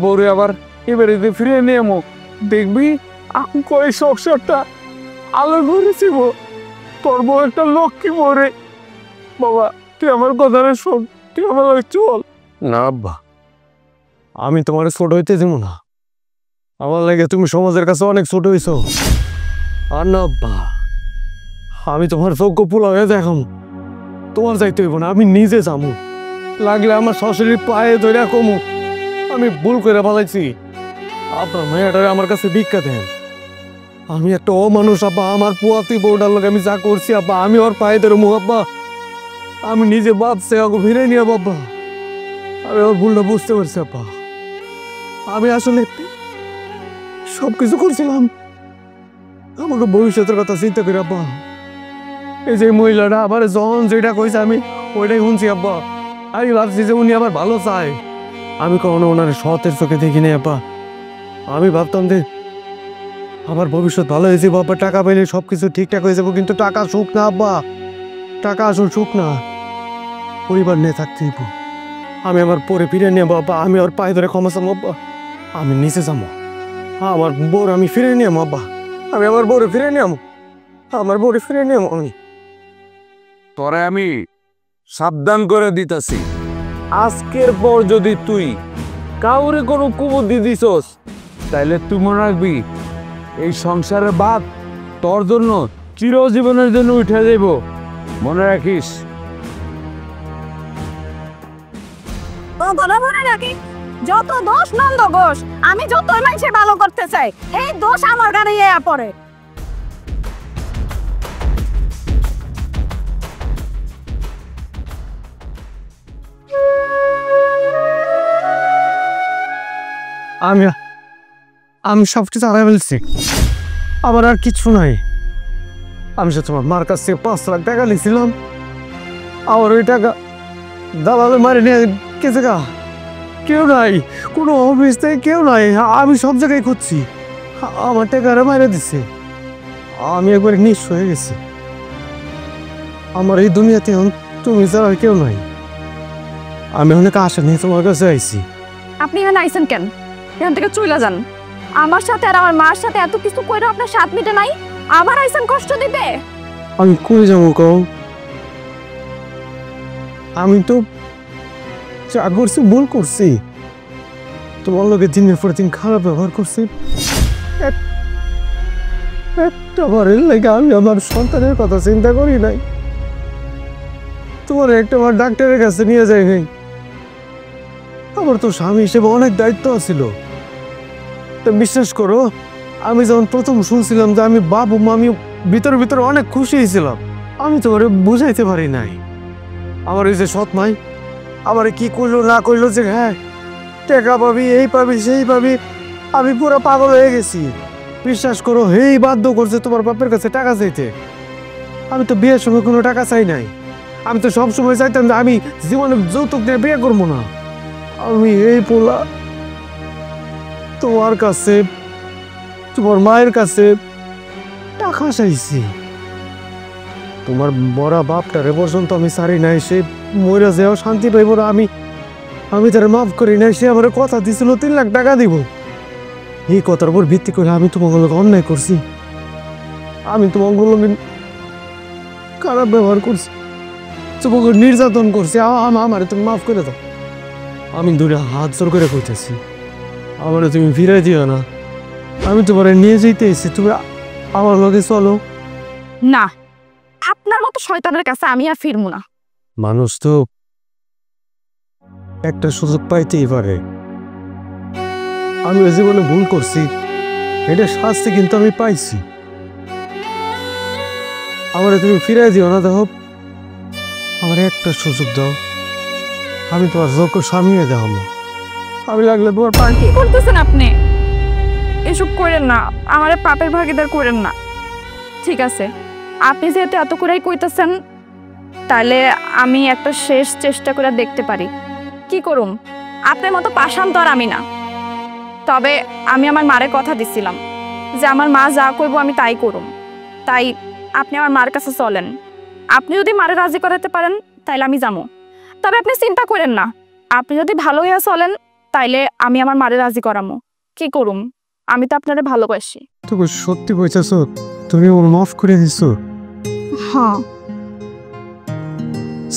বউরে আবার এবারে ফিরে নিয়ে এমো, দেখবি আমি কই সংসারটা আলো ঘুরেছিব। তোর বউ একটা লক্ষ্মী বউরে। বাবা তুই আমার কথাটা শোন, তুই আমার লগে চল। না আব্বা, আমি তোমার ছোট হইতে দিব না, আমার লাগে তুমি সমাজের কাছে অনেক ছোট হইছো। আর না আব্বা, আমি তোমার যোগ্য পোলা হয়ে দেখাম, তোমার যাইতে হইব না, আমি নিজে যাবো। লাগলে আমার শাশুড়ির পায়ে ধরে কমু আমি ভুল করে ফেলাইছি, আপনার মেয়েটারে আমার কাছে ভিক্ষা দেন। আমি একটা অমানুষ আব্বা, আমার পুয়াতি বউটার লোক আমি যা করছি আব্বা, আমি ওর পায়ে ধরে মু আব্বা, আমি নিজে ভাবছি আমাকে ফিরে নিয়ে বাবা। আমি আমার ভুলটা বুঝতে পারছি আব্বা। আমি আসলে সবকিছু করছিলাম আমাকে ভবিষ্যতের কথা চিন্তা করি আব্বা। এই যে মহিলাটা আবার যখন যেটা কইছে আমি ওইটাই শুনছি আব্বা। আমি ভাবছি যে উনি আবার ভালো চায়। আমি কখনো ওনার সতের চোখে দেখিনি আব্বা। আমি ভাবতাম যে আমার ভবিষ্যৎ ভালো হয়েছে বাবা, টাকা পাইলে সবকিছু ঠিকঠাক হয়ে যাবো। কিন্তু টাকা সুখ না আব্বা, টাকা আসল সুখ না। পরিবার নিয়ে থাকতে দিব। আমি আমার পরে ফিরে নিয়ে বাবা, আমি ওর পায়ে ধরে ক্ষমা চাবো আব্বা। আমি নিচে যাবো, আমার বোর আমি ফিরে নিয়ে আব্বা। আমি আমার বোরে ফিরে নিয়ে আমার বোরে ফিরে নিয়ে আমি। তোরে আমি সাবধান করে দিতাছি, আজকের পর যদি তুই কাউরে কোনো কুবুদ্ধি দিছস তাইলে তুই মনে রাখবি এই সংসারের বাদ তোর জন্য চিরজীবনের জন্য উঠে যাইব। মনে রাখিস। মনে রাখি, যত দোষ নন্দ ঘোষ, আমি যত মানুষের ভালো করতে চাই এই দোষ আমার গাড়ি পড়ে। আমি আমি সবকিছু হারাই ফেলছি, আমার আর কিছু নাই। আমি সে তোমার মার কাছ থেকে 5 লাখ টাকা নিয়েছিলাম, আমার ওই টাকা দালালে মারি নিয়ে গেছে গা। কেউ নাই, কোনো অফিস থেকে কেউ নাই, আমি সব জায়গায় খুঁজছি। আমার টাকাটা মারে দিচ্ছে। আমি একবারে নিঃস্ব হয়ে গেছি। আমার এই দুনিয়াতে তুমি ছাড়া কেউ নাই। আমি অনেক আশা নিয়ে তোমার কাছে আইছি। আপনি এখানে আইছেন কেন? এখান থেকে চলে যান। আমার সাথে আর আমার মার সাথে এত কিছু কইরা আপনার সাথ মিটে নাই, আবার আইছেন কষ্ট দিতে। আমি কই যাবো কও? আমি তো যা করছি ভুল করছি, তোমার লোকের দিনের পর দিন খারাপ ব্যবহার করছি। একটা বারের লাগে আমি আমার সন্তানের কথা চিন্তা করি নাই। তোমার একটা বার ডাক্তারের কাছে নিয়ে যাই নাই। আমার তো স্বামী হিসেবে অনেক দায়িত্ব ছিল। তা বিশ্বাস করো, আমি যখন প্রথম শুনছিলাম যে আমি বাবু মা, আমি ভিতরে ভিতরে অনেক খুশি হয়েছিলাম। আমি তোমার বুঝাইতে পারি নাই। আমার এই যে সৎ মাই আমার কি করলো না করলো, যে হ্যাঁ টাকা পাবি, এই পাবি, সেই পাবি, আমি পুরো পাগল হয়ে গেছি। বিশ্বাস করো, হেই বাধ্য করছে তোমার বাপের কাছে টাকা চাইতে। আমি তো বিয়ের সময় কোনো টাকা চাই নাই। আমি তো সবসময় চাইতাম যে আমি জীবনে যৌতুক নিয়ে বিয়ে করবো না। আমি এই পোলা তোমার কাছে, তোমার মায়ের কাছে টাকা চাইছি। তোমার বড় বাপটারে পর্যন্ত আমি সারি নাই। সে মরে যাও শান্তি পাইব না। আমি তারা মাফ করি নাই। সে আমার কথা দিছিল 3 লাখ টাকা দিব। এই কথার উপর ভিত্তি করে আমি তোমার লোক অন্যায় করছি। আমি তোমার লোক খারাপ ব্যবহার করছি, তোমাকে নির্যাতন করছি। আমার তুমি মাফ করে দাও। আমি দূরে হাত জোর করে কইতেছি, আমার তুমি ফিরে দিও না। আমি তোমার নিয়ে যেতে এসেছি, তুমি আমার লগে চলো। না, আপনার মতো শয়তানের কাছে আমি আর ফিরবো না। মানুষ তো একটা সুযোগ পাইতেই পারে। আমি জীবনে ভুল করছি, এটা শাস্তি কিন্তু আমি পাইছি। আমার তুমি ফিরে দিও না। দেখো, আমার একটা সুযোগ দাও। আমি তোমার যোগ্য স্বামী হয়ে দেখাব। আমি লাগলে তোমার পায়ে। কি করতেছেন আপনি? এসব করেন না, আমার পাপের ভাগিদার করেন না। ঠিক আছে, আপনি যেহেতু এত করেই কইতেছেন, তাহলে আমি একটা শেষ চেষ্টা করে দেখতে পারি। কি করুম? আপনার মতো পাষাণ তো আর আমি না। তবে আমি আমার মারে কথা দিছিলাম যে আমার মা যা কইব আমি তাই করুম। তাই আপনি আমার মার কাছে চলেন। আপনি যদি মারে রাজি করাতে পারেন তাইলে আমি যাবো। তবে আপনি চিন্তা করেন না, আপনি যদি ভালো হইয়া চলেন তাইলে আমি আমার মারে রাজি করামো। কি করুম? আমি তো আপনারে ভালোবাসি। তুমি সত্যি কইতাছ? তুমি ওর মাফ করে দিছো? হ্যাঁ।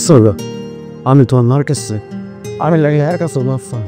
চলো, আমি তোমার মার কাছে, আমি লাগে এর কাছে মাফ চাই।